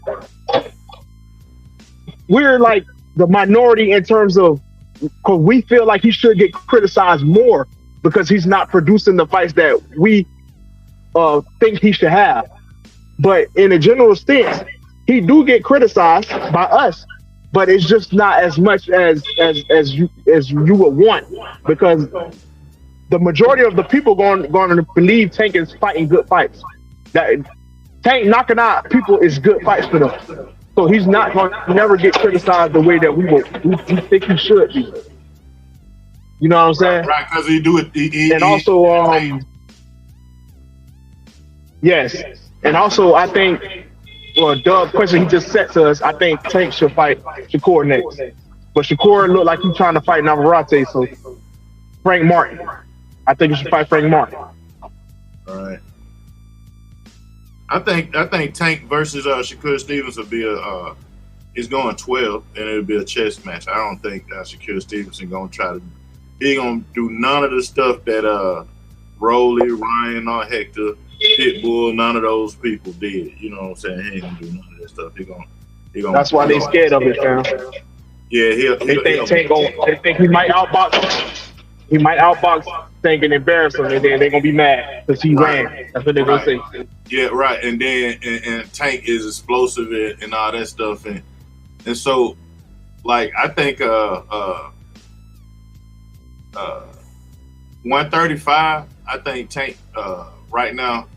We're like the minority in terms of, because we feel like he should get criticized more because he's not producing the fights that we think he should have. But in a general sense, he do get criticized by us, but it's just not as much as you would want, because the majority of the people going to believe Tank is fighting good fights. That Tank knocking out people is good fights for them. So he's not going to never get criticized the way that we think he should be. You know what I'm saying? Right, because he do it. And also, yes. And also, I think, Doug, question he just set to us, I think Tank should fight Shakur next. But Shakur looked like he's trying to fight Navarrete, so Frank Martin. I think he should fight Frank Martin. All right. I think Tank versus Shakur Stevens will be he's going 12, and it'll be a chess match. I don't think Shakur Stevenson he gonna do none of the stuff that Rolly, Ryan, or Hector, Pitbull, none of those people did. You know what I'm saying? He ain't gonna do none of that stuff. He gonna. That's why they scared of it, fam. Yeah, They think he might outbox. He might outbox Tank and embarrass him, and then they're gonna be mad because he ran. That's what they're gonna say. Yeah, right. And then and Tank is explosive and all that stuff, and so like I think 135. I think Tank right now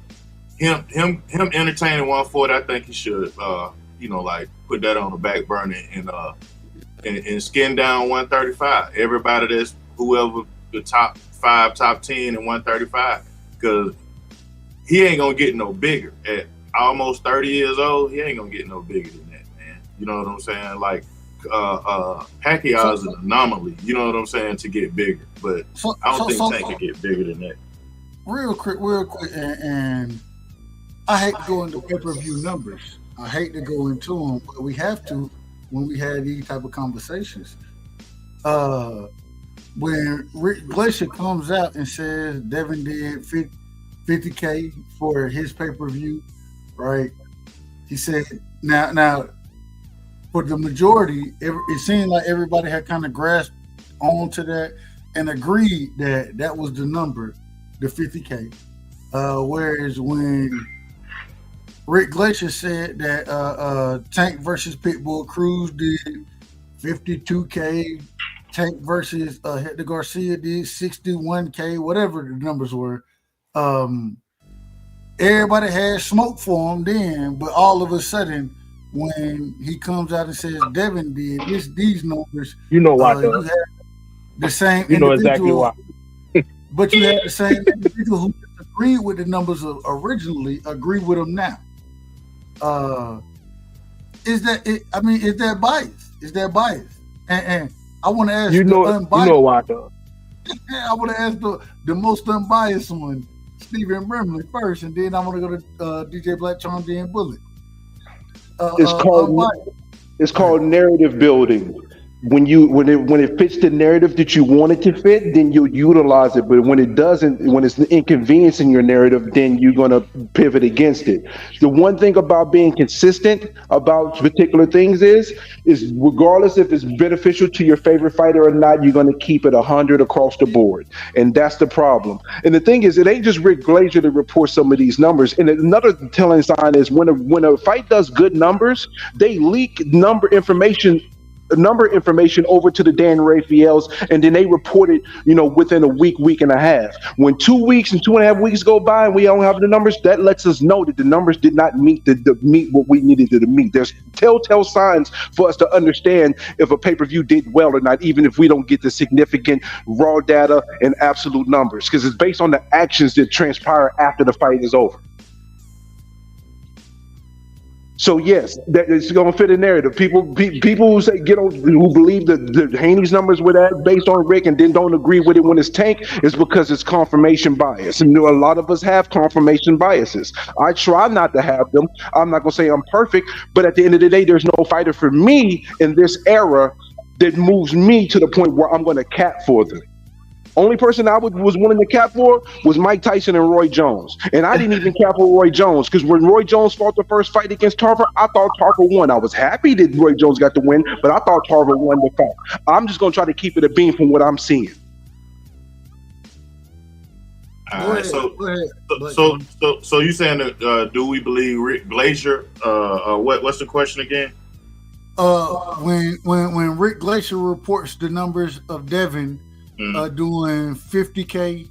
him entertaining 140. I think he should like put that on the back burner and skin down 135. Everybody that's whoever the top 5, top 10 and 135, because he ain't gonna get no bigger at almost 30 years old. He ain't gonna get no bigger than that, man. You know what I'm saying? Like Pacquiao is an anomaly. You know what I'm saying, to get bigger, but I don't think Tank can get bigger than that. Real quick, and I hate to go into pay-per-view numbers. I hate to go into them, but we have to when we have these type of conversations. When Rick Glacier comes out and says Devin did 50K for his pay-per-view, right? He said, now for the majority, it seemed like everybody had kind of grasped onto that and agreed that that was the number, the 50K. Whereas when Rick Glacier said that Tank versus Pitbull Cruz did 52K, Tank versus Hector Garcia did 61K, whatever the numbers were. Everybody had smoke for him then, but all of a sudden, when he comes out and says Devin did these numbers, you know why? You had the same you know exactly why. But you had the same individual who agreed with the numbers originally agree with them now. Is that bias? Is that bias? And I want to ask unbiased. You know why though? I want to ask the most unbiased one, Stephen Brimley first, and then I want to go to DJ Black Charm, Dan Bullet. It's called narrative building. When it fits the narrative that you want it to fit, then you'll utilize it. But when it doesn't, when it's inconveniencing your narrative, then you're gonna pivot against it. The one thing about being consistent about particular things is regardless if it's beneficial to your favorite fighter or not, you're gonna keep it 100 across the board, and that's the problem. And the thing is, it ain't just Rick Glazier that reports some of these numbers. And another telling sign is when a fight does good numbers, they leak number information over to the Dan Raphaels, and then they report it, within a week and a half. When 2 weeks and 2.5 weeks go by and we don't have the numbers, that lets us know that the numbers did not meet meet what we needed to meet. There's telltale signs for us to understand if a pay-per-view did well or not, even if we don't get the significant raw data and absolute numbers, because it's based on the actions that transpire after the fight is over. So yes, that it's going to fit a narrative. People who say who believe that the Haney's numbers were that based on Rick and then don't agree with it when it's Tank is because it's confirmation bias, and a lot of us have confirmation biases. I try not to have them. I'm not going to say I'm perfect, but at the end of the day, there's no fighter for me in this era that moves me to the point where I'm going to cap for them. Only person I was willing to cap for was Mike Tyson and Roy Jones. And I didn't even cap for Roy Jones because when Roy Jones fought the first fight against Tarver, I thought Tarver won. I was happy that Roy Jones got the win, but I thought Tarver won the fight. I'm just going to try to keep it a beam from what I'm seeing. All right, so you saying that do we believe Rick Glazier? What's the question again? When Rick Glazier reports the numbers of Devin doing 50K,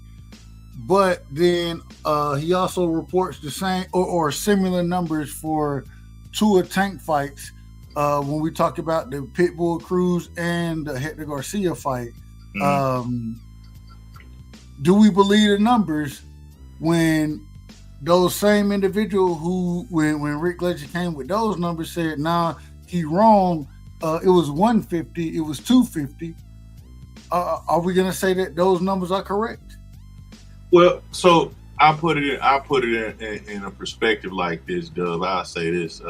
but then he also reports the same or similar numbers for two of Tank fights. When we talked about the Pitbull Cruz and the Hector Garcia fight, do we believe the numbers when those same individual who when Rick Glazier came with those numbers said, nah, he wrong, it was 150, it was 250. Are we gonna say that those numbers are correct? Well, so I put it in a perspective like this, Dub. I'll say this: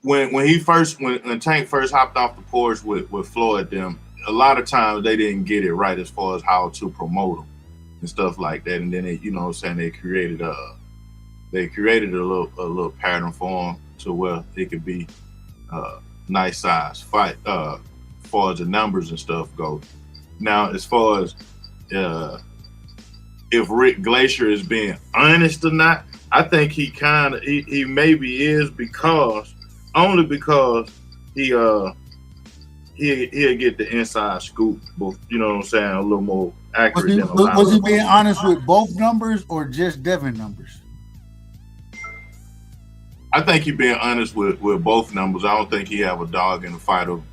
when Tank first hopped off the porch with Floyd, them a lot of times they didn't get it right as far as how to promote them and stuff like that, and then they created they created a little pattern for him to where it could be nice size fight as far as the numbers and stuff go. Now, as far as if Rick Glacier is being honest or not, I think he maybe is only because he'll get the inside scoop, you know what I'm saying, a little more accurate. Was he being honest with both numbers or just Devin numbers? I think he's being honest with both numbers. I don't think he have a dog in the fight of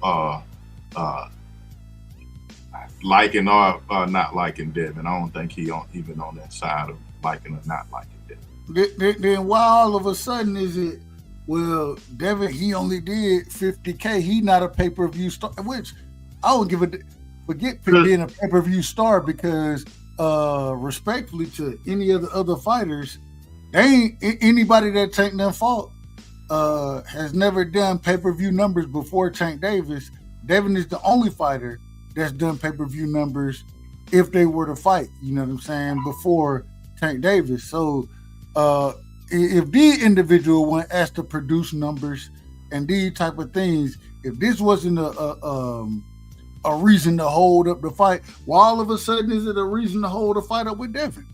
liking or not liking Devin. I don't think he even on that side of liking or not liking Devin. Then why all of a sudden is it, well, Devin, he only did $50K. He not a pay-per-view star, which I don't forget being a pay-per-view star because respectfully to any of the other fighters, they ain't anybody that Tank done fought has never done pay-per-view numbers before Tank Davis. Devin is the only fighter that's done pay-per-view numbers if they were to fight, you know what I'm saying, before Tank Davis. So if the individual went asked to produce numbers and these type of things, if this wasn't a reason to hold up the fight, why all of a sudden is it a reason to hold a fight up with Devin?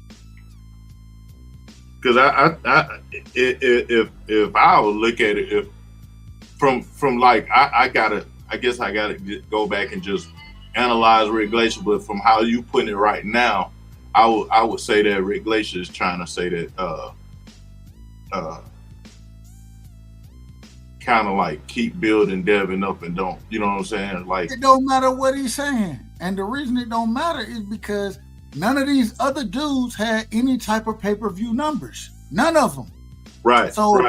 Because if I would look at it, if from like I guess I gotta go back and just analyze Rick Glacier, but from how you putting it right now, I would say that Rick Glacier is trying to say that kind of like keep building Devin up and don't, you know what I'm saying? Like, it don't matter what he's saying, and the reason it don't matter is because none of these other dudes had any type of pay-per-view numbers. None of them. Right. So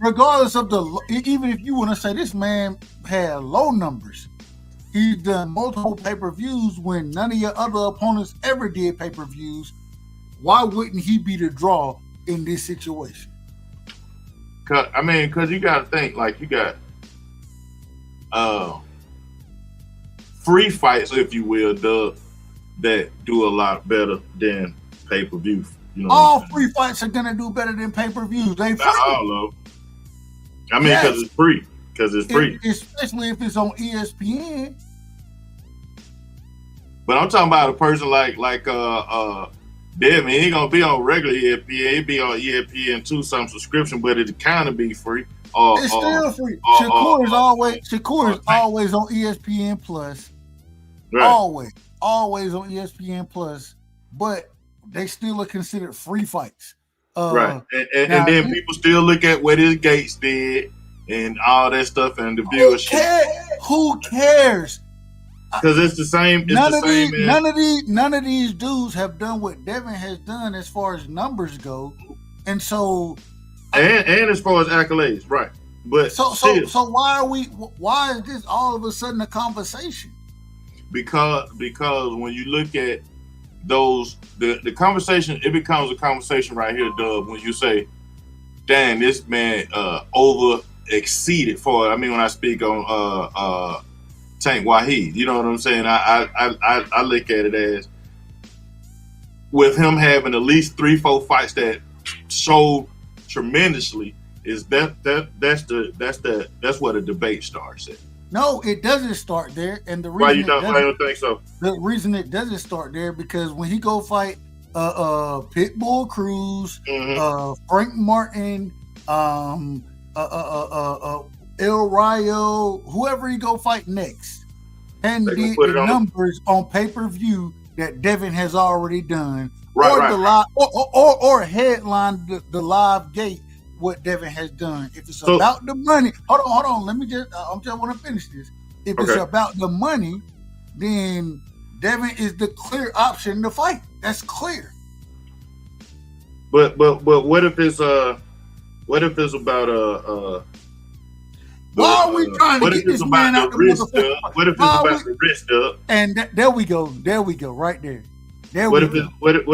regardless of even if you want to say this man had low numbers, he's done multiple pay-per-views when none of your other opponents ever did pay-per-views. Why wouldn't he be the draw in this situation? Because you got to think, like, you got free fights, if you will, that do a lot better than pay-per-view. You know, all free fights are gonna do better than pay-per-views. They free. Not all of them. I mean, because it's free. Because it's free. Especially if it's on ESPN. But I'm talking about a person like Devin. He ain't gonna be on regular ESPN. He'll be on ESPN too, some subscription, but it kind of be free. It's still free. Shakur is always on ESPN Plus. Right. Always on ESPN Plus, but they still are considered free fights. Right. And then people still look at what his Gates did and all that stuff and the viewership. Who cares? Because it's the same. None of these dudes have done what Devin has done as far as numbers go, and so and as far as accolades, right? But so why is this all of a sudden a conversation? Because when you look at those the conversation, it becomes a conversation right here, Dub, when you say, "Damn, this man over exceeded for." I mean, when I speak on Tank Wahid, you know what I'm saying? I look at it as with him having at least 3-4 fights that showed tremendously. Is that's where the debate starts at. No, it doesn't start there, and the reason why you don't think so? The reason it doesn't start there because when he go fight Pitbull Cruz, Frank Martin, El Rayo, whoever he go fight next, and did the numbers on pay-per-view that Devin has already done, or headline the live gate what Devin has done. If it's about the money, hold on. I just want to finish this. If it's about the money, then Devin is the clear option to fight. That's clear. But what if it's about why are we trying to get this man out the motherfucker? What if it's about the wrist up? And there we go, right there. What if it's about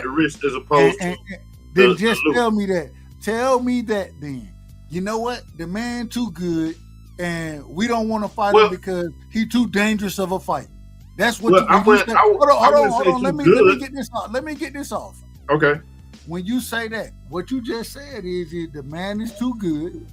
the wrist as opposed to? Then just tell me that. Tell me that then. You know what? The man too good, and we don't want to fight him because he's too dangerous of a fight. That's what you said. Hold on. Let me get this off. Okay. when you say that, what you just said is the man is too good.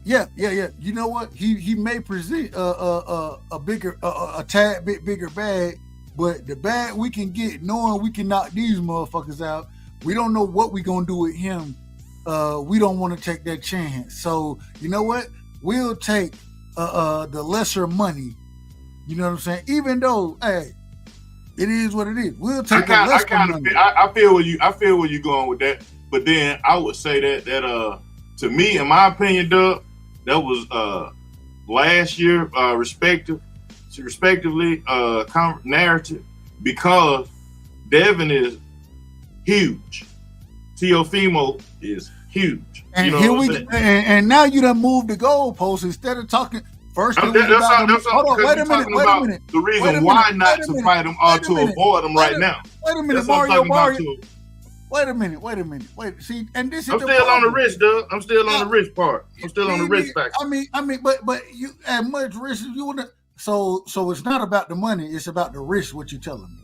Yeah. You know what? He may present a bigger, a tad bit bigger bag, but the bag we can get, knowing we can knock these motherfuckers out, we don't know what we gonna do with him. We don't want to take that chance. So you know what? We'll take the lesser money. You know what I'm saying? Even though, hey, it is what it is. We'll take the lesser money. I feel where you're going with that. But then I would say that to me, in my opinion, Doug, that was last year respectively narrative, because Devin is huge. Teofimo is huge. And you know here we and now you done moved the goalpost instead of talking. First, hold on, wait a minute. The reason why not to fight him or to avoid him right now. Wait a minute, Mario. Wait a minute. See, and this is I'm still on the risk, Doug. I'm still on the risk part. I'm still on the risk factor. I mean, but you as much risk as you want to. So it's not about the money. It's about the risk. What you telling me?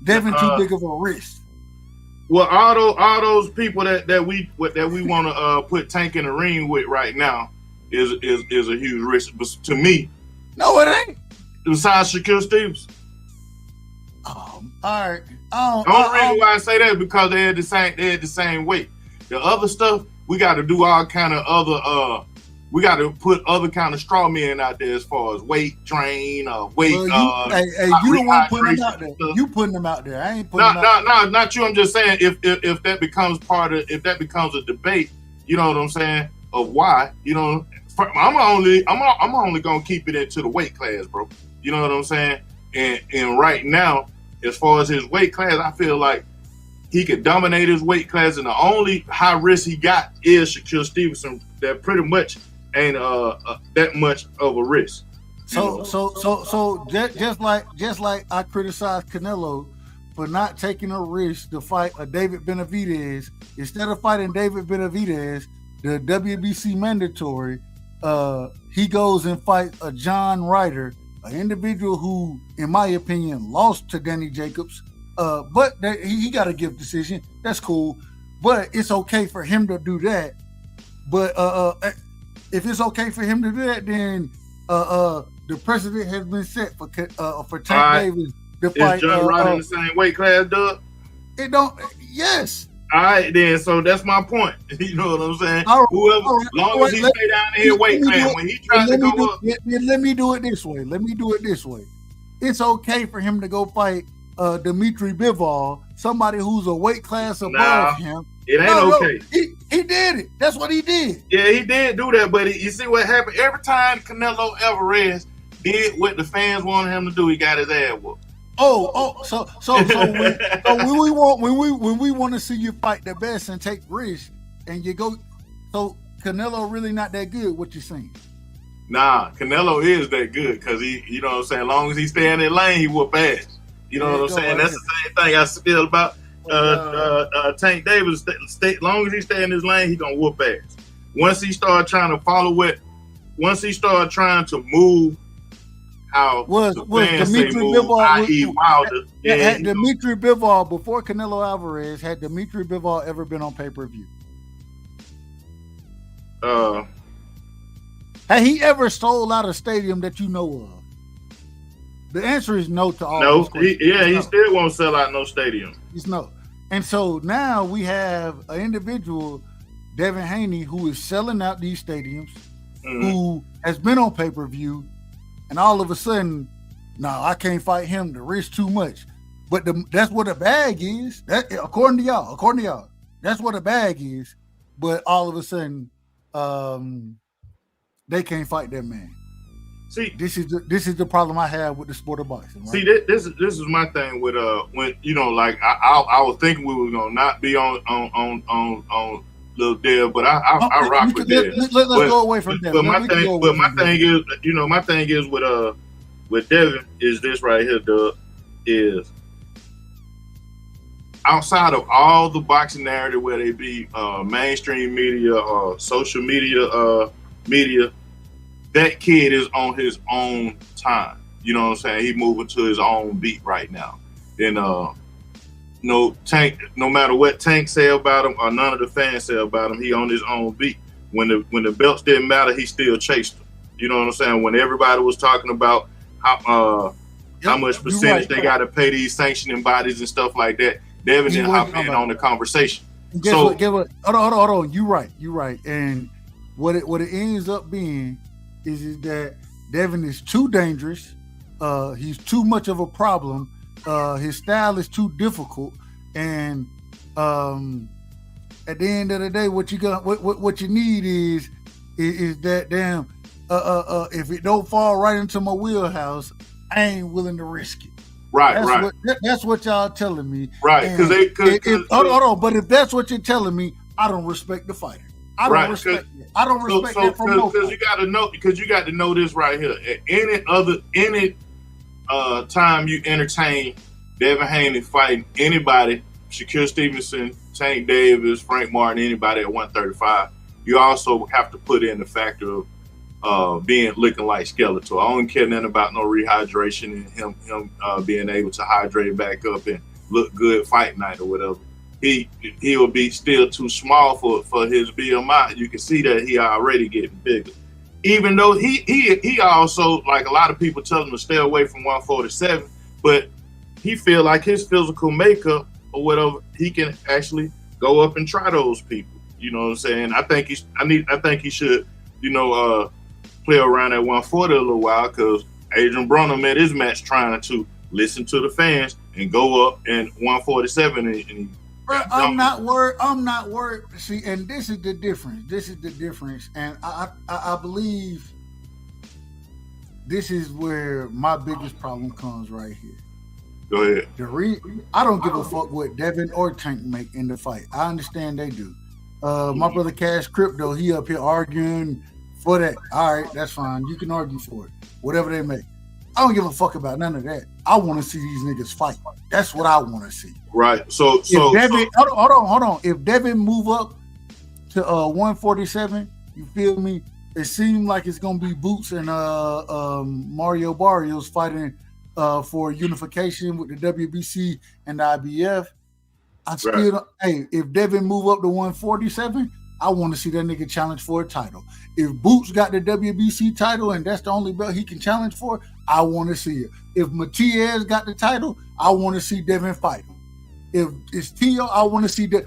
Devin too big of a risk. Well, all those people that we want to put Tank in the ring with right now is a huge risk. But to me, no, it ain't. Besides Shaquille Stevens. All right. The only reason why I say that is because they had the same weight. The other stuff, we got to do all kind of other. We got to put other kind of straw men out there as far as weight train, weight. Well, you the one putting them out there. You putting them out there. I ain't putting them out there. Not you. I'm just saying if that becomes a debate, you know what I'm saying, of why, you know, I'm only gonna keep it into the weight class, bro. You know what I'm saying? And right now, as far as his weight class, I feel like he could dominate his weight class, and the only high risk he got is Shaquille Stevenson. That pretty much ain't that much of a risk. So just like I criticized Canelo for not taking a risk to fight a David Benavidez, instead of fighting David Benavidez, the WBC mandatory, he goes and fights a John Ryder, an individual who, in my opinion, lost to Danny Jacobs. But he got a gift decision. That's cool. But it's okay for him to do that. But if it's okay for him to do that, then the precedent has been set for Tank Davis to fight. Is John Ryder in the same weight class, Doug? It don't. Yes. All right, then. So that's my point. You know what I'm saying? Whoever, long as he stay down in his weight class, when he tries to go up. Let me do it this way. It's okay for him to go fight Dimitri Bivol, somebody who's a weight class above him. It ain't okay. He did it. That's what he did. Yeah, he did do that, but you see what happened? Every time Canelo Alvarez did what the fans wanted him to do, he got his ass whooped. So when we want to see you fight the best and take risks, and you go, so Canelo really not that good. What you saying? Nah, Canelo is that good because he, you know what I'm saying. As long as he stay in that lane, he whoop ass. You know what I'm saying? That's the same thing I feel about Tank Davis. Long as he stay in his lane, he gonna whoop ass. Once he start trying to move how the fans say move, i.e. Wilder. Dimitri Bivol, before Canelo Alvarez, had Dimitri Bivol ever been on pay-per-view? Had he ever sold out a stadium that you know of? The answer is no to all those questions. He still won't sell out no stadium. It's no. And so now we have an individual, Devin Haney, who is selling out these stadiums, who has been on pay-per-view, and all of a sudden, no, I can't fight him. The risk too much. But that's what a bag is. That, according to y'all, that's what a bag is. But all of a sudden, they can't fight that man. See, this is the problem I have with the sport of boxing. Right? See, this is my thing with when you know, like I was thinking we were gonna not be on Lil Dev, but I rock with Dev. Let's go away from Dev. But my thing is, you know, my thing is with Devin is this right here, Doug, is outside of all the boxing narrative, where they be mainstream media or social media media. That kid is on his own time. You know what I'm saying? He's moving to his own beat right now. And Tank, no matter what Tank say about him or none of the fans say about him, he on his own beat. When the belts didn't matter, he still chased them. You know what I'm saying? When everybody was talking about how much percentage they got to pay these sanctioning bodies and stuff like that, Devin didn't hop in on the conversation. Guess what? Hold on. You right. And what it ends up being is that Devin is too dangerous. He's too much of a problem. His style is too difficult, and at the end of the day, what you need is that damn. If it don't fall right into my wheelhouse, I ain't willing to risk it. Right. That's what y'all telling me. Right. Hold on. But if that's what you're telling me, I don't respect the fighter. I don't respect it. I don't respect it from no. Because you got to know this right here. At any time you entertain Devin Haney fighting anybody, Shakur Stevenson, Tank Davis, Frank Martin, anybody at 135, you also have to put in the factor of looking like Skeletor. I don't care nothing about no rehydration and him being able to hydrate back up and look good fight night or whatever. He will be still too small for his BMI. You can see that he already getting bigger. Even though he also, like a lot of people tell him to stay away from 147, but he feel like his physical makeup or whatever, he can actually go up and try those people. You know what I'm saying? I think he should, play around at 140 a little while, because Adrian Broner met his match trying to listen to the fans and go up in 147 and I'm not worried. See, and this is the difference. And I believe this is where my biggest problem comes right here. Go ahead. I don't give a fuck what Devin or Tank make in the fight. I understand they do. My brother Cash Crypto, he up here arguing for that. All right, that's fine. You can argue for it. Whatever they make. I don't give a fuck about none of that. I want to see these niggas fight. That's what I want to see. Right. So Devin, hold on. If Devin move up to 147, you feel me? It seems like it's gonna be Boots and Mario Barrios fighting for unification with the WBC and the IBF. If Devin move up to 147, I want to see that nigga challenge for a title. If Boots got the WBC title and that's the only belt he can challenge for, I want to see it. If Matias got the title, I want to see Devin fight him. If it's Tio, I want to see that.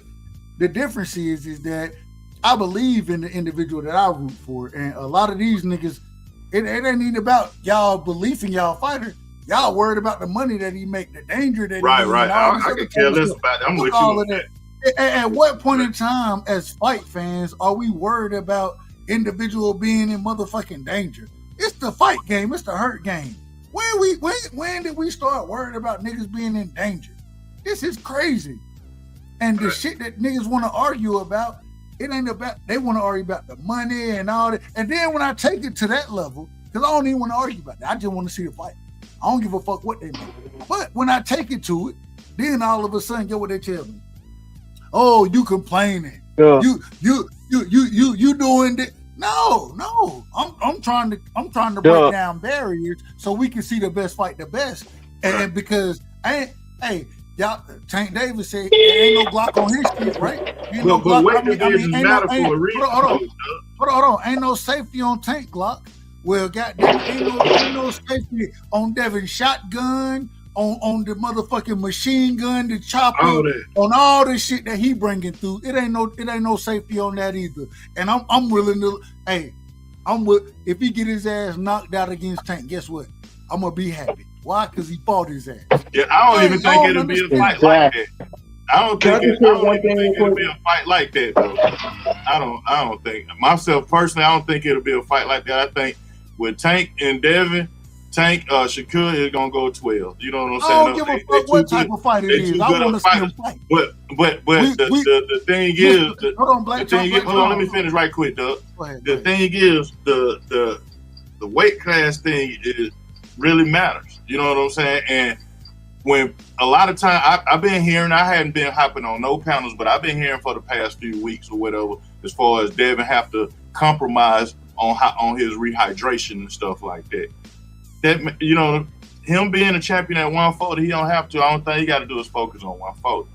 The difference is that I believe in the individual that I root for, and a lot of these niggas, it ain't even about y'all belief in y'all fighter. Y'all worried about the money that he make, the danger that he right. I can care less about that. I'm with you on that. At what point in time, as fight fans, are we worried about individual being in motherfucking danger? It's the fight game. It's the hurt game. When did we start worrying about niggas being in danger? This is crazy. And the shit that niggas want to argue about, it ain't about, they want to argue about the money and all that. And then when I take it to that level, because I don't even want to argue about that. I just want to see the fight. I don't give a fuck what they make. But when I take it to it, then all of a sudden, get what they tell me. Oh, you complaining. Yeah. You doing that. No. I'm trying to break down barriers so we can see the best fight the best. And because y'all, Tank Davis said there ain't no Glock on his shit, right? Ain't no Glock. Hold on. Ain't no safety on Tank Glock. Well, goddamn, ain't no safety on Devin's shotgun, on the motherfucking machine gun, the chopper, on all the shit that he bringing through. It ain't no safety on that either. And I'm willing to. If he get his ass knocked out against Tank, guess what? I'm gonna be happy. Why? Because he fought his ass. Yeah, I don't even think it'll be a fight like that. I don't think it'll be a fight like that, though. I don't think myself personally. I don't think it'll be a fight like that. I think with Tank and Devin, Shakur is gonna go 12. You know what I'm saying? I don't give a fuck what type of fight it is. I want to see him fight. But the thing is, let me finish right quick, Doug. The thing is, the weight class thing really matters. You know what I'm saying? And when a lot of time I've been hearing, I hadn't been hopping on no panels, but I've been hearing for the past few weeks or whatever, as far as Devin have to compromise on his rehydration and stuff like that. That, him being a champion at 140, he don't have to. I don't think he got to do is focus on 140.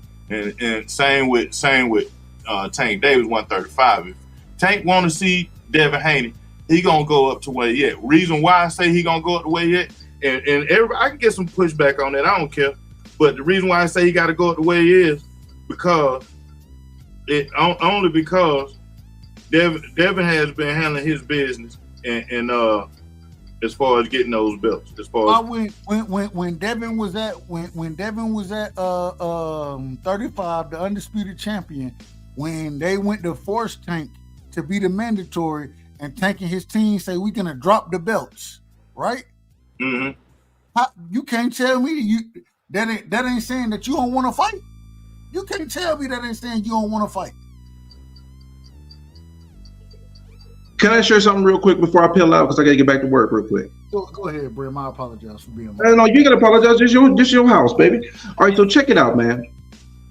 And same with Tank Davis 135. If Tank want to see Devin Haney, he gonna go up to where he at. Reason why I say he gonna go up to where he at, and everybody, I can get some pushback on that. I don't care. But the reason why I say he got to go up the way he is only because Devin has been handling his business and as far as getting those belts. As far as when Devin was at 35, the undisputed champion, when they went to force Tank to be the mandatory, and Tank and his team say we're gonna drop the belts, right? Mm-hmm. You can't tell me that ain't saying that you don't want to fight. You can't tell me that ain't saying you don't want to fight. Can I share something real quick before I peel out because I gotta get back to work real quick? Go ahead, Brim. I apologize for being late. No, you can apologize. This your house, baby. All right, so check it out, man.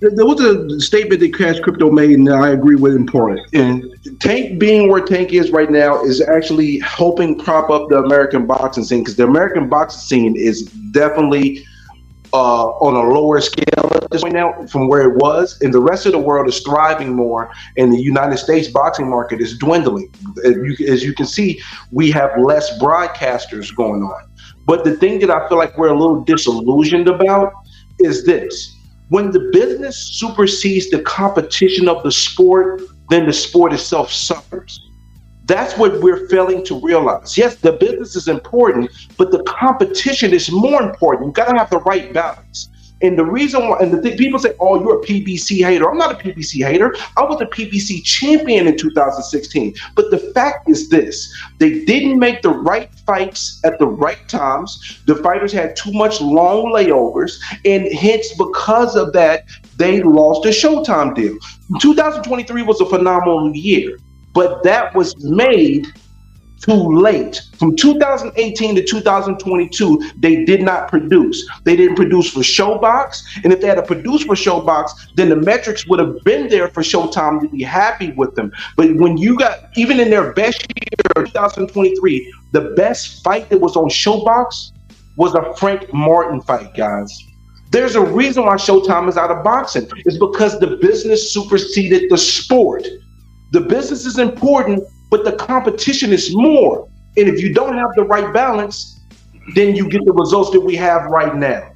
There was a statement that Cash Crypto made, and I agree with in part. And Tank being where Tank is right now is actually helping prop up the American boxing scene, because the American boxing scene is definitely on a lower scale at this point now from where it was, and the rest of the world is thriving more, and the United States boxing market is dwindling. As you can see, we have less broadcasters going on. But the thing that I feel like we're a little disillusioned about is this. When the business supersedes the competition of the sport, then the sport itself suffers. That's what we're failing to realize. Yes, the business is important, but the competition is more important. You got to have the right balance. And the reason why, and people say, oh, you're a PBC hater. I'm not a PBC hater. I was a PBC champion in 2016. But the fact is this, they didn't make the right fights at the right times. The fighters had too much long layovers, and hence because of that, they lost a Showtime deal. 2023 was a phenomenal year, but that was made too late. From 2018 to 2022, they did not produce. They didn't produce for Showbox, and if they had produced for Showbox, then the metrics would have been there for Showtime to be happy with them. But when you got, even in their best year, 2023, the best fight that was on Showbox was a Frank Martin fight, guys. There's a reason why Showtime is out of boxing. It's because the business superseded the sport. The business is important, but the competition is more. And if you don't have the right balance, then you get the results that we have right now.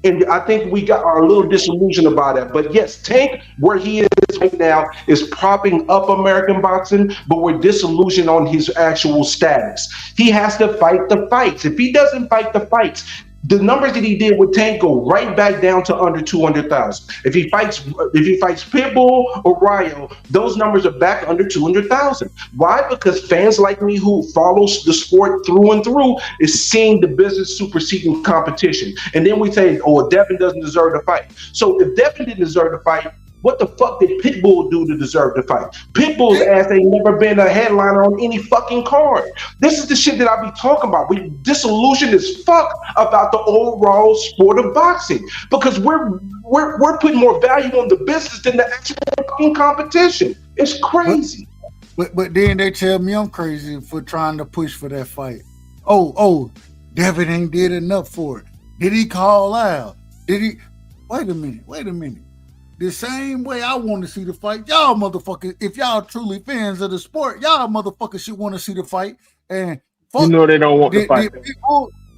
And I think we are a little disillusioned about that. But yes, Tank, where he is right now, is propping up American boxing, but we're disillusioned on his actual status. He has to fight the fights. If he doesn't fight the fights, the numbers that he did with Tank go right back down to under 200,000. If he fights Pitbull or Ryo, those numbers are back under 200,000. Why? Because fans like me who follows the sport through and through is seeing the business superseding competition. And then we say, oh, Devin doesn't deserve to fight. So if Devin didn't deserve to fight, what the fuck did Pitbull do to deserve to fight? Pitbull's ass ain't never been a headliner on any fucking card. This is the shit that I be talking about. We disillusioned as fuck about the overall sport of boxing because we're putting more value on the business than the actual fucking competition. It's crazy. But then they tell me I'm crazy for trying to push for that fight. Oh, Devin ain't did enough for it. Did he call out? Did he? Wait a minute. The same way I want to see the fight, y'all motherfuckers, if y'all truly fans of the sport, y'all motherfuckers should want to see the fight. And you know they don't want the fight.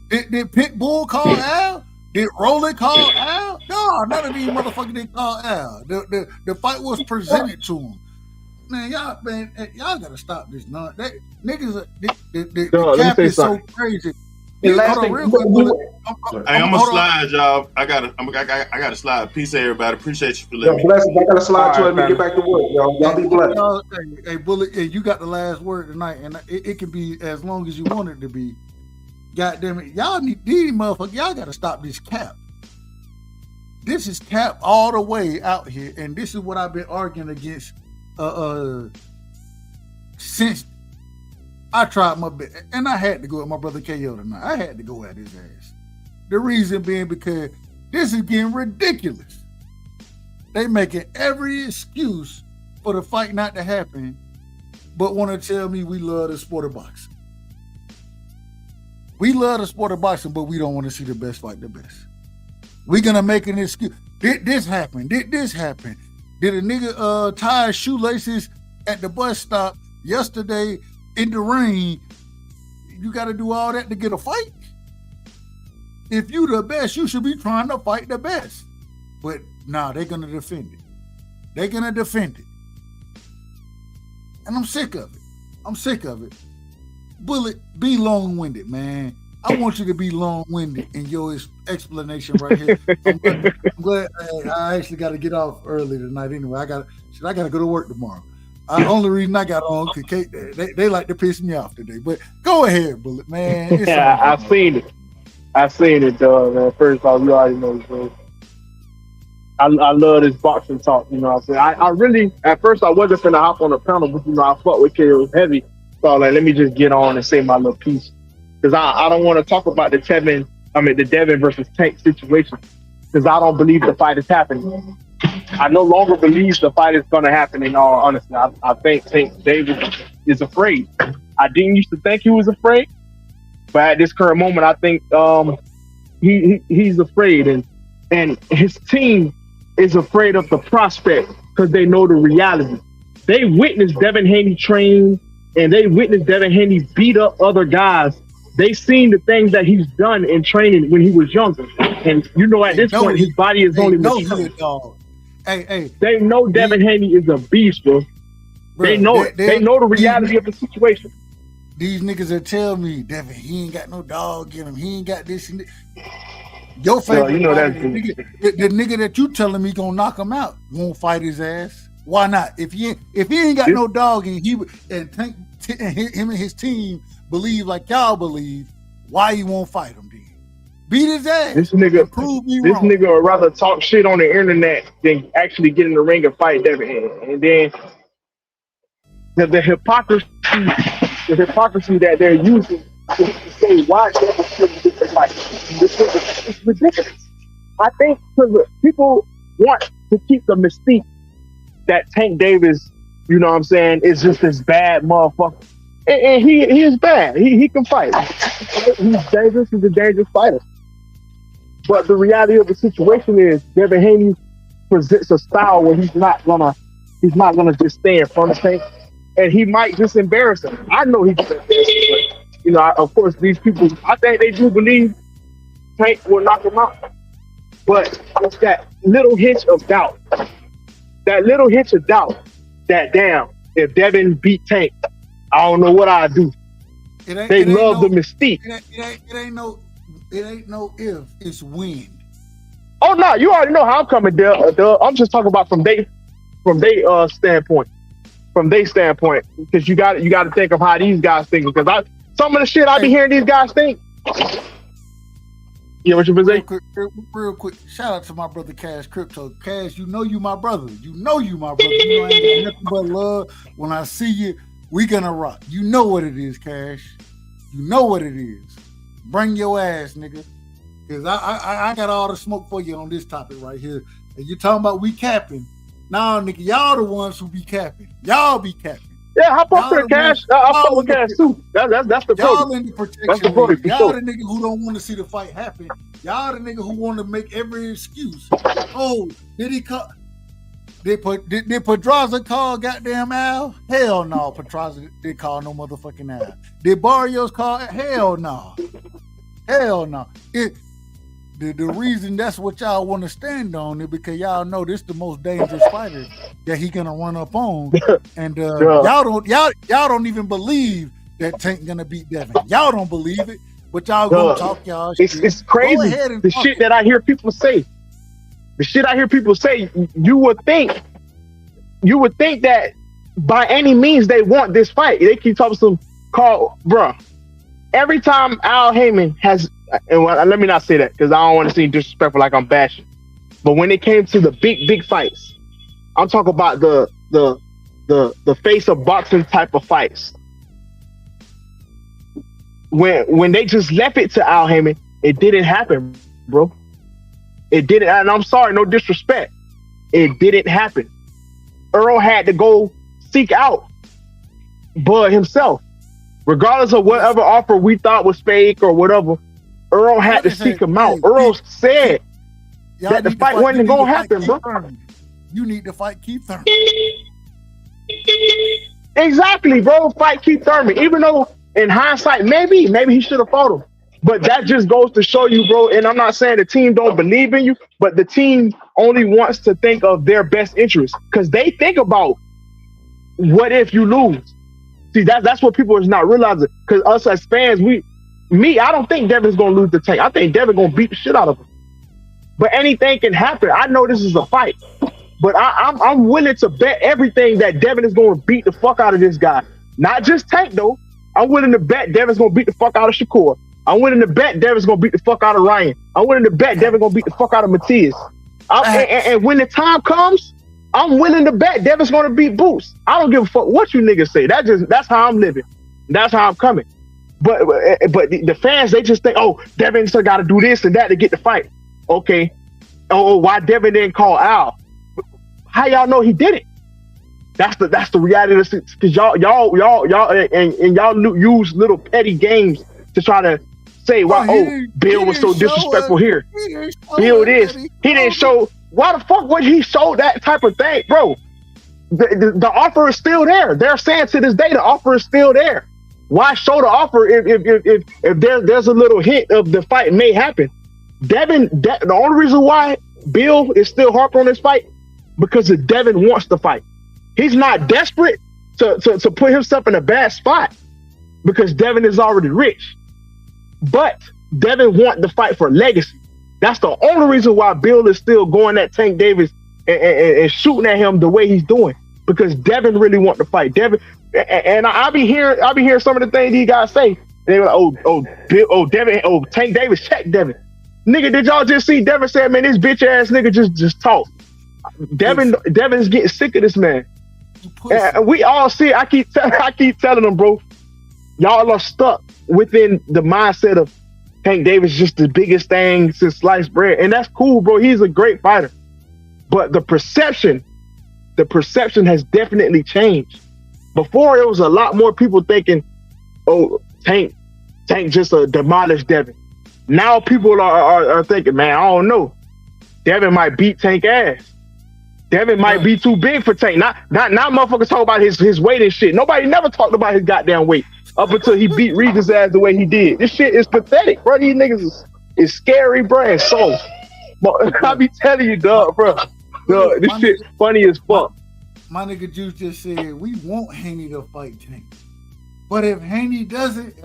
Did Pitbull call out? Did Roland call out? No, none of these motherfuckers didn't call out. The fight was presented to them. Man, y'all gotta stop this. No, that niggas, the cap is so crazy. Hey, I'm gonna slide, y'all. I gotta slide. Peace, everybody. Appreciate you for letting me. I gotta slide to it and get back to work, y'all be blessed. Hey, Bullet, you got the last word tonight, and it can be as long as you want it to be. God damn it, y'all need these motherfuckers. Y'all gotta stop this cap. This is cap all the way out here, and this is what I've been arguing against since I tried my best, and I had to go at my brother KO tonight. I had to go at his ass. The reason being because this is getting ridiculous. They making every excuse for the fight not to happen, but want to tell me we love the sport of boxing. We love the sport of boxing, but we don't want to see the best fight the best. We're gonna make an excuse. Did this happen? Did this happen? Did a nigga tie his shoelaces at the bus stop yesterday in the rain? You got to do all that to get a fight? If you the best, you should be trying to fight the best. But nah, they're gonna defend it. They're gonna defend it. And I'm sick of it. I'm sick of it. Bullet, be long-winded, man. I want you to be long-winded in your explanation right here. I'm glad I actually got to get off early tonight anyway. I got to go to work tomorrow. The only reason I got on because they like to piss me off today. But go ahead, Bullet, man. It's Yeah, I've seen it. I've seen it, dog, man. First off, you already know, bro. I love this boxing talk, you know what I'm saying? I really, at first, I wasn't finna hop on the panel, but, you know, I fought with Kid, it was heavy. So I was like, let me just get on and say my little piece. Because I don't want to talk about the Devin versus Tank situation. Because I don't believe the fight is happening. I no longer believe the fight is going to happen, in all honesty. I think Tank Davis is afraid. I didn't used to think he was afraid. But at this current moment, I think he's afraid. And his team is afraid of the prospect because they know the reality. They witnessed Devin Haney train, and they witnessed Devin Haney beat up other guys. They seen the things that he's done in training when he was younger. And you know, at this point, his body is only maturing. They know Devin Haney is a beast, bro. They know it. They know the reality of the situation. These niggas that tell me, Devin, he ain't got no dog in him. He ain't got this and this. Your favorite, you know that the nigga that you telling me gonna knock him out won't fight his ass. Why not? If he ain't got no dog and him and his team believe like y'all believe, why you won't fight him then? Beat his ass. This nigga wrong. would rather talk shit on the internet than actually get in the ring and fight Devin Haney. And then the hypocrisy that they're using to say why Devin shouldn't get the fight. It's ridiculous. I think because people want to keep the mystique that Tank Davis, you know what I'm saying, is just this bad motherfucker. And he is bad. He can fight. He's dangerous. He's a dangerous fighter. But the reality of the situation is Devin Haney presents a style where he's not gonna just stay in front of Tank, and he might just embarrass him. I know he can embarrass him, but you know, of course, these people, I think they do believe Tank will knock him out. But it's that little hitch of doubt. That damn, if Devin beat Tank, I don't know what I'd do. They love the mystique. It ain't no if, it's when. Oh no, you already know how I'm coming there. I'm just talking about from their standpoint. From their standpoint, because you got to think of how these guys think. Because some of the shit I be hearing these guys think. Yeah, what you been saying? Real quick, shout out to my brother Cash Crypto. Cash, you know you my brother. You know I ain't got nothing but love. When I see you, we gonna rock. You know what it is, Cash. You know what it is. Bring your ass, nigga. Because I got all the smoke for you on this topic right here. And you talking about we capping. Nah, nigga, y'all the ones who be capping. Y'all be capping. Yeah, hop up there, Cash. I fuck with Cash too. That's the y'all Brody. in the protection. That's the Brody, y'all sure. the nigga who don't want to see the fight happen. Y'all the nigga who want to make every excuse. Oh, did he call? Did Pedraza call goddamn Al? Hell no, Pedraza didn't call no motherfucking Al. Did Barrios call? Hell no. Hell no. The reason that's what y'all want to stand on is because y'all know this the most dangerous fighter that he gonna run up on, and y'all don't even believe that Tank gonna beat Devin. Y'all don't believe it, but y'all gonna talk y'all shit. It's crazy. The shit that I hear people say. The shit I hear people say. You would think that by any means they want this fight. They keep talking some call, bruh. Every time Al Heyman has, and let me not say that because I don't want to seem disrespectful like I'm bashing, but when it came to the big fights, I'm talking about the face of boxing type of fights. When they just left it to Al Heyman, it didn't happen, bro. It didn't, and I'm sorry, no disrespect. It didn't happen. Earl had to go seek out Bud himself. Regardless of whatever offer we thought was fake or whatever, Earl had to seek him out. Earl said that the fight wasn't going to happen, bro. You need to fight Keith Thurman. Exactly, bro. Fight Keith Thurman. Even though in hindsight, maybe he should have fought him. But that just goes to show you, bro. And I'm not saying the team don't believe in you, but the team only wants to think of their best interest because they think about what if you lose. See, that's what people is not realizing. Because us as fans, I don't think Devin's gonna lose the Tank. I think Devin gonna beat the shit out of him. But anything can happen. I know this is a fight, but I'm willing to bet everything that Devin is gonna beat the fuck out of this guy. Not just Tank though. I'm willing to bet Devin's gonna beat the fuck out of Shakur. I'm willing to bet Devin's gonna beat the fuck out of Ryan. I'm willing to bet Devin's gonna beat the fuck out of Matias. And when the time comes, I'm willing to bet Devin's gonna beat Boots. I don't give a fuck what you niggas say. That's how I'm living. That's how I'm coming. But the fans, they just think, oh, Devin still got to do this and that to get the fight. Okay. Oh, why Devin didn't call Al? How y'all know he did it? That's the reality of it. Because y'all use little petty games to try to say, Bill was so disrespectful here. Bill this. He didn't show. Why the fuck would he show that type of thing, bro? The offer is still there. They're saying to this day the offer is still there. Why show the offer if there's a little hint of the fight may happen? The only reason why Bill is still harping on this fight because Devin wants the fight. He's not desperate to put himself in a bad spot because Devin is already rich. But Devin wants the fight for legacy. That's the only reason why Bill is still going at Tank Davis and shooting at him the way he's doing because Devin really wants to fight. Devin, and I be hearing some of the things these guys say. They were like, Devin, Tank Davis, check Devin. Nigga, did y'all just see Devin say, man, this bitch ass nigga just talk. Devin's getting sick of this man. And we all see it. I keep telling them, bro, y'all are stuck within the mindset of Tank Davis just the biggest thing since sliced bread. And that's cool, bro. He's a great fighter. But the perception has definitely changed. Before, it was a lot more people thinking, oh, Tank just demolished Devin. Now people are thinking, man, I don't know. Devin might beat Tank ass. Devin might be too big for Tank. Not motherfuckers talk about his weight and shit. Nobody never talked about his goddamn weight up until he beat Regis ass the way he did. This shit is pathetic, bro. These niggas is scary, bro. And so, but I be telling you, dog, bro. Dog, this shit funny as fuck. My nigga Juice just said we want Haney to fight Tank, but if Haney doesn't,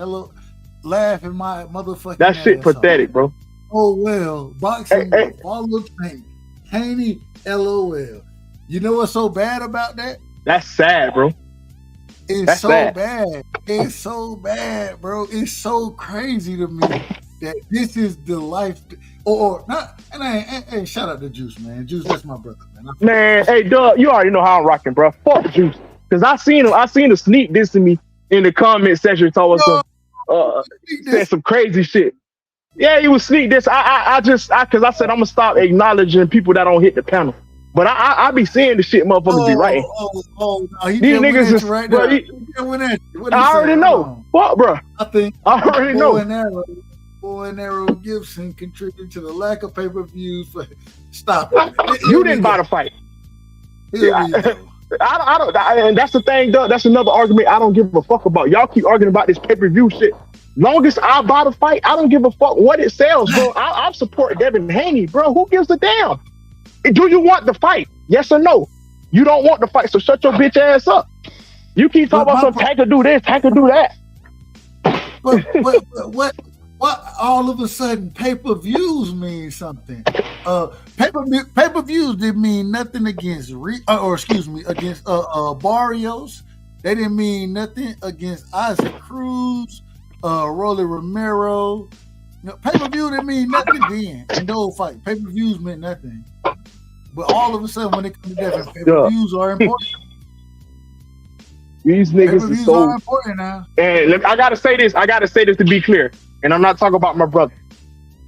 laugh at my motherfucking. That shit pathetic, bro. Oh well, boxing follow Tank. Haney, LOL. You know what's so bad about that? That's sad, bro. It's so bad. It's so bad, bro. It's so crazy to me that this is the life, or not. And hey, shout out to Juice, man. Juice, that's my brother, man. Man, hey, Doug, you already know how I'm rocking, bro. Fuck Juice, because I seen him sneak this to me in the comment section, told us said some crazy shit. Yeah, he was sneak this. Because I said I'm gonna stop acknowledging people that don't hit the panel. But I be seeing the shit motherfuckers be writing. No, these niggas is right bro, I already know. Fuck, bro. I already know. Boy and Arrow Gibson contributed to the lack of pay-per-views. Stop it. You didn't buy the fight. I don't. And that's the thing, Doug. That's another argument I don't give a fuck about. Y'all keep arguing about this pay-per-view shit. Longest I buy the fight, I don't give a fuck what it sells, bro. I'm supporting Devin Haney, bro. Who gives a damn? Do you want the fight? Yes or no? You don't want the fight, so shut your bitch ass up. You keep talking about some Tank could do this, Tank could do that. But what all of a sudden pay-per-views mean something? Pay-per-views didn't mean nothing against against Barrios. They didn't mean nothing against Isaac Cruz, Rolly Romero. Pay-per-view didn't mean nothing then. In the old fight, pay-per-views meant nothing. But all of a sudden, when it comes to Devin, pay-per-views are important. These niggas are so important now. And I gotta say this to be clear. And I'm not talking about my brother.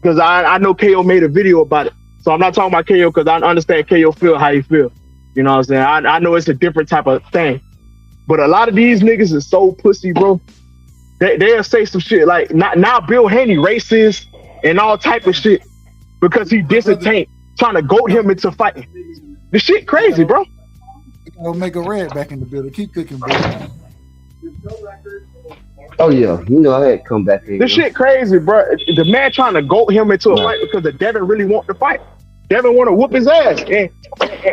Because I know KO made a video about it. So I'm not talking about KO because I understand KO feel how he feel. You know what I'm saying? I know it's a different type of thing. But a lot of these niggas is so pussy, bro. they'll say some shit like now Bill Haney racist and all type of shit because he dissing Tank, trying to goat him into fighting. The shit crazy, bro. Omega Red back in the building. Keep cooking, bro. Oh yeah, you know I had to come back in. This shit crazy, bro. The man trying to goat him into a fight because the Devin really want to fight. Devin want to whoop his ass,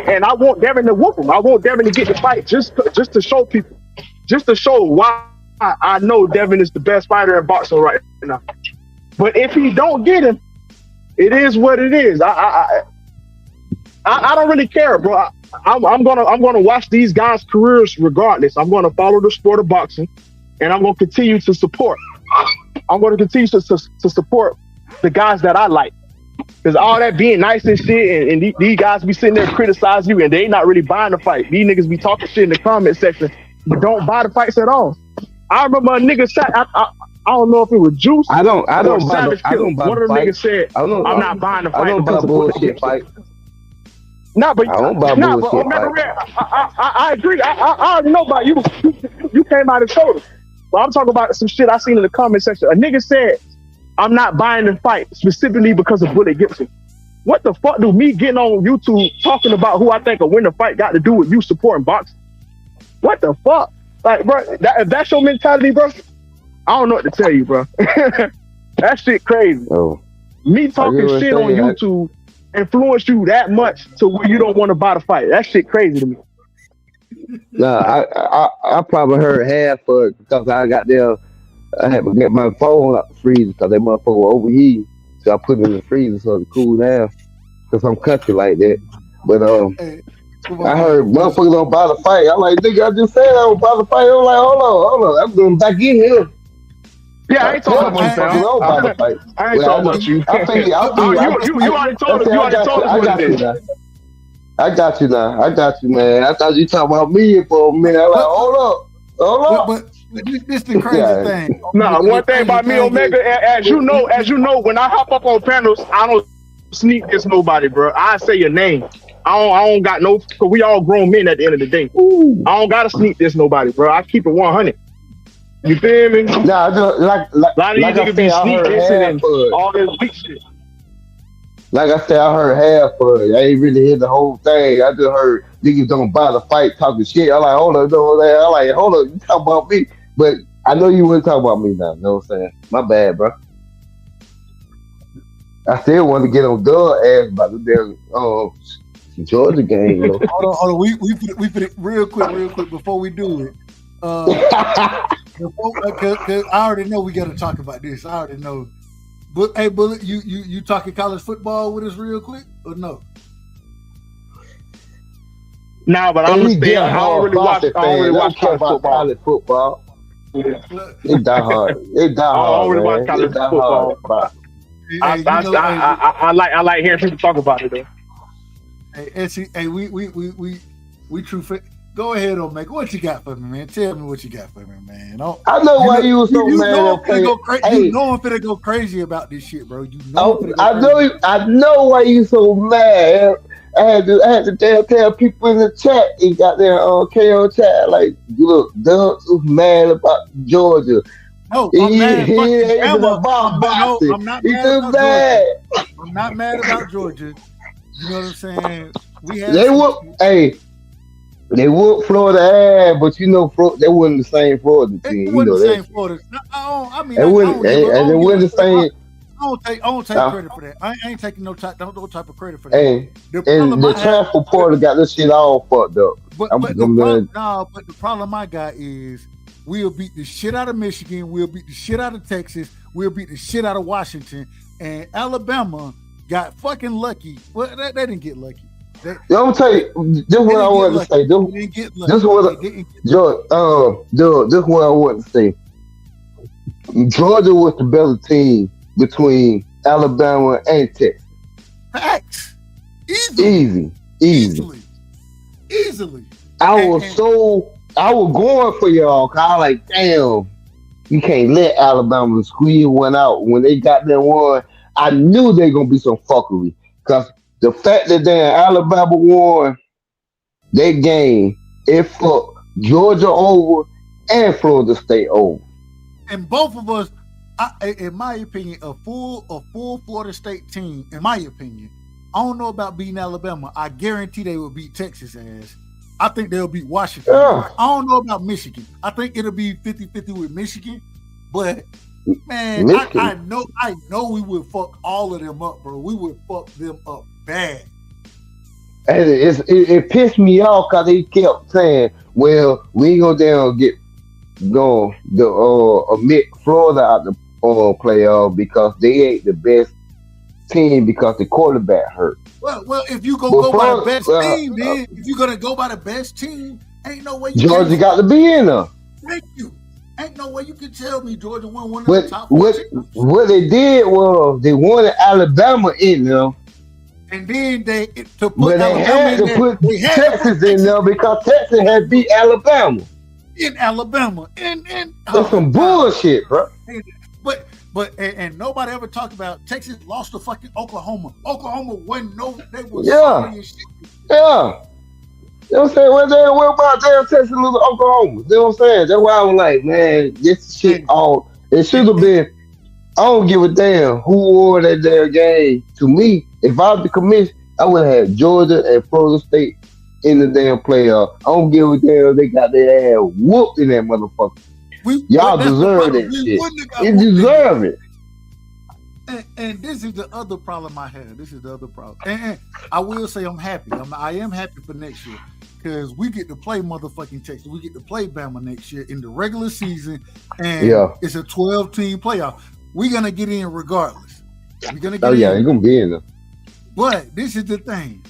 and I want Devin to whoop him. I want Devin to get the fight just to show people, just to show why I know Devin is the best fighter in boxing right now. But if he don't get him, it is what it is. I don't really care, bro. I'm gonna watch these guys' careers regardless. I'm gonna follow the sport of boxing, and I'm gonna continue to support. I'm gonna continue to support the guys that I like. Because all that being nice and shit, and these guys be sitting there criticizing you, and they not really buying the fight. These niggas be talking shit in the comment section, but don't buy the fights at all. I remember a nigga said, I don't know if it was Juice. I don't buy One of the them niggas said, I'm not buying the fight. I don't buy bullshit fight. Nah, but I don't buy bullshit fight. I agree. I already know about you. You came out and told us. But I'm talking about some shit I seen in the comment section. A nigga said, I'm not buying the fight specifically because of Bullet Gibson. What the fuck do me getting on YouTube talking about who I think will win the fight got to do with you supporting boxing? What the fuck? Like, bro, if that's your mentality, bro, I don't know what to tell you, bro. That shit crazy. Oh. Me talking shit on YouTube influence you that much to where you don't want to buy the fight. That shit crazy to me. Nah, I probably heard half of it because I got there. I had to get my phone out the freezer because that motherfucker was overheating. So I put it in the freezer so it cool down. Because I'm country like that. But I heard motherfuckers don't buy the fight. I'm like, nigga, I just said I don't buy the fight. I'm like, hold on. I'm going back in here. Yeah, I ain't talking about you, fam. Don't buy the fight. I ain't talking about you. You already told us what it is. I got you now. I got you, man. I thought you talking about me for a minute. I'm like, hold up. But this the crazy thing. No, one thing about me, Omega, as you know, when I hop up on panels, I don't sneak this nobody, bro. I say your name. I don't got no, cause we all grown men at the end of the day. I don't gotta sneak this nobody, bro. I keep it 100. You feel me? Nah, like a lot of you niggas be sneak dissing and all this weak shit. Like I said, I heard half of it. I ain't really hear the whole thing. I just heard niggas don't buy the fight talking shit. I'm like, hold on. I'm like, hold on, you talking about me? But I know you wouldn't talk about me now. You know what I'm saying? My bad, bro. I still want to get on Doug ass about the damn Georgia game. You know? Hold on. We put it real quick before we do it. Cause I already know we got to talk about this. I already know. But hey, Bullet, you talking college football with us real quick or no? Nah, but I'm gonna stay. I don't really watch college football. Yeah. It die hard. I don't really watch college football. I like hearing people talk about it though. Hey, we true fit. Go ahead, Omega. What you got for me, man? Tell me what you got for me, man. I know why you was so mad. You know I'm finna go crazy about this shit, bro. You know. I know why you so mad. I had to tell people in the chat. He got their KO chat like, look, Doug was mad about Georgia. No, I'm mad about boxing. I'm not mad about Georgia. I'm not mad about Georgia. You know what I'm saying? They whooped Florida ass, but you know they wasn't the same Florida team. It wasn't the same Florida. It wasn't the same. I don't take credit for that. I ain't taking no type of credit for that. And the transfer portal got this shit all fucked up. But the problem I got is we'll beat the shit out of Michigan, we'll beat the shit out of Texas, we'll beat the shit out of Washington, and Alabama got fucking lucky. Well, they didn't get lucky. I'm gonna tell you, this is what I wanted to say. This is what I wanted to say. Georgia was the better team between Alabama and Texas. Facts. Easily. I was going for y'all. Cause I was like, damn, you can't let Alabama squeeze one out. When they got that one, I knew they gonna be some fuckery. Cause the fact that Alabama won their game, it fucked Georgia over and Florida State over. and both of us, in my opinion, a full Florida State team, in my opinion, I don't know about beating Alabama. I guarantee they will beat Texas ass. I think they'll beat Washington. Yeah. I don't know about Michigan. I think it'll be 50-50 with Michigan. But man, I know we would fuck all of them up, bro. We would fuck them up bad. And it pissed me off because they kept saying, "Well, we ain't go down and omit Florida out the playoff because they ain't the best team because the quarterback hurt." Well, if you go by the best team, then if you're gonna go by the best team, ain't no way Georgia got to be in there. Thank you. Ain't no way you can tell me Georgia won one of the top four teams. What they did was they wanted Alabama in there. And then they had to put Texas in there because Texas had beat Alabama. In Alabama. And that's some bullshit, bro. But nobody ever talked about Texas lost to fucking Oklahoma. Oklahoma wasn't they were yeah. Shit. Yeah. You know what I'm saying? What about damn Texas lose to Oklahoma? You know what I'm saying? That's why I was like, man, this shit all it should have been. I don't give a damn who won that damn game. To me, if I was the commission, I would have had Georgia and Florida State in the damn playoff. I don't give a damn they got their ass whooped in that motherfucker. Y'all deserve that shit. You deserve it. And this is the other problem I have. This is the other problem. And I will say I'm happy. I am happy for next year because we get to play motherfucking Texas. We get to play Bama next year in the regular season, and it's a 12-team playoff. We're gonna get in regardless. We're gonna get in. You're gonna be in there. But this is the thing.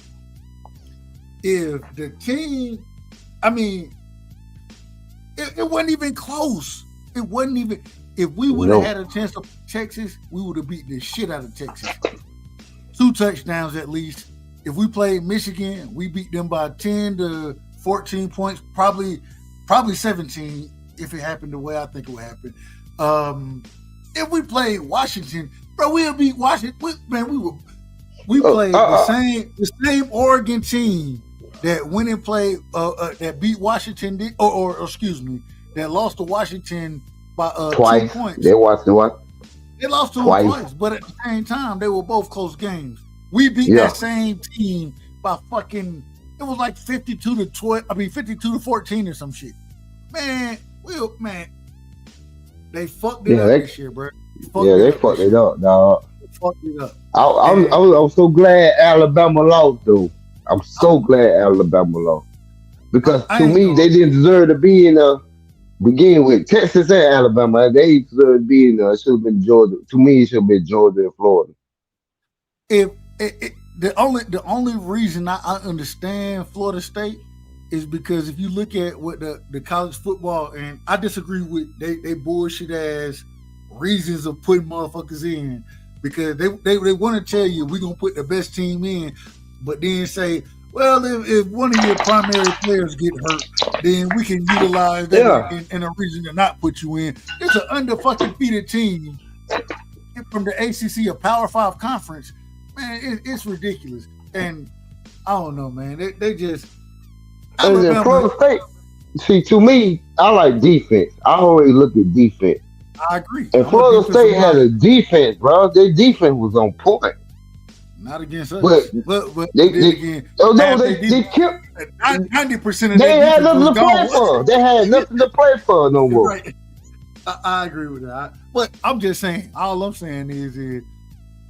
If the team, it wasn't even close. It wasn't even. If we would have had a chance to Texas, we would have beat the shit out of Texas. 2 touchdowns at least. If we played Michigan, we beat them by 10 to 14 points, probably 17 if it happened the way I think it would happen. If we played Washington, bro, we'll beat Washington. We played the same Oregon team that went and played that beat Washington that lost to Washington by twice. 2 points. They lost to what? They lost to them twice, but at the same time, they were both close games. We beat that same team by fucking. It was like 52 to 12. 52 to 14 or some shit. Man, they fucked it up this year, bro. They fucked it up, dog. They fucked it up. I was so glad Alabama lost, though. I'm so glad Alabama lost because to me they didn't deserve to be in the begin with. Texas and Alabama, they deserve to be in there. It should have been Georgia. To me, it should have been Georgia and Florida. The only reason I understand Florida State is because if you look at what the college football, and I disagree with they bullshit ass reasons of putting motherfuckers in, because they want to tell you we're gonna put the best team in, but then say, well, if one of your primary players get hurt, then we can utilize that in a reason to not put you in. It's an under-fucking-feeded team from the ACC, a Power 5 conference. Man, it's ridiculous. And I don't know, man. They just... And then Florida State, see, to me, I like defense. I always look at defense. I agree. And Florida State had a defense, bro. Their defense was on point. Not against us, but they killed 90% of they had nothing to play for. They had nothing to play for no more. Right. I agree with that. But I'm just saying, all I'm saying is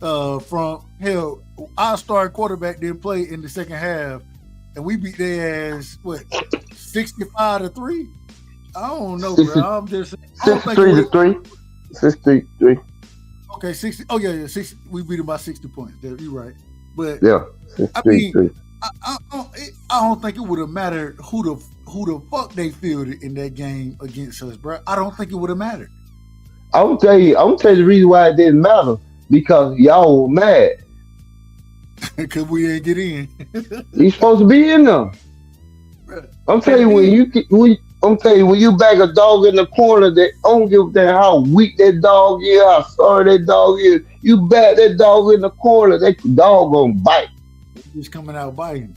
from hell, our star quarterback didn't play in the second half, and we beat their ass 65-3. I don't know, bro. I'm just 63-3. 63-3. Okay, 60. Oh yeah, 60. We beat them by 60 points. You're right. But I mean, I don't think it would have mattered who the fuck they fielded in that game against us, bro. I don't think it would have mattered. I'm tell you the reason why it didn't matter, because y'all were mad. Because we ain't get in. You supposed to be in there. I'm telling you, when you back a dog in the corner, that I don't give a damn how weak that dog is, how sorry that dog is. You back that dog in the corner, that dog gonna bite. He's coming out biting.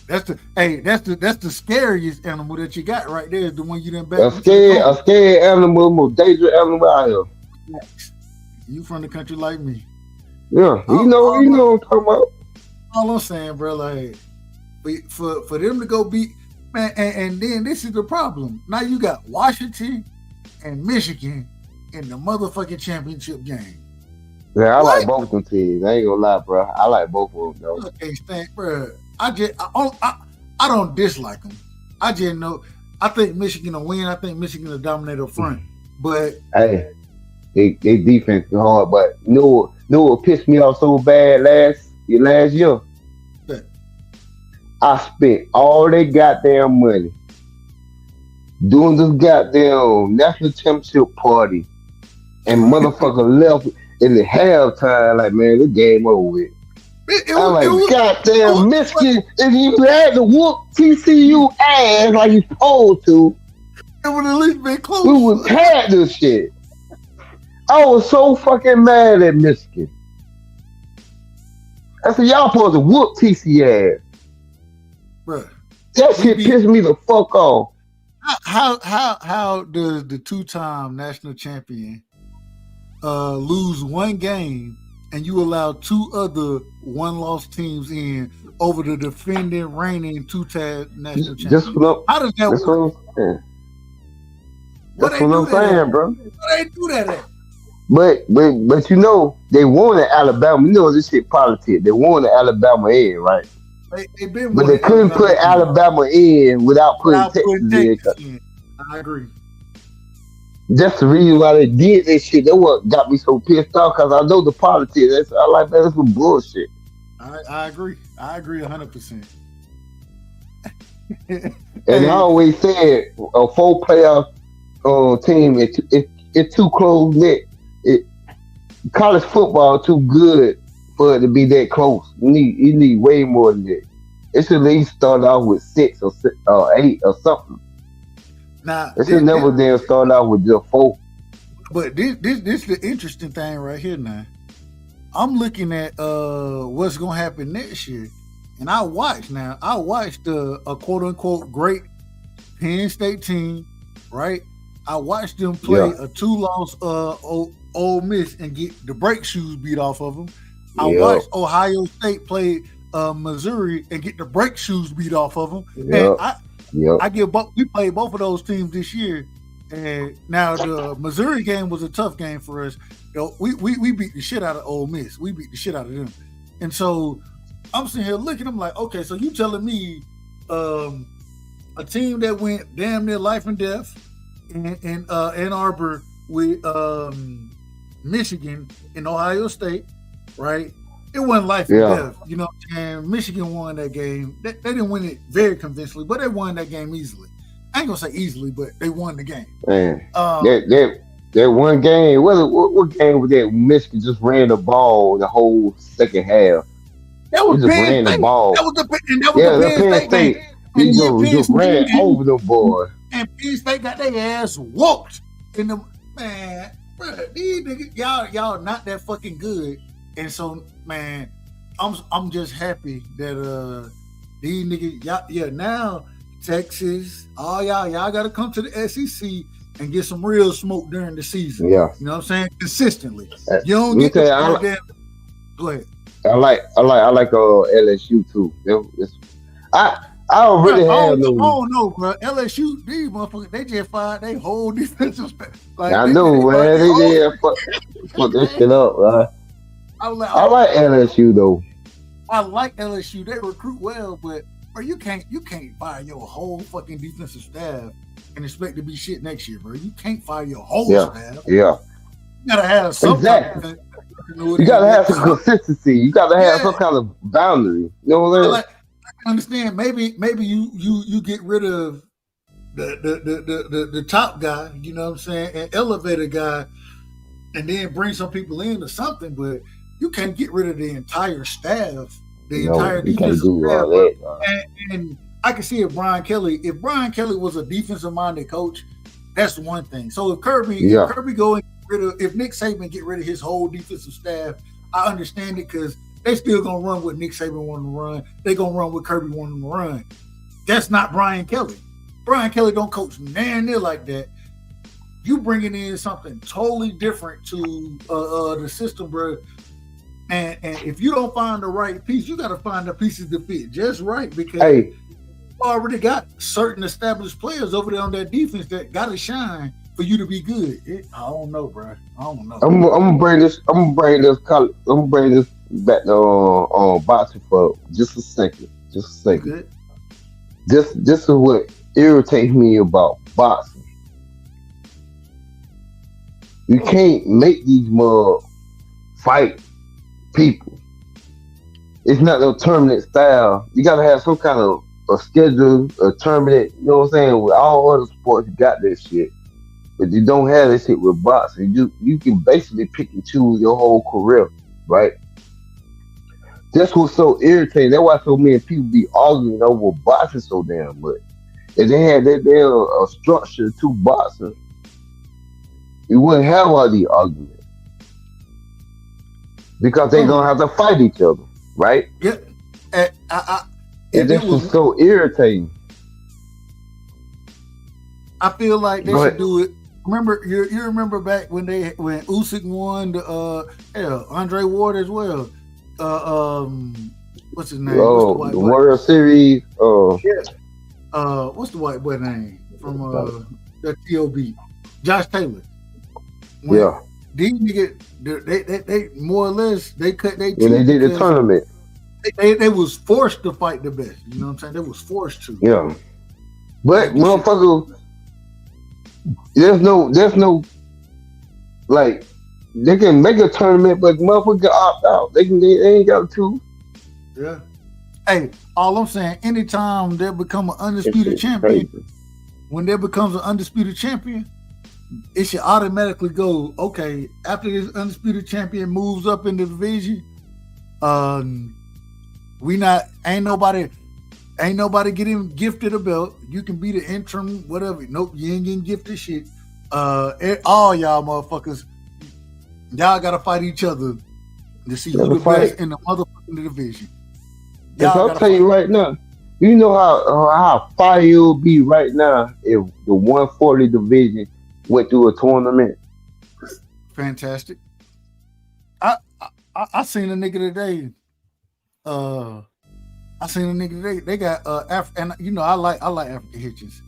That's the scariest animal that you got right there. Is the one you didn't back. A scared animal, most dangerous animal out here. You from the country like me. Yeah, you know what I'm talking about. All I'm saying, bro, like for them to go beat man, and then this is the problem. Now you got Washington and Michigan in the motherfucking championship game. Yeah, I like both of them teams. I ain't gonna lie, bro. I like both of them, though. I can't stand, bro. I don't dislike them. I just know. I think Michigan will win. I think Michigan will dominate up front. But hey, they defense is hard. But you know what pissed me off so bad last year? What? I spent all their goddamn money doing this goddamn national championship party, and motherfucker left in the halftime. Like, man, this game over with. I'm like, goddamn, Michigan, if you had to whoop TCU ass like you supposed to, it would at least been close. We would had this shit. I was so fucking mad at Michigan. I said, y'all supposed to whoop TC ass. Bruh. That shit pissed me the fuck off. How does the two-time national champion lose one game and you allow two other one-loss teams in over the defending, reigning two-time national champion? How does that work? That's what I'm saying, bro. Why they do that at? But you know, they won at Alabama. You know this shit politics. They won at Alabama in, right? They been but they couldn't put Alabama in without putting Texas in. I agree. That's the reason why they did that shit. That's what got me so pissed off, because I know the politics. I like that. That's some bullshit. I agree. I agree 100%. And I always said a 4-player team, it's too close knit. College football too good for it to be that close. You need way more than that. It should at least start off with 6 or 8 or something. Now, it should never then start out with just 4. But this is the interesting thing right here now. I'm looking at what's gonna happen next year, and I watched a quote unquote great Penn State team, right? I watched them play a 2-loss Ole Miss and get the brake shoes beat off of them. I watched Ohio State play Missouri and get the brake shoes beat off of them. And I give we played both of those teams this year. And now the Missouri game was a tough game for us. We beat the shit out of Ole Miss. We beat the shit out of them. And so I'm sitting here looking, I'm like, okay, so you telling me a team that went damn near life and death in Ann Arbor with Michigan and Ohio State, right? It wasn't life and death, you know. And Michigan won that game. They didn't win it very convincingly, but they won that game easily. I ain't gonna say easily, but they won the game. Man, that one game. What game was that? Michigan just ran the ball the whole second half. That was Penn State. That was the Penn State. He just ran over the boy. And Penn State got their ass whooped in the man. Bro, these niggas, y'all not that fucking good. And so, man, I'm just happy that these niggas, now Texas, all y'all gotta come to the SEC and get some real smoke during the season. Yeah. You know what I'm saying? Consistently. You don't get the go ahead. I like LSU too. I don't really have no. Oh no, bro. LSU, these motherfuckers, they just fired their whole defensive staff. Like, I know, man. They did fuck this shit up, right? I like LSU though. I like LSU. They recruit well, but bro, you can't fire your whole fucking defensive staff and expect to be shit next year, bro. You can't fire your whole staff. Yeah. You gotta have some exactly. You gotta have some consistency. You gotta have some kind of boundary. You know what I'm saying? I understand. Maybe you get rid of the top guy, you know what I'm saying, and elevator guy, and then bring some people in or something, but you can't get rid of the entire staff, entire defensive staff. And I can see if Brian Kelly was a defensive-minded coach, that's one thing. So if Kirby go and get rid of, if Nick Saban get rid of his whole defensive staff, I understand it because They still gonna run what Nick Saban wanted to run. They gonna run what Kirby wanted them to run. That's not Brian Kelly. Brian Kelly don't coach man near like that. You bringing in something totally different to the system, bro. And if you don't find the right piece, you got to find the pieces to fit just right because you already got certain established players over there on that defense that got to shine for you to be good. I don't know, bro. I don't know. I'm gonna bring this back to boxing for just a second. Good. This is what irritates me about boxing. You can't make these mug fight people. It's not no tournament style. You gotta have some kind of a schedule, a tournament. You know what I'm saying? With all other sports, you got this shit, but you don't have this shit with boxing. You can basically pick and choose your whole career, right? That's what's so irritating. That's why so many people be arguing over boxing so damn much. If they had that damn structure to boxing, you wouldn't have all these arguments because they're gonna have to fight each other, right? Yeah, and this was so irritating. I feel like they should do it. Remember, you remember back when Usyk won the Andre Ward as well. What's his name? Oh, the World Series. What's the white boy name from the TOB? Josh Taylor. These niggas, they more or less they cut their teeth. When they did the tournament, they was forced to fight the best. You know what I'm saying? They was forced to. Yeah, but motherfucker, there's no like they can make a tournament, but motherfucker can opt out. They ain't got to. Yeah. Hey, all I'm saying, anytime they become an undisputed champion, when there becomes an undisputed champion, it should automatically go, okay, after this undisputed champion moves up in the division, ain't nobody getting gifted a belt. You can be the interim, whatever. Nope, you ain't getting gifted shit. All y'all motherfuckers, y'all gotta fight each other to see who the best in the motherfucking division. I'll tell you right now, you know how fire it will be right now if the 140 division went through a tournament. Fantastic. I seen a nigga today. They got and you know I like African Hitchens.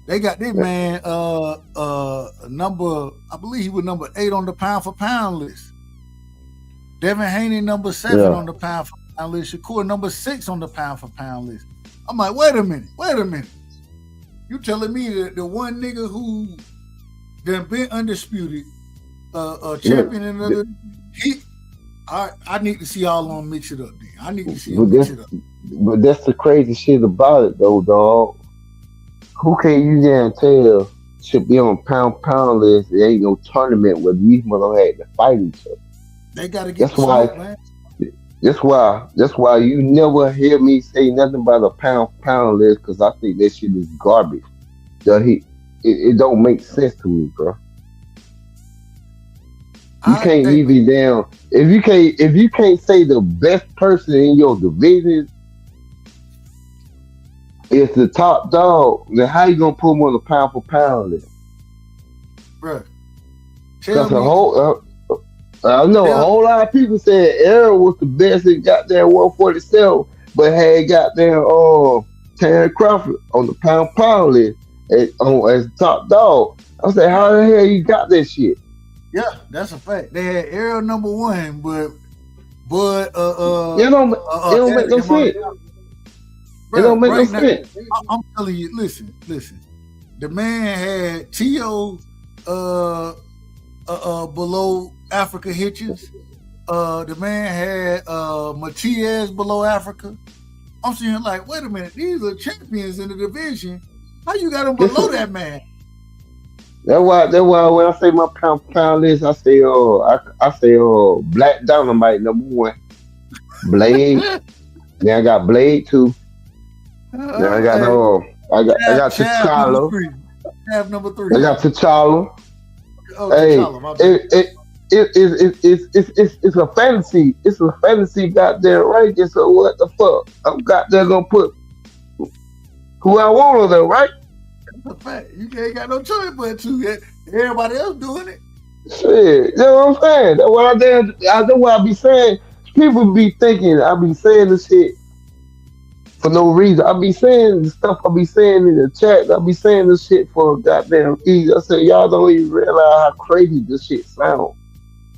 They got this man number, I believe he was number 8 on the pound for pound list. Devin Haney number 7 on the pound for pound list. Shakur number 6 on the pound for pound list. I'm like, wait a minute. You telling me that the one nigga who done been undisputed, champion in another, I need to see y'all on mix it up then. I need to see y'all mix it up. But that's the crazy shit about it though, dog. Who can you damn tell should be on pound list? There ain't no tournament where these motherfuckers had to fight each other. They gotta get smoke, man. That's why you never hear me say nothing about a pound list, because I think that shit is garbage. It don't make sense to me, bro. You can't even down if you can't say the best person in your division is the top dog, then how you gonna put him on the pound for pound list? Bro, I know a whole lot of people said Aaron was the best in goddamn 147, but had goddamn Terry Crawford on the pound list as top dog. I said, how the hell you got that shit? Yeah, that's a fact. They had Aaron number 1, but it don't make no sense. It don't make no sense. I'm telling you, listen. The man had T.O. below Africa Hitchens. The man had Matias below Africa. I'm saying, like, wait a minute, these are champions in the division. How you got them below that man? That's why when I say my pound list, I say Black Dynamite number 1, Blade. Then I got Blade 2. Then I got T'Challa. Have number 3. I got T'Challa. T'Challa. it's a fantasy. It's a fantasy goddamn ranking. So what the fuck? I'm goddamn gonna put who I want on there, right? That's a fact. You ain't got no choice but to. Everybody else doing it. Shit, you know what I'm saying? That's what I know what I be saying. People be thinking I be saying this shit for no reason. I be saying the stuff I be saying in the chat. I be saying this shit for goddamn easy. I said y'all don't even realize how crazy this shit sound.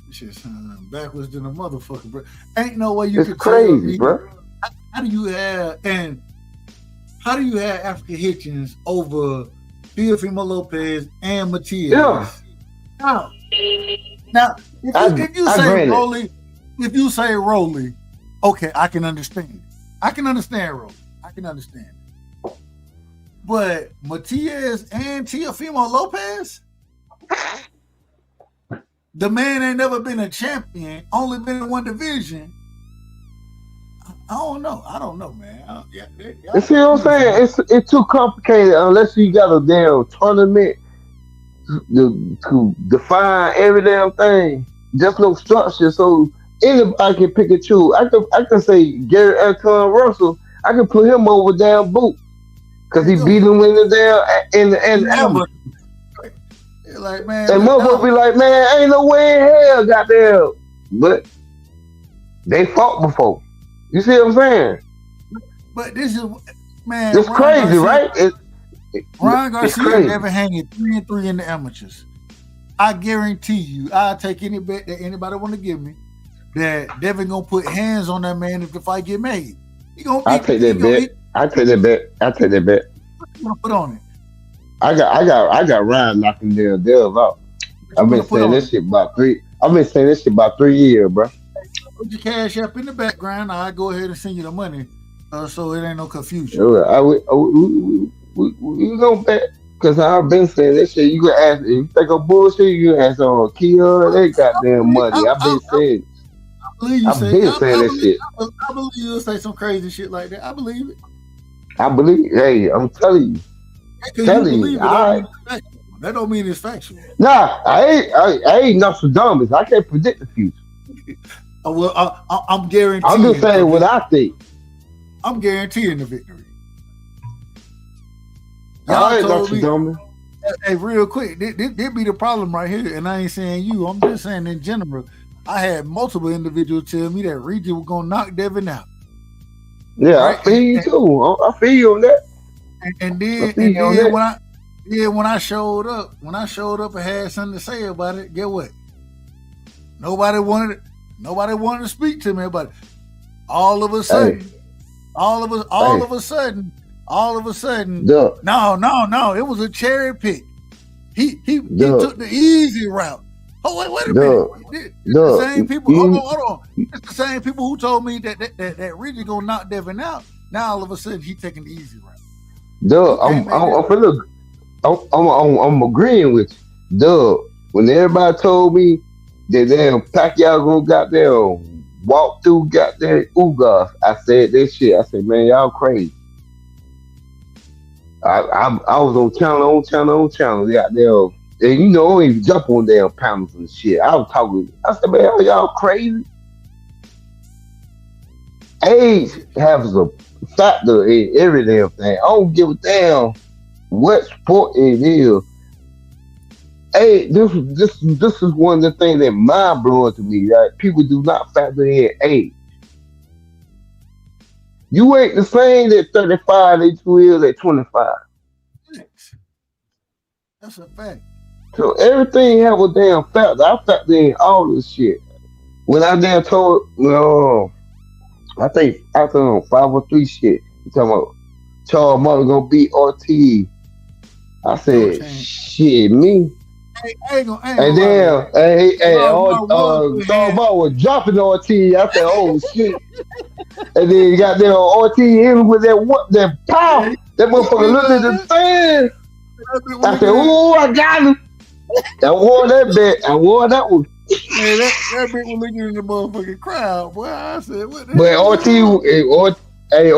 This shit sound backwards than a motherfucker, bro. Ain't no way you It's could crazy, tell me. bro. How do you have Africa Hitchens over Teofimo Lopez and Matias? Yeah. Now, if you I say grant it. Rolly, okay, I can understand it. I can understand Rolly. I can understand it. But Matias and Teofimo Lopez, the man ain't never been a champion, only been in one division. I don't know, man. You see what I'm saying? It's too complicated unless you got a damn tournament to define every damn thing. Just no structure, so anybody can pick and choose. I can say Gary Anton Russell. I can put him over damn Boot because he beat him in the damn in amateur. Like, man, and motherfuckers be like, man, ain't no way in hell, goddamn. But they fought before. You see what I'm saying? But this is, man. It's crazy, right? Ryan it's Garcia crazy. never hanging 3-3 in the amateurs. I guarantee you, I'll take any bet that anybody want to give me that Devin gonna put hands on that man if the fight get made. He gonna I take that bet. I take that bet. Put on it. I got Ryan knocking Dev out. I've been saying this shit about 3 years, bro. Put your cash up in the background. I'll go ahead and send you the money, so it ain't no confusion. We gonna bet because I've been saying this shit. You can ask if you think of bullshit. You can ask on Kia. They goddamn money. I've been saying. I've been saying this shit. I believe you'll say some crazy shit like that. I believe it. I believe. Hey, I'm telling you. That don't mean it's factual. Nah, I ain't Nostradamus. I can't predict the future. I'm guaranteeing. I'm just saying what I think. I'm guaranteeing the victory. I ain't told me- Nostradamus. Hey, real quick, this be the problem right here, and I ain't saying you. I'm just saying in general. I had multiple individuals tell me that Regis was gonna knock Devin out. Yeah, Right? I feel you too. I feel you on that. And then when I showed up and had something to say about it, get what? Nobody wanted to speak to me about it. All of a sudden, all of a sudden, Duh. no, it was a cherry pick. He took the easy route. Oh, wait a minute. The same people, hold on. It's the same people who told me that Regis gonna knock Devin out. Now all of a sudden he taking the easy route. Duh, I'm agreeing with you. Duh, when everybody told me that damn Pacquiao gonna goddamn walk through goddamn Ugas, I said that shit. I said, man, y'all crazy. I was on channel, goddamn. And you know, I don't even jump on damn panels and shit. I was talking. I said, man, are y'all crazy? Age has a factor in every damn thing. I don't give a damn what sport it is. Hey, this is one of the things that mind blowing to me. That people do not factor in age. You ain't the same at 35 that you is at 25. That's a fact. So everything have a damn factor. I factor in all this shit. When I damn told, I think after 503 shit, you talking about Charles Mother gonna beat Ortiz. I said, shit, me. And then, Charles Mother was dropping Ortiz. I said, oh shit. And then you got there Ortiz in with that power. That motherfucker looked at the fan. I said, ooh, I got him. I wore that bet. I wore that one. Man, that bitch was looking in the motherfucking crowd, boy. I said, what the But hell?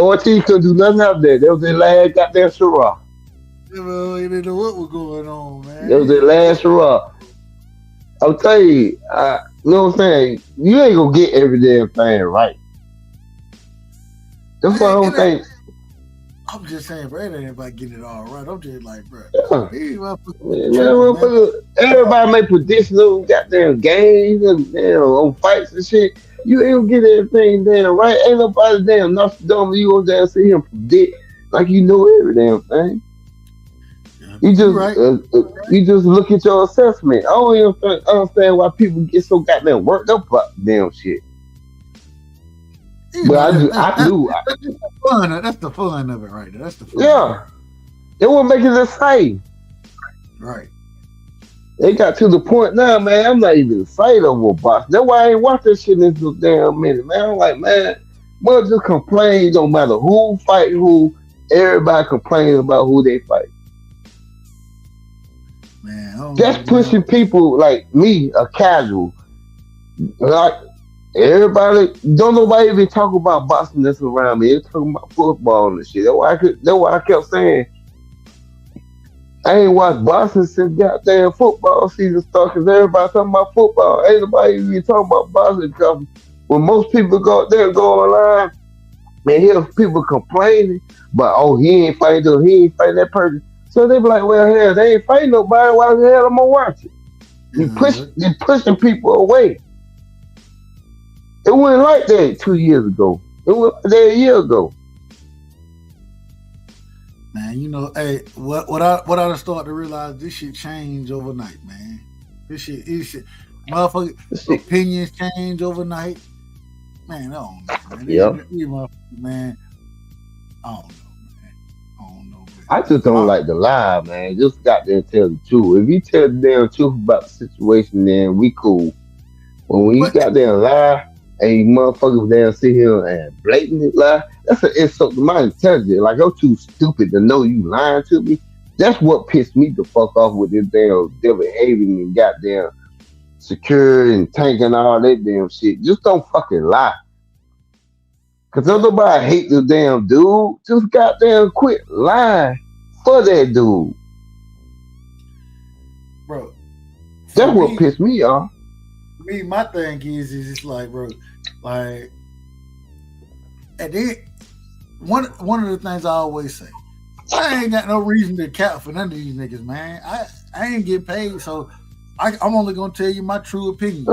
Ortiz couldn't do nothing out there. That was their last goddamn Syrah. They didn't know what was going on, man. That was their last Syrah. I'll tell you, you know what I'm saying? You ain't gonna get every damn thing right. That's why I don't think. I'm just saying, bro, it ain't about getting it all right. I'm just like, bro, Yeah. these Man, motherfuckers tripping, man. everybody make predictions, goddamn games and on fights and shit. You ain't gonna get everything damn right. Ain't nobody damn Nostradamus. You gonna damn sit here and predict like you know every damn thing. You right. You just look at your assessment. I don't even understand why people get so goddamn worked up about damn shit. You But know, I do. that's the fun. That's the fun of it, right there. That's the fun. Yeah, it will make it the same. Right. They got to the point now, man. I'm not even excited over boxing. That's why I ain't watch that shit in so damn minute, man. I'm like, man, mother just complain. Don't matter who fight who. Everybody complaining about who they fight. Man, Just pushing people like me, a casual. Like everybody, don't nobody even talk about boxing that's around me. They're talking about football and shit. That's why I kept saying I ain't watched boxing since goddamn football season started. Cause everybody talking about football. Ain't nobody even talking about boxing. Because when most people go out there and go online and hear people complaining, but oh he ain't fighting this, he ain't fighting that person. So they be like, well hell, they ain't fighting nobody. Why the hell am I watching? You pushing people away. It wasn't like that 2 years ago. It was like that a year ago. Man, you know, hey, what I started to realize, this shit change overnight, man. This shit, motherfucker, opinions change overnight. Man, I don't know, man. Yep. These motherfuckers, man, I don't know. I just don't like to lie, man. Just got there and tell the truth. If you tell the damn truth about the situation, then we cool. But when you got there and lie, and you motherfuckers down sit here and blatantly lie, that's an insult to my intelligence. Like, I'm too stupid to know you lying to me. That's what pissed me the fuck off with this damn devil having and goddamn secure and tank and all that damn shit. Just don't fucking lie. Cause don't nobody hate the damn dude. Just goddamn quit lying for that dude. Bro. That's what pissed me off. Me, my thing is it's like, bro, like, and then one of the things I always say, I ain't got no reason to cap for none of these niggas, man. I ain't getting paid, so I'm only gonna tell you my true opinion.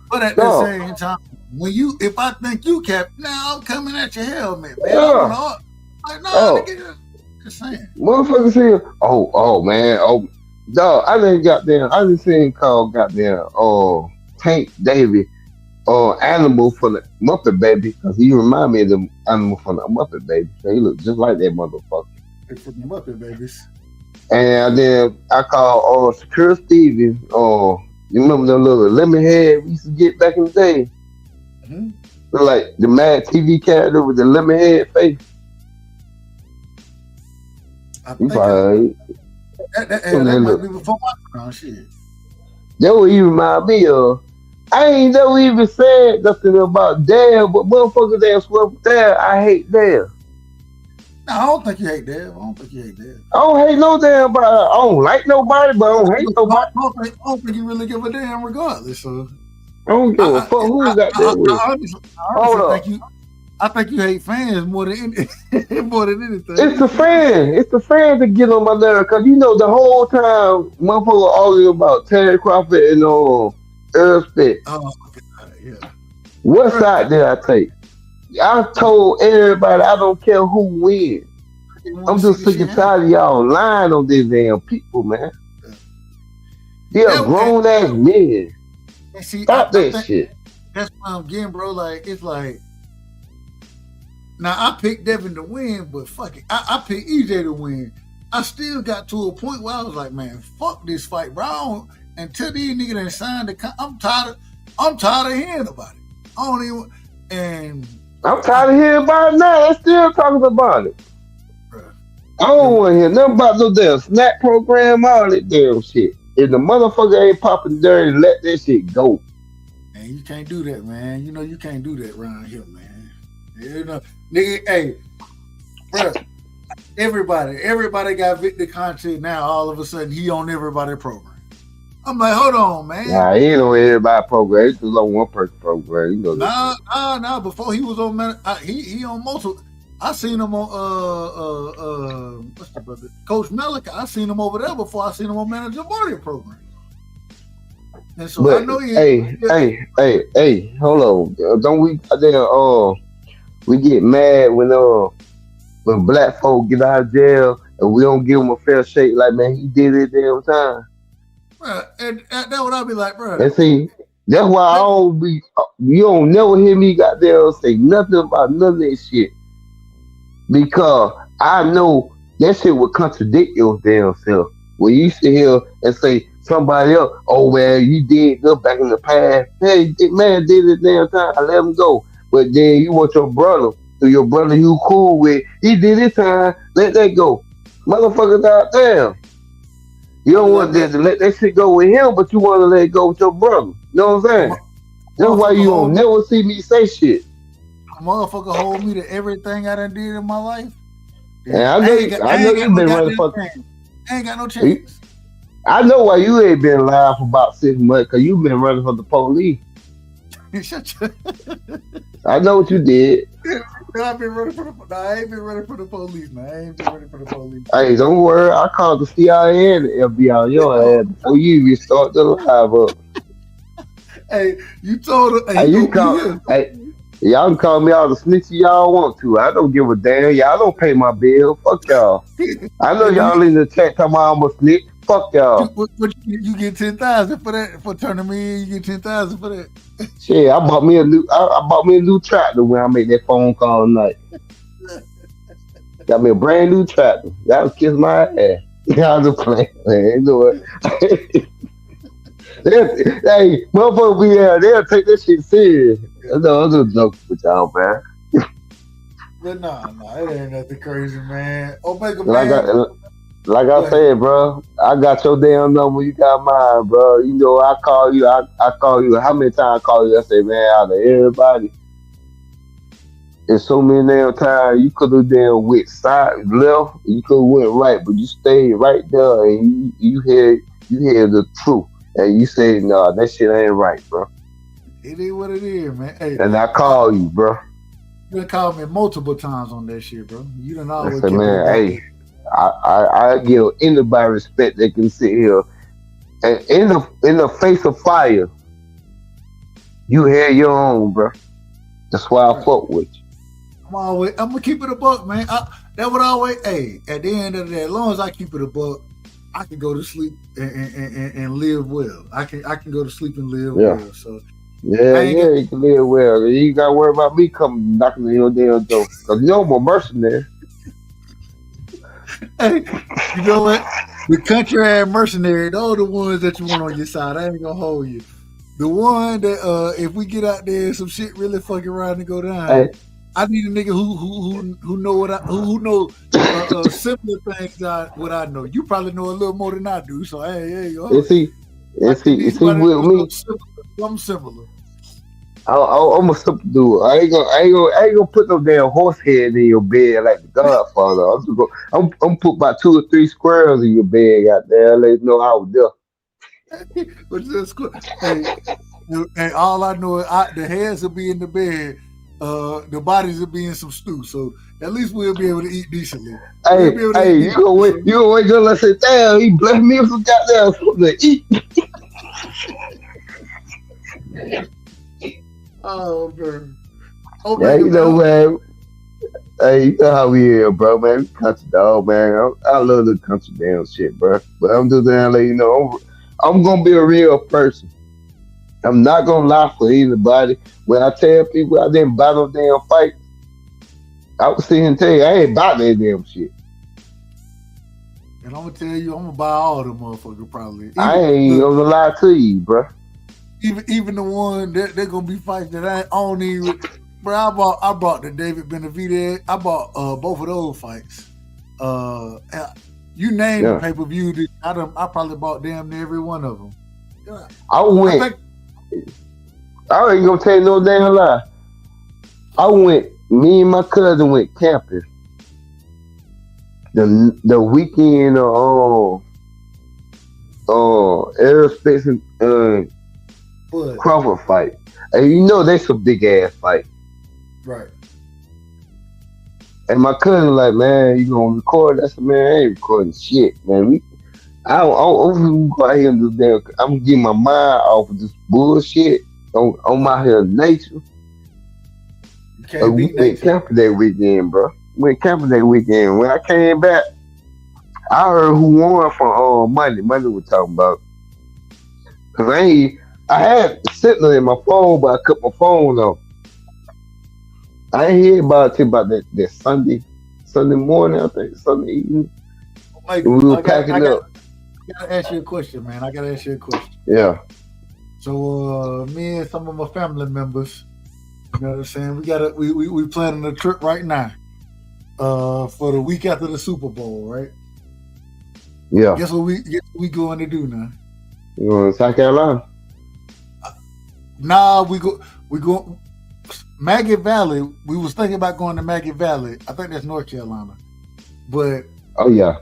But at the same time, if I think you cap, now I'm coming at your helmet, man. Nigga, just saying. Motherfuckers here, oh man, dog, I didn't seen call goddamn Tank David animal from the Muppet Baby, because he remind me of the animal from the Muppet Baby. So he look just like that motherfucker. From the Muppet Babies. And then I called Secure Stevens. You remember the little lemon head we used to get back in the day? Mm-hmm. Like the Mad TV character with the lemon head face. That might be before my time, shit. That what you remind me of. I ain't never even said nothing about Dale, but motherfuckers that swear Dale, I hate Dale. No, I don't think you hate Dale. I don't hate no damn body. I don't like nobody, but I don't hate nobody. I don't think you really give a damn regardless. So I don't give a fuck who got that with. I think you hate fans more than anything. It's the fans. It's the fans that get on my nerve, because you know the whole time motherfucker arguing about Terry Crawford and Earl Spence. Oh God, yeah. What side did I take? I told everybody I don't care who wins. I'm just sick and tired of y'all lying on these damn people, man. They're grown ass men. Stop that shit. That's what I'm getting, bro. Like, it's like, now I picked Devin to win, but fuck it, I picked EJ to win. I still got to a point where I was like, man, fuck this fight, bro. Until these niggas done signed the I'm tired of hearing about it. I don't even, and I'm tired of hearing about it now. They're still talking about it. I don't want to hear nothing about no damn snap program, all that damn shit. If the motherfucker ain't popping dirty, let that shit go. Man, you can't do that, man. You know you can't do that around here, man. You know, nigga, hey, bro, everybody got Victor content now. All of a sudden, he on everybody's program. I'm like, hold on, man. Nah, he ain't on everybody program. It's just on one person program. You know that. Nah. Before he was on, he on multiple. I seen him on what's the brother? Coach Melick. I seen him over there before I seen him on Manager Mario program. And so But I know he. hey, hold on. Don't we we get mad when black folk get out of jail and we don't give them a fair shake? Like, man, he did it damn time. Bruh, and that's what I be like, bro. And see, that's why I don't be. You don't never hear me goddamn say nothing about none of that shit, because I know that shit would contradict your damn self. When you sit here and say somebody else, oh well, you did this back in the past. Hey, man did it damn time. I let him go. But then you want your brother, so your brother you cool with, he did his time. Let that go, motherfuckers out there. You don't want to let that shit go with him, but you want to let it go with your brother. You know what I'm saying? That's why you don't never see me say shit. A motherfucker hold me to everything I done did in my life. And I know you've been running for. I ain't got no chance. I know why you ain't been alive for about 6 months, because you've been running for the police. Shut your. I know what you did. I've been running for the. I ain't been running for the police, man. I ain't been running for the police. Hey, don't worry. I called the CIA and the FBI on your ass before you even start the live up. Hey, you told her. Hey, you call. Hey, y'all can call me all the snitchy y'all want to. I don't give a damn. Y'all don't pay my bill. Fuck y'all. I know y'all in the chat talking about I'm a snitch. Fuck y'all. You get 10,000 for that, for turning me in. You get 10,000 for that. Shit, I bought me a new tractor when I made that phone call tonight. Got me a brand new tractor. That was kiss my ass. Y'all just playing, man. You know what? Hey, motherfucker be there. They'll take this shit serious. No, I'm just joking with y'all, man. But nah, it ain't nothing crazy, man. Omega, man. Like I said, bro, I got your damn number. You got mine, bro. You know, I call you. I call you. How many times I call you? I say, man, out of everybody, there's so many damn times you could have damn went side left, you could have went right, but you stayed right there and you hear the truth, and you say, nah, that shit ain't right, bro. It is what it is, man. Hey, and I call you, bro. You done called me multiple times on that shit, bro. You done always. I say, man, hey. I give anybody respect that can sit here and in the face of fire, you have your own, bro. That's why I fuck with you. I'm gonna keep it a buck, man. That would always. Hey, at the end of the day, as long as I keep it a buck, I can go to sleep and live well. I can go to sleep and live well. So you can live well. You ain't gotta worry about me coming knocking on your damn door, cause you know I'm a mercenary. Hey, you know what? The country ass mercenary, those are the ones that you want on your side. I ain't gonna hold you. The one that if we get out there and some shit really fucking around and go down, I need a nigga who know what who know similar things what I know. You probably know a little more than I do. So hey, you go. See with me, I'm similar. I'm a simple dude. I ain't gonna put no damn horse head in your bed like the Godfather. I'm put about 2 or 3 squirrels in your bed out there. Let you know I was there. But just and all I know is the heads will be in the bed. The bodies will be in some stew. So at least we'll be able to eat decently. Hey, you gonna wake up and say, damn, he blessed me with some goddamn something to eat. Oh, man. Yeah, you know, man. Hey, you know how we here, bro, man. We country dog, man. I love the country damn shit, bro. But I'm just there to let you know, I'm gonna be a real person. I'm not gonna lie for anybody. When I tell people I didn't buy no damn fight, I was sitting and tell you I ain't buy that damn shit. And I'm gonna tell you, I'm gonna buy all them motherfuckers probably. I ain't gonna lie to you, bro. Even the one they're gonna be fights that I don't even. Bro, I bought the David Benavidez. I bought both of those fights. You name the pay-per-view. I probably bought damn near every one of them. I ain't gonna tell you no damn lie. Me and my cousin went camping. The weekend aerospace and But Crawford fight. And you know that's a big ass fight. right. And my cousin like, man, you gonna record? I said, man, I ain't recording shit, man. I'm go out here and do damn. I'm getting my mind off of this bullshit. I'm out here in nature. You can't We beat went nature. camping that weekend, bro. Went camping that weekend. When I came back, I heard who won from Monday. Monday was talking about. Cause I had Sentinel in my phone, but I cut my phone off. I ain't hear about it till about that Sunday morning, I think, Sunday evening. Like, And we were I packing up. gotta ask you a question, man. I gotta ask you a question. Yeah. So me and some of my family members, you know what I'm saying? We planning a trip right now. For the week after the Super Bowl, right? Yeah. Guess what we going to do now? You going to South Carolina? Nah, we go Maggie Valley. We was thinking about going to Maggie Valley. I think that's North Carolina. But Oh yeah.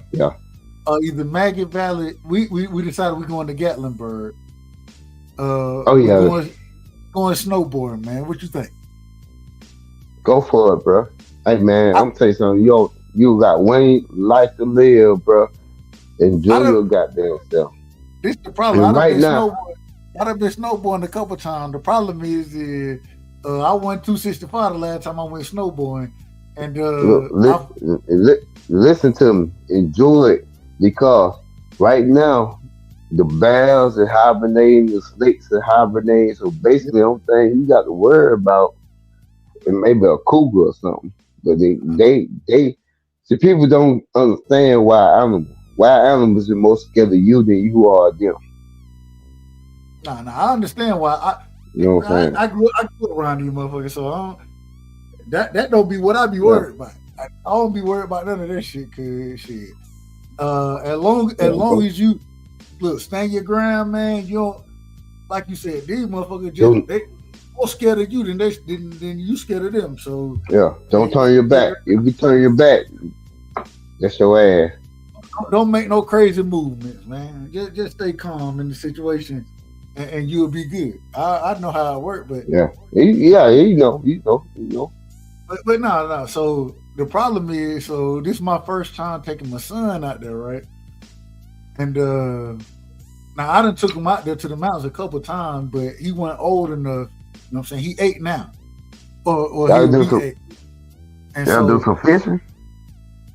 either Maggie Valley, we decided we're going to Gatlinburg. Oh we're yeah. going snowboarding, man. What you think? Go for it, bro. Hey man, I'm telling you something. You got one life to live, bro. Enjoy your goddamn self. This is the problem. And right now, I've been snowboarding a couple times. The problem is I went 265 the last time I went snowboarding, and listen to me. Enjoy it because right now the bears are hibernating, the snakes are hibernating. So basically, the only thing you got to worry about is maybe a cougar or something. But they see, people don't understand wild animals. Wild animals are more scared of you than you are of them. Nah, I understand why. You know what I'm saying? I grew up around these motherfuckers, so that don't be what I be worried about. I don't be worried about none of that shit, cause shit. As long as you stand your ground, man. You don't, like you said, these motherfuckers they more scared of you than you scared of them. So yeah, don't turn your back. If you turn your back, that's your ass. Don't make no crazy movements, man. Just stay calm in the situation, and you'll be good. I know how it works, but you know. But no. So the problem is, this is my first time taking my son out there, right? And now I done took him out there to the mountains a couple times, but he wasn't old enough. You know what I'm saying? He 8 now, or he do would be some, 8. And y'all do some fishing?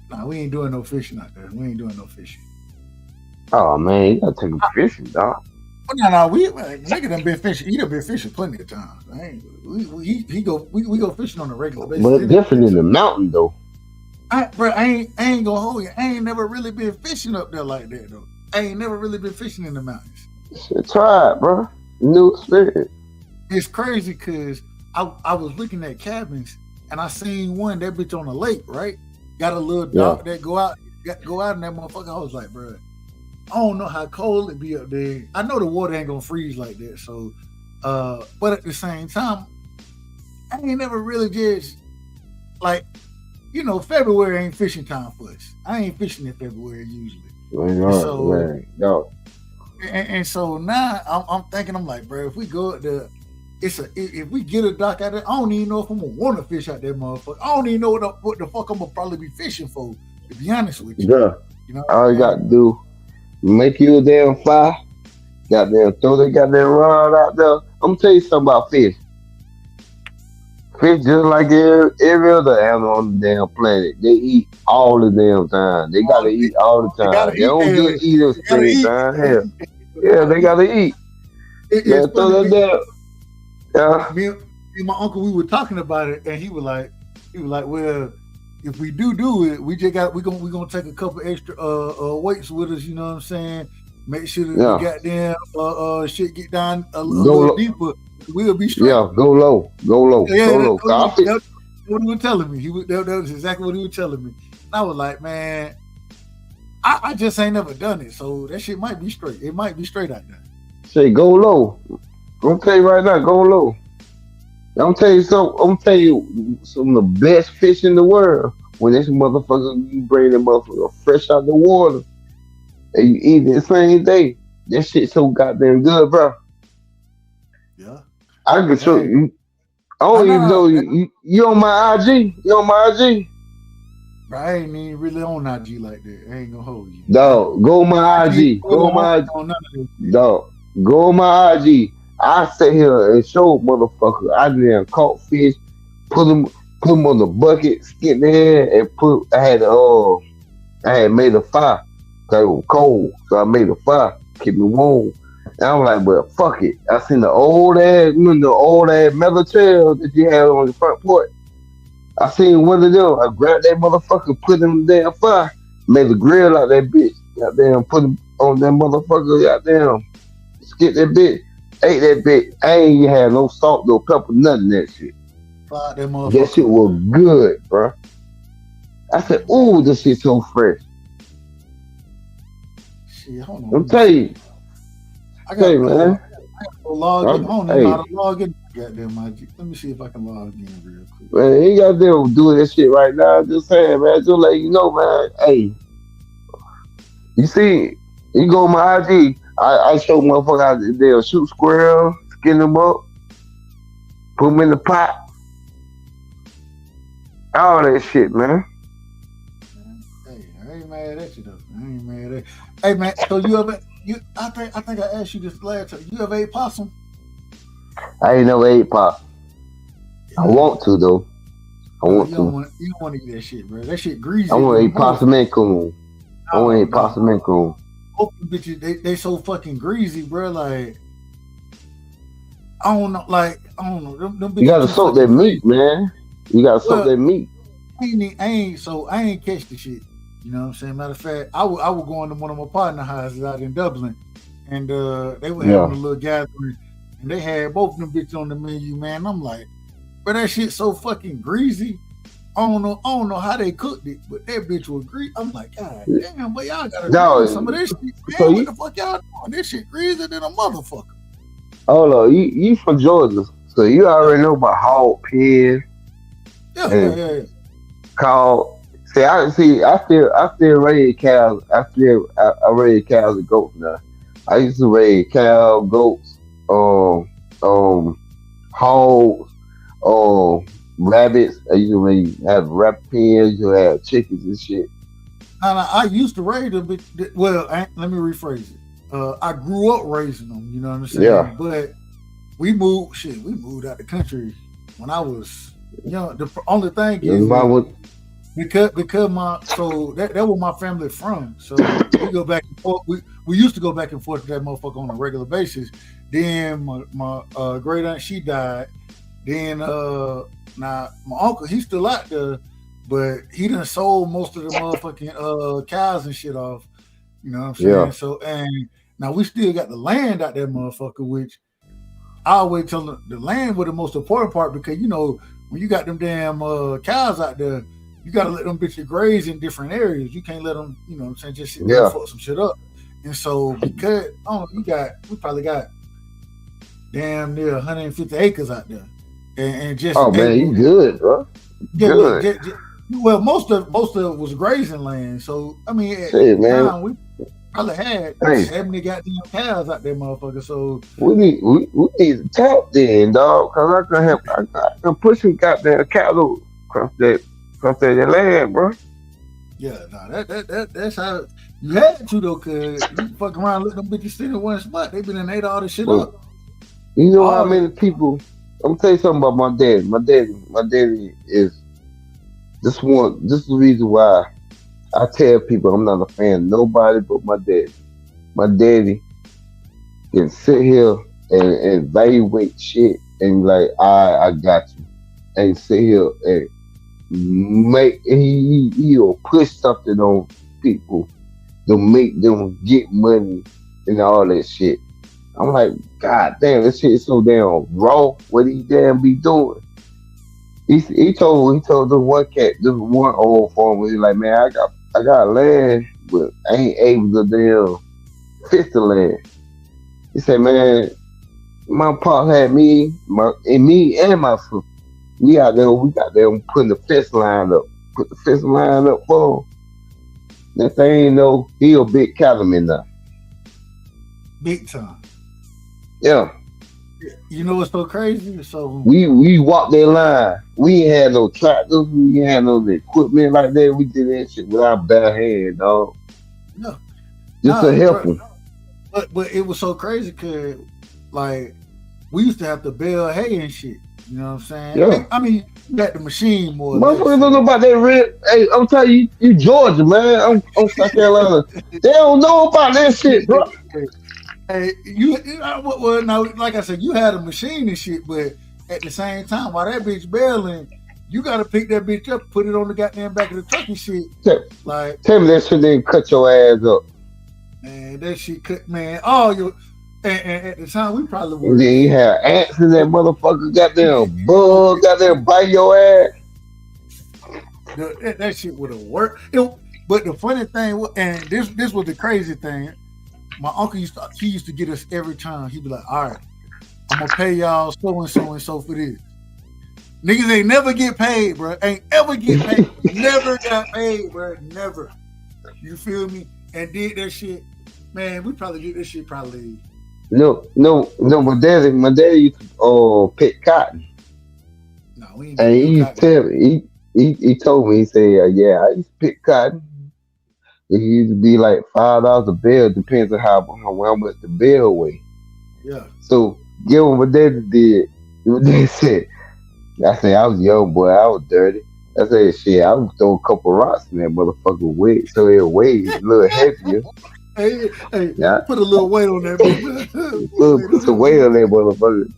Nah, we ain't doing no fishing out there. We ain't doing no fishing. Oh man, you gotta take him fishing, dog. No, nigga done been fishing. He done been fishing plenty of times. We go fishing on a regular basis. But different in the mountain though. I ain't gonna hold you. I ain't never really been fishing up there like that though. I ain't never really been fishing in the mountains. Try it, bro. New experience. It's crazy because I was looking at cabins and I seen one that bitch on a lake, right? Got a little dock that go out in that motherfucker. I was like, bro, I don't know how cold it be up there. I know the water ain't gonna freeze like that. So, but at the same time, I ain't never really just February ain't fishing time for us. I ain't fishing in February usually. And so now I'm thinking, I'm like, bro, if we go up there, if we get a dock out there, I don't even know if I'm gonna want to fish out there, motherfucker. I don't even know what the fuck I'm gonna probably be fishing for, to be honest with you. Yeah. You know, all you got to do, make you a damn fire, goddamn throw that goddamn rod out there. I'm gonna tell you something about fish. Fish just like every other animal on the damn planet. They eat all the damn time. They gotta eat all the time. They don't just eat at the same time. Hell, yeah, they gotta eat. It's throw that down. Yeah. Me and my uncle, we were talking about it, and he was like, well, if we do it, we're gonna take a couple extra weights with us. You know what I'm saying? Make sure that the goddamn shit get down a little deeper. We'll be straight. Yeah, go low. That's what he was telling me. That was exactly what he was telling me. And I was like, man, I just ain't never done it, so that shit might be straight. It might be straight out there. Say go low. I'm gonna tell you right now, go low. I'm gonna tell you some of the best fish in the world. When this motherfucker, you bring the motherfucker fresh out the water and you eat it the same day. that shit so goddamn good, bro. Yeah. I can show Hey, you. I I don't even know. know you on my IG. You on my IG? Bro, I ain't even really on IG like that. I ain't gonna hold you. Dog, go on I my can't IG. pull Go on on my IG. none of this shit. Dog, go on my IG. I sit here and show motherfucker. I done caught fish, put them on the bucket, skip there, and put. I had made a fire. Cause it was cold, so I made a fire, keep me warm. And I'm like, but fuck it. I seen the old ass, the old ass metal chair that you had on the front porch. I seen one of them. I grabbed that motherfucker, put him in the damn fire, made the grill out that bitch. Goddamn, put him on that motherfucker. Goddamn, skip that bitch, ate that bitch. I ain't even had no salt, no pepper, nothing that shit. Fuck that That shit motherfucker. was good, bro. I said, ooh, this shit so fresh. Shit, hold on. I'm Let me telling see. you, I got man. I got to log in. I don't even know Hey, how to log in. Goddamn IG. Let me see if I can log in real quick. man, you got to do that shit right now. Just saying, man. Just let you know, man. Hey, you see, you go on my IG. I show motherfuckers how they'll shoot squirrels, skin them up, put them in the pot, all that shit, man. Hey, I ain't mad at you though. I ain't mad at. Hey man, so you ever I think I asked you this last time. You ever ate possum? I ain't never ate pop. I want to though. I Bro, want to. you don't want to eat that shit, bro. That shit greasy I want than to a eat possum motherfucker. and coon. I want to No, eat no. possum and coon. Both them bitches, they so fucking greasy, bro. Like I don't know, them You bitches gotta too soak that fucking greasy. meat, man. You gotta soak Well, that meat. I ain't catch the shit. You know what I'm saying? Matter of fact, I would go into one of my partner houses out in Dublin, and they were having Yeah. a little gathering, and they had both of them bitches on the menu, man. I'm like, but that shit so fucking greasy. I don't know how they cooked it, but that bitch was greasy. I'm like, God damn, but y'all gotta drink some of No, this shit, so man. What the fuck y'all doing? This shit greasy than a motherfucker. hold on, you from Georgia, so you already know about hog pen and Yeah. cow. I still raise cows. I raise cows and goats now. I used to raise cow, goats, um, um, hogs, rabbits. I used to have rabbit pens. You have chickens and shit. And I used to raise them, but well, let me rephrase it. I grew up raising them. You know what I'm Yeah. saying? But we moved out the country when I was young. The only thing That's is why I that would. because that was my family from. So we go back and forth. We used to go back and forth to that motherfucker on a regular basis. Then my great aunt, she died. Then now my uncle, he's still out there, but he done sold most of the motherfucking cows and shit off. You know what I'm saying? Yeah. So and now we still got the land out there, motherfucker, which I always tell the land was the most important part because when you got them damn cows out there, you gotta let them bitches graze in different areas. You can't let them, you know what I'm saying, just sit there and Yeah. fuck some shit up. And so because we probably got damn near 150 acres out there, and just Oh man, you good, bro. yeah, look, Good. well, most of it was grazing land. So I mean, at Shit, the man. time we probably had Hey, 70 goddamn cows out there, motherfucker. So we need to talk then, dog. Cause I can push some goddamn cattle across that land, bro. yeah, no, that's how you had to though, cause you fuck around, let them bitches sit in one spot. They been and ate all this shit But up. you know how All many that. people? I'm gonna tell you something about my dad. My daddy is this one. This is the reason why I tell people I'm not a fan of nobody but my daddy. My daddy can sit here and evaluate shit and like I got you, and sit here and he'll push something on people to make them get money and all that shit. I'm like, God damn, this shit is so damn raw. What he damn be doing? He told the one cat, this one old farmer, he's like, man, I got land, but I ain't able to damn fix the land. He said, man, my pop had me and my sister. We got them putting the fence line up. Put the fence line up. For him. That thing ain't no, he a big cattleman now. big time. Yeah. You know what's so crazy? So We walked that line. We ain't had no tractors. We ain't had no equipment like that. We did that shit with our bare hand, dog. no, Just to nah, help bro. them. But it was so crazy because like we used to have to bale hay and shit. You know what I'm saying? Yeah. I mean, you had the machine more or less. Motherfuckers don't know about that real. Hey, I'm telling you, you Georgia, man. I'm South Carolina. They don't know about that shit, bro. Hey, you know, well, now, like I said, you had a machine and shit, but at the same time, while that bitch baling, you got to pick that bitch up, put it on the goddamn back of the truck and shit. Like, Tell me that shit didn't cut your ass up. man, that shit cut, man. All your, and at the time, we probably And were. then you had ants in that motherfucker, goddamn bug, goddamn bite your ass. That shit would have worked. But the funny thing, and this was the crazy thing. My uncle used to get us every time. He'd be like, "All right, I'm gonna pay y'all so and so for this." Niggas ain't never get paid, bro. Ain't ever get paid. Never got paid, bro. Never. You feel me? And did that shit, man. We probably did this shit probably. No. My daddy used to pick cotton. No, we ain't. And he used to tell me, he told me, he said, yeah, I used to pick cotton. It used to be like $5 a bale, depends on how much the bale weigh. Yeah. So get what my daddy did. My dad said, I said, I was young boy, I was dirty. I said, shit, I would throw a couple rocks in that motherfucker weight so it weighs a little heavier. Hey, Yeah. put a little weight on that bitch. Put some weight on that motherfucker.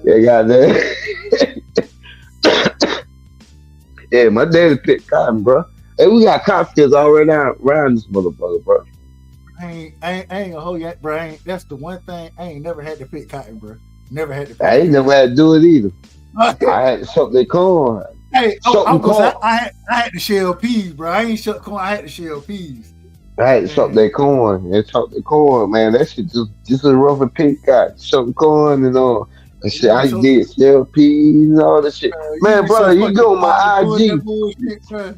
Yeah, goddamn. Yeah, my daddy picked cotton, bro. Hey, we got cotton fields all around this motherfucker, bro. I ain't gonna hold you, bro. That's the one thing I ain't never had to pick cotton, bro. Never had to pick I ain't never had to do it either. I had to shuck their corn. Hey, I had to shell peas, bro. I ain't shuck corn. I had to shell peas. I had to shuck their corn and shuck their corn, man. That shit just as rough as pink cotton. Shuck corn and all. And shit, I did shell peas and all that shit. Man, bro, you go on my IG.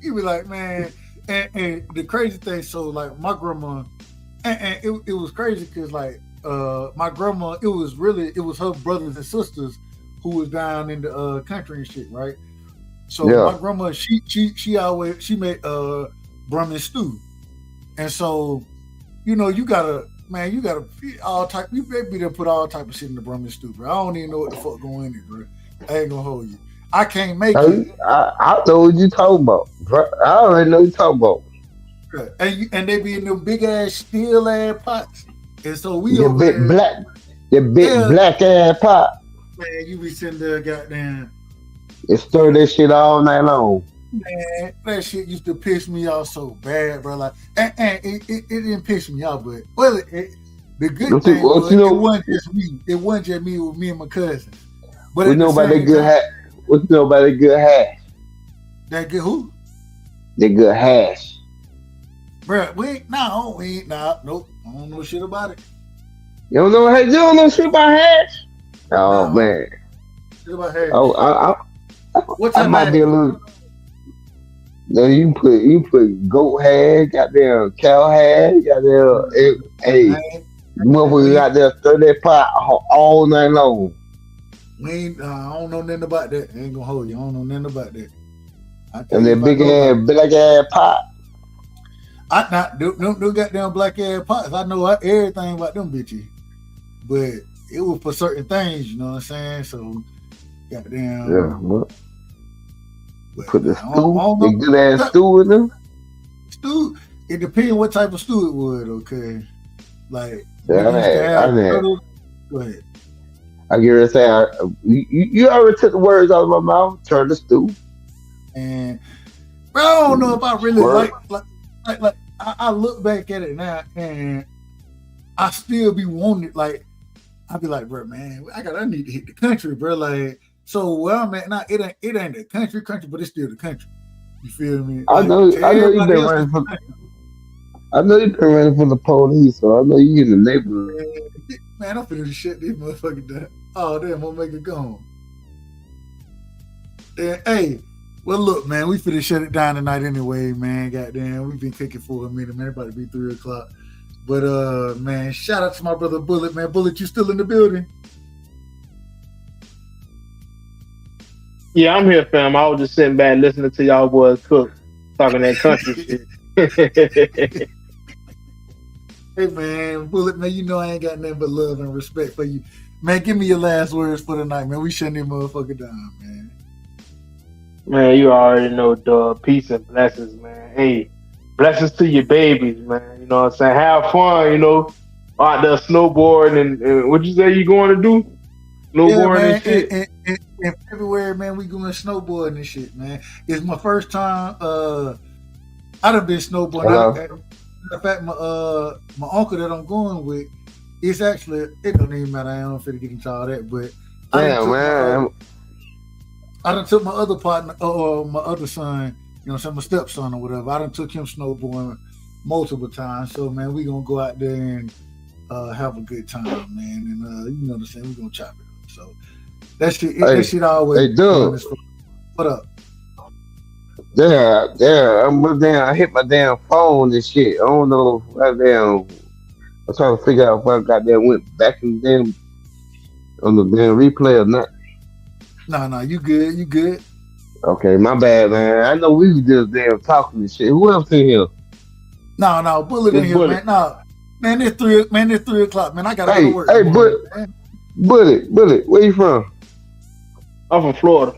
You be like, man, and the crazy thing, so like my grandma, and it was crazy because like my grandma, it was her brothers and sisters who was down in the country and shit, right? So my grandma, she made Brummie stew, and so you gotta all type. You better be there put all type of shit in the Brummie stew, bro. I don't even know what the fuck going in it, bro. I ain't gonna hold you. I can't make it. I know what you talking about, bro. I already know what you talking about. And they be in them big ass steel ass pots, and so we the over big there, black ass pot. Man, you be sitting there, goddamn. It stir that shit all night long. Man, that shit used to piss me off so bad, bro. Like, and it didn't piss me off, but the good thing was it wasn't just me. It wasn't just me. It was me and my cousin. But we know about that good hash. What you know about that good hash? That good who? That good hash. Bro, we ain't. Nope. I don't know shit about it. You don't know shit about hash? Oh man. Shit about hash. What's I might be a little. No, you put goat hash, goddamn cow hash, goddamn. Hey, motherfucker got there stir that pot all night long. I don't know nothing about that. I ain't gonna hold you. I don't know nothing about that. And that big ass black ass pot. I not them goddamn black ass pots. I know everything about them bitches, but it was for certain things. You know what I'm saying? So, goddamn. Yeah. Put the stew, the good ass stew in them. Stew. It depends what type of stew it was. Okay, like I had. Go ahead. I get ready to say, you already took the words out of my mouth. Turn the stew. And but I don't know if I really like I look back at it now and I still be wanting like I be like, bro, man, I need to hit the country, bro. Like, so where I'm at now, it ain't the country, but it's still the country. You feel me? I know you've been running from. I know you've been running from the police, so I know you in the neighborhood. Man, I'm finna shut this motherfucker down. Oh, damn, I'm gonna make it gone. Hey, well, look, man, we finna shut it down tonight anyway, man. Goddamn, we've been kicking for a minute, man. About to be 3 o'clock. But man, shout out to my brother Bullet, man. Bullet, you still in the building? Yeah, I'm here, fam. I was just sitting back listening to y'all boys cook, talking that country shit. Hey man, Bullet, man, you know I ain't got nothing but love and respect for you. Man, give me your last words for the night, man. We shutting this motherfucker down, man. Man, you already know, dog. Peace and blessings, man. Hey, blessings to your babies, man. You know what I'm saying? Have fun, you know, out there snowboarding and what you say you going to do? Snowboarding and shit. In February, man, we going snowboarding and shit, man. It's my first time. I done been snowboarding. In fact, my uncle that I'm going with, it's actually, it don't even matter. I don't fit to get into all that, but I done took my other partner, or my other son, you know, my stepson or whatever. I done took him snowboarding multiple times. So, man, we gonna go out there and have a good time, man. And you know what I'm saying? We gonna chop it up. So that shit always. Hey, dude. What up? I hit my damn phone and shit. I don't know if I'm trying to figure out if I got that went back in the damn on the damn replay or not. No, you good. Okay, my bad, man. I know we was just damn talking and shit. Who else in here? No, Bullet in here, man. No, man, it's 3 o'clock, man. I gotta go to work. Hey, Bullet, where you from? I'm from Florida.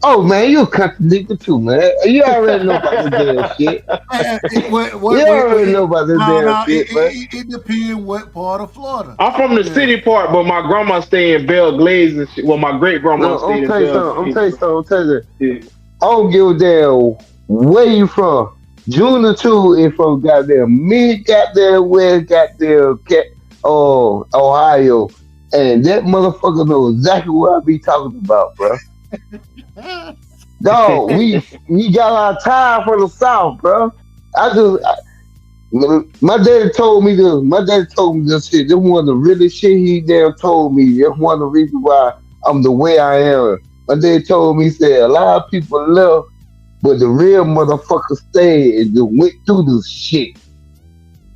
Oh man, you a contradictor too, man. You already know about this damn shit. You already know about this damn shit, man. It depends what part of Florida. I'm from the city part, but my grandma stay in Belle Glades and shit. Well, my great grandma stayed in Belle Glades. I'm telling you something. I don't give a damn where you from. Junior 2 is from goddamn mid goddamn west goddamn Ohio. And that motherfucker knows exactly what I be talking about, bro. Dog, we got our time from the South, bro. My daddy told me this shit. This one of the really shit he damn told me. That's one of the reasons why I'm the way I am. My daddy told me, he said, a lot of people left, but the real motherfucker stayed and just went through this shit.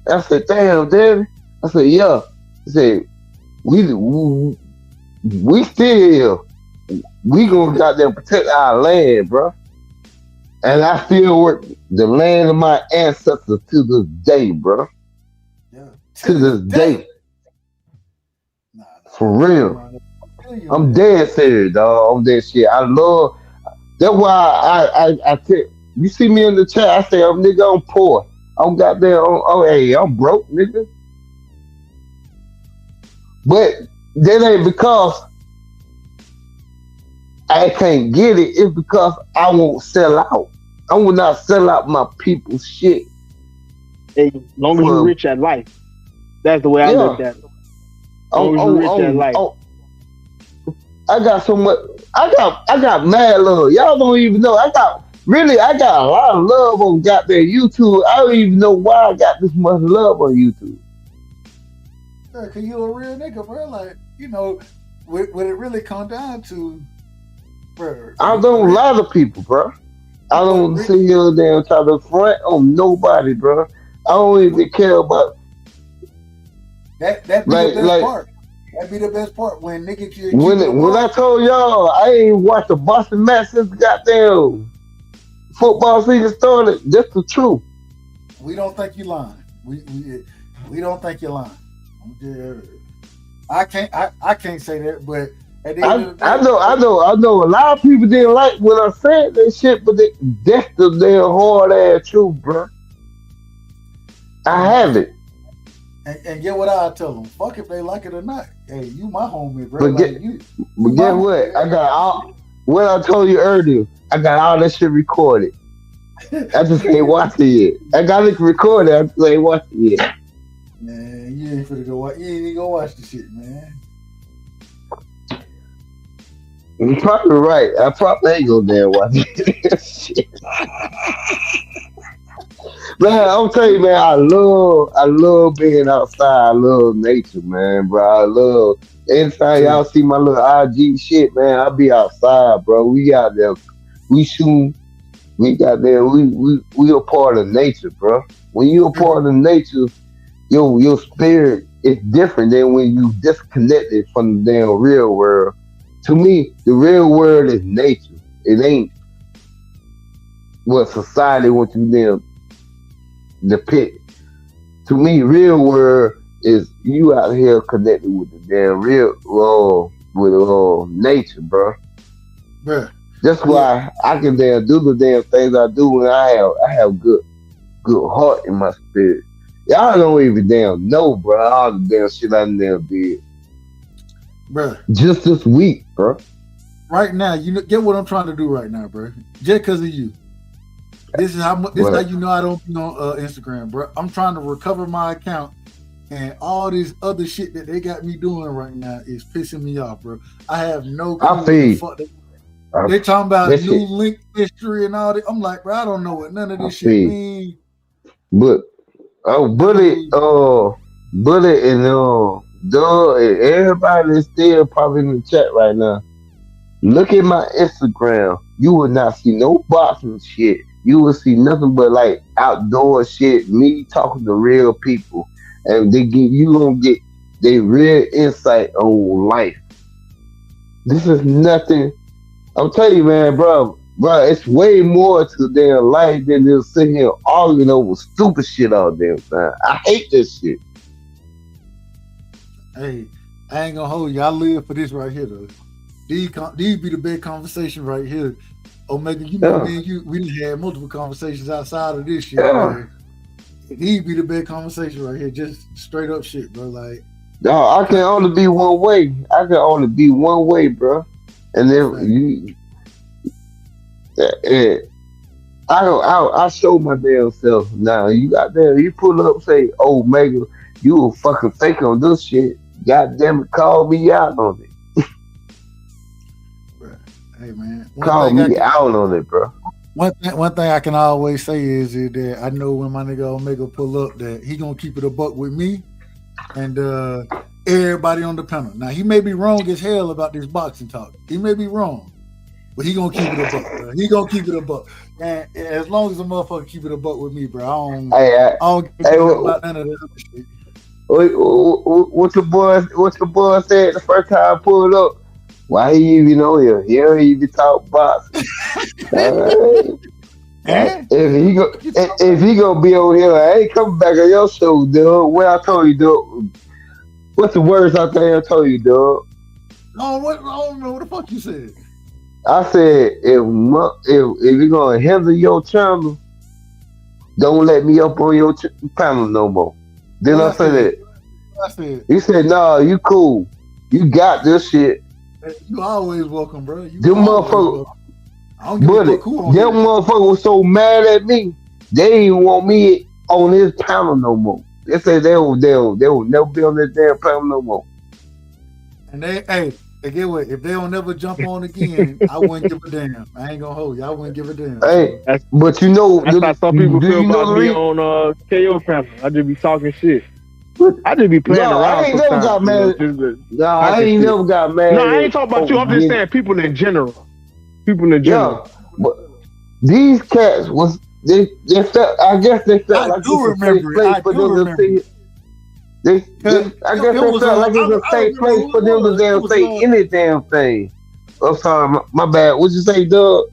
I said, damn, daddy. I said, yeah. He said, we still here. We gonna goddamn protect our land, bro. And I still work the land of my ancestors to this day, bro. Yeah. To this day. For real. I'm dead serious, dog. I'm dead shit. I love. That's why I tell you see me in the chat. I say, nigga, I'm poor. I'm goddamn. Hey, I'm broke, nigga. But that ain't because I can't get it. It's because I won't sell out. I will not sell out my people's shit. Hey, as long as you're rich at life. That's the way I look at it. As long as you're rich at life. I got so much. I got mad love. Y'all don't even know. I got a lot of love on goddamn YouTube. I don't even know why I got this much love on YouTube. Yeah, cause you a real nigga, bro. Like, you know, what it really come down to, bro. I don't lie to people, bro. I don't sit here and damn try to front on nobody, bro. I don't even care about that. Be the best part. That be the best part when niggas. When I told y'all I ain't watched the Boston match since goddamn football season started. That's the truth. We don't think you lying. We don't think you're lying. I can't say that, but at the end of the day, I know. A lot of people didn't like when I said that shit, but that's the damn hard ass truth, bro. I have it. And get what I tell them. Fuck if they like it or not. Hey, you my homie, bro. But guess what? I got all. What I told you earlier. I got all that shit recorded. I just ain't watching it. I got it recorded. I just ain't watching it. Man, you ain't finna go watch. You ain't even go watch the shit, man. You're probably right. I probably ain't gonna damn watch it. Shit. Man, I'm telling you, man, I love being outside. I love nature, man, bro. I love anytime y'all see my little IG shit, man. I be outside, bro. We out there, we shooting We got there. We a part of nature, bro. When you a part of nature, your spirit is different than when you disconnected from the damn real world. To me, the real world is nature. It ain't what society wants you damn depict. To me, real world is you out here connected with the damn real with nature, bro. Bruh. That's why I can damn do the damn things I do when I have good heart in my spirit. Y'all don't even damn know, bro, all the damn shit I damn did. Bruh. Just this week, bro. Right now, you know, get what I'm trying to do right now, bro. Just because of you. This is how you know I don't be on Instagram, bro. I'm trying to recover my account, and all this other shit that they got me doing right now is pissing me off, bro. I have no clue what the fuck they talking about new link history and all that. I'm like, bro, I don't know what none of this shit mean. But Bullet and Doug and everybody is still probably in the chat right now. Look at my Instagram. You will not see no boxing shit. You will see nothing but like outdoor shit. Me talking to real people, and you gonna get their real insight on life. This is nothing. I'm telling you, man, bro, it's way more to their life than just sitting here arguing over stupid shit all damn time. I hate this shit. Hey, I ain't gonna hold you. I live for this right here, though. These be the big conversation right here. Omega, you know, me and you, we done had multiple conversations outside of this shit. Man. These be the big conversation right here. Just straight up shit, bro. Like, no, I can only be one way. I can only be one way, bro. And then I show my damn self now. You got there, you pull up, say, "Oh, Omega, you a fucking fake on this shit." God damn it, call me out on it. Hey man, call me out on it, bro. One thing I can always say is that I know when my nigga Omega pull up that he gonna keep it a buck with me and everybody on the panel. Now he may be wrong as hell about this boxing talk. He may be wrong, but he gonna keep it a buck, bro. He gonna keep it a buck. And as long as a motherfucker keep it a buck with me, bro, I don't give about none of that other shit. What your boy said the first time I pulled up? Why he even on here? He don't even talk boxing. If he gonna be on here, I ain't coming back on your show, dog. What I told you, dog. What's the words out there I told you, dog? I don't know what the fuck you said. I said if you're gonna handle your channel, don't let me up on your panel no more. Then I said that. He said, "Nah, you cool. You got this shit." You always welcome, bro. Them motherfuckers, them motherfuckers was so mad at me. They didn't want me on his panel no more. They said they will never be on this damn panel no more. And they get what? If they don't never jump on again, I wouldn't give a damn. I ain't gonna hold you. I wouldn't give a damn. Hey, but you know, that's how some people feel about me on KO panel. I just be talking shit. I just be playing around. I ain't never got mad. I ain't never got mad. No, I ain't talking about you. I'm just saying people in general. People in general. Yeah, but these cats was they felt. I guess they felt like do remember it. I do remember. I guess they felt like it was a safe place for them to damn say any damn thing. I'm sorry, my bad. What'd you say, Doug?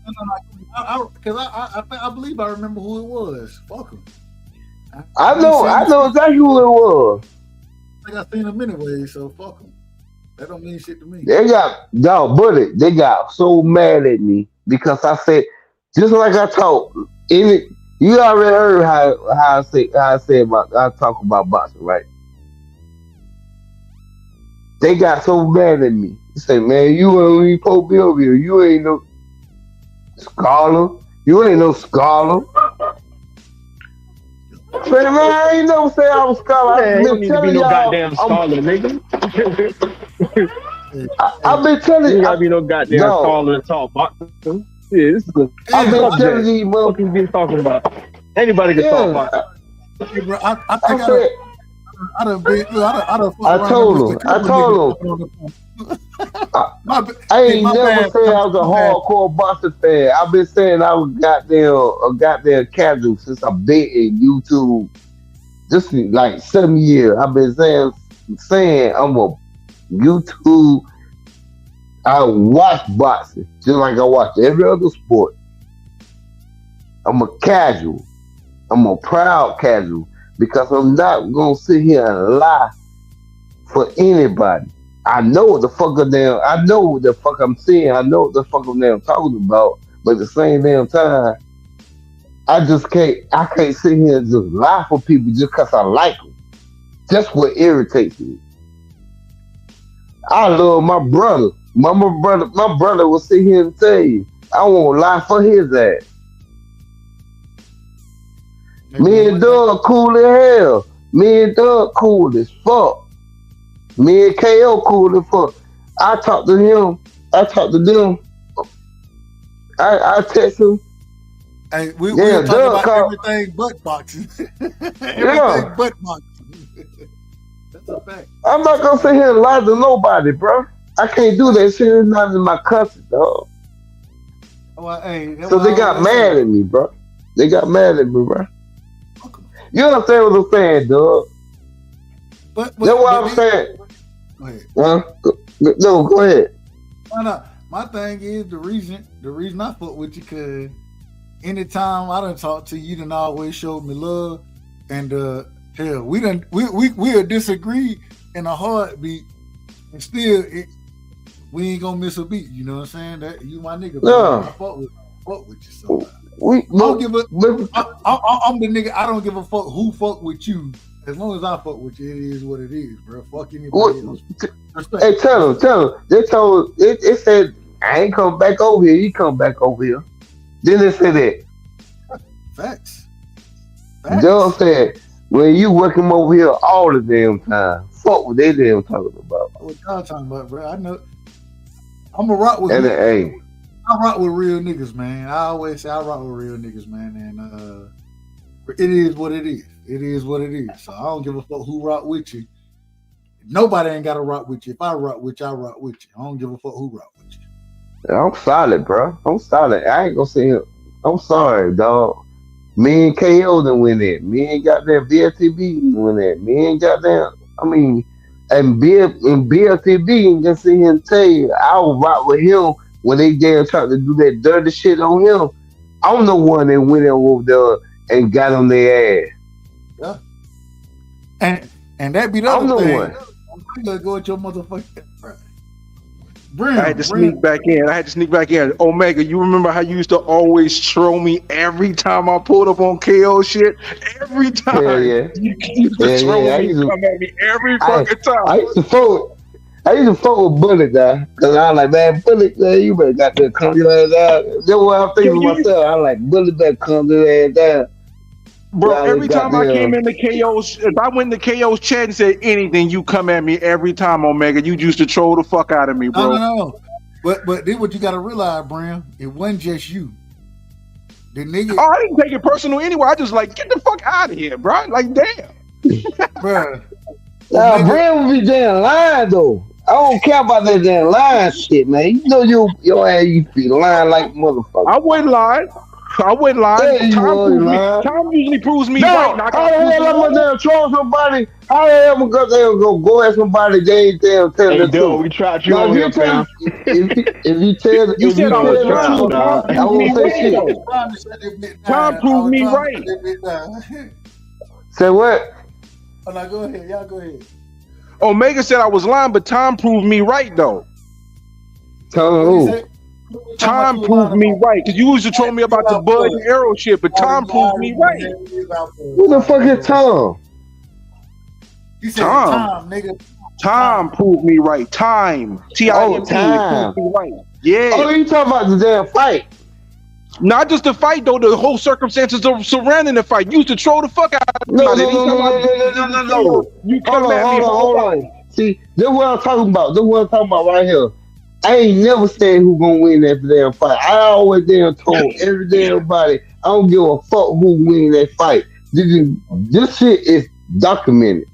Because I believe I remember who it was. Fuck him. I know exactly who it was. I got seen him anyway, so fuck him. That don't mean shit to me. They got They got so mad at me because I said just like I talk. You already heard how I talk about boxing, right? They got so mad at me. They say, "Man, you ain't supposed to be over here. You ain't no scholar. You ain't no scholar." Man, I ain't never say I was scholar. Man, you need to be no goddamn scholar, nigga. I've been telling you. You gotta be no goddamn scholar and talk boxing. Yeah, this is I've been telling you, what you been talking about. Anybody can talk boxing. Hey, bro, I told him. I ain't never said I was a hardcore boxing fan. I've been saying I was goddamn casual since I've been in YouTube. Just like 7 years. I've been saying I'm a YouTube. I watch boxing just like I watch every other sport. I'm a casual. I'm a proud casual because I'm not gonna sit here and lie for anybody. I know what the fuck I know what the fuck I'm seeing. I know what the fuck I'm talking about. But at the same damn time, I can't sit here and just lie for people just because I like them. That's what irritates me. I love my brother. My brother will sit here and tell you, I won't lie for his ass. Me and Doug cool as hell. Me and Doug cool as fuck. Me and KO cool as fuck. I talk to him. I talk to them. I text him. Hey, we talk about everything but boxing. Everything but boxing. That's a fact. I'm not gonna sit here and lie to nobody, bro. I can't do that shit. It's not in my country, dog. So they got mad at me, bro. They got mad at me, bro. You understand what I'm saying, dog? That's what I'm saying. Go ahead. No, go ahead. No. My thing is the reason I fuck with you, cause anytime I done talk to you, you done always showed me love, and hell, we'll disagree in a heartbeat, and still we ain't gonna miss a beat. You know what I'm saying? That you my nigga. No. I fuck with you so. I'm the nigga. I don't give a fuck who fuck with you. As long as I fuck with you, it is what it is, bro. Fuck anybody else. Hey, tell them. It said, I ain't come back over here. You come back over here. Then they said that. Facts. John said, well, you working over here all the damn time. Fuck what they damn talking about. What y'all talking about, bro? I know. I'm a rock with. I rock with real niggas, man. I always say I rock with real niggas, man, and it is what it is. It is what it is. So I don't give a fuck who rock with you. Nobody ain't got to rock with you. If I rock with you, I rock with you. I don't give a fuck who rock with you. I'm solid, bro. I'm solid. I ain't gonna say it. I'm sorry, dog. Me and KO done win it. Me and goddamn BLTB win it. Me and goddamn, and BLTB ain't gonna sit here and tell you I will rock with him when they damn trying to do that dirty shit on him. I'm the one that went over there and got on their ass. Yeah. And that be the other I'm the thing. one. I'm gonna go with your motherfucking. I had to sneak back in. Omega, you remember how you used to always troll me every time I pulled up on KO shit? Every time. Yeah. You used to troll me, come at me every fucking time. I used to fuck with Bullet, guy. Because I was like, man, Bullet, man, you better got to calm your ass down. That's what I'm thinking to myself. I'm like, Bullet better calm your ass down. Bro, every time I came into KO's, if I went to KO's chat and said anything, you come at me every time, Omega. You used to troll the fuck out of me, bro. No. But then what you gotta realize, Bram, it wasn't just you. The nigga. Oh, I didn't take it personal anyway. I just like, get the fuck out of here, bro. Like, damn. Bro. Nah, Bram would be damn lying, though. I don't care about that damn lying shit, man. You know your ass used to be lying like motherfucker. I wouldn't lie. Tom usually proves me right. How the hell I'm gonna troll somebody? How the hell I'm gonna go at somebody they ain't tell the truth? We tried you on here, fam. If you tell the truth, I won't say shit. Tom proved me right. Say what? Oh, no, go ahead. Y'all go ahead. Omega said I was lying, but Tom proved me right, though. Tom proved me right, because you used to troll me about the Bud and Arrow shit, but Tom proved me right. Who the fuck is Tom? You said Tom, nigga. Tom proved me right. Time. T-I-M-E proved me right. Yeah. Oh, you talking about the damn fight? Not just the fight, though, the whole circumstances surrounding the fight. You used to troll the fuck out of me. No. You come at me. Hold on. See, this is what I'm talking about. This is what I'm talking about right here. I ain't never said who gonna win that damn fight. I always damn told every damn body, I don't give a fuck who win that fight. This shit is documented.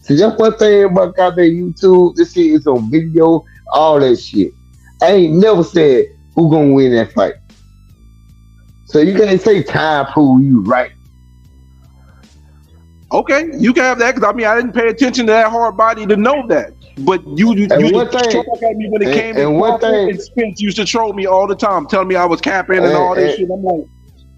See, that's one thing about goddamn YouTube. This shit is on video. all that shit. I ain't never said who gonna win that fight. So you can't say time prove you right. Okay, you can have that because I mean I didn't pay attention to that hard body to know that. But you And used one to thing, troll at me when it came to and one Crawford thing, and Spence used to troll me all the time, telling me I was capping and and, all this and shit. I'm like,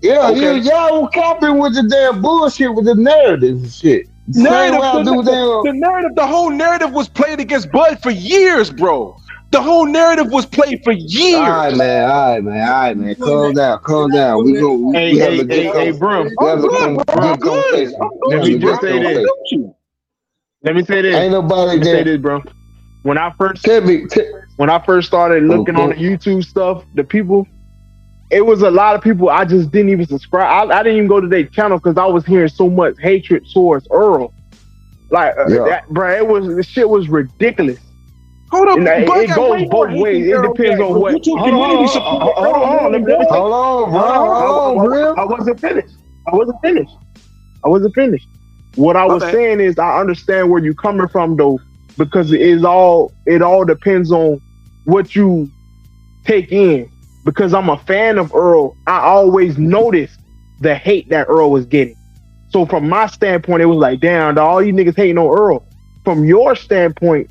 yeah, okay. y'all were copying with the damn bullshit with the narratives and shit. Same Narrative, way I do the damn. narrative, the whole narrative was played against Bud for years, bro. The whole narrative was played for years. All right, man. Calm down. Hey, We having hey, a good hey, hey, conversation. bro. We I'm having good, bro. I'm good good. conversation. I'm We Let good, having me a you, bro. just good say I'm this. conversation. good, you. Let me say this. Ain't nobody Let me say there. this, bro. When I first Tell me. started looking on the Okay. YouTube stuff, the people, it was a lot of people I just didn't even subscribe. I didn't even go to their channel because I was hearing so much hatred towards Earl. Like Yeah. that, bro. The shit was ridiculous. Hold up, And Bud it got goes way more both hate ways. than It Earl depends Jack. on The what. YouTube community supported Earl Hold more on. than Let me Bud. Hold on, bro. Hold on. Hold on, Brim. I wasn't finished. I wasn't finished. What I My was bad. saying is I understand where you're coming from though, because it all depends on what you take in. Because I'm a fan of Earl, I always noticed the hate that Earl was getting. So from my standpoint, it was like, damn, dawg, all you niggas hating on Earl. From your standpoint,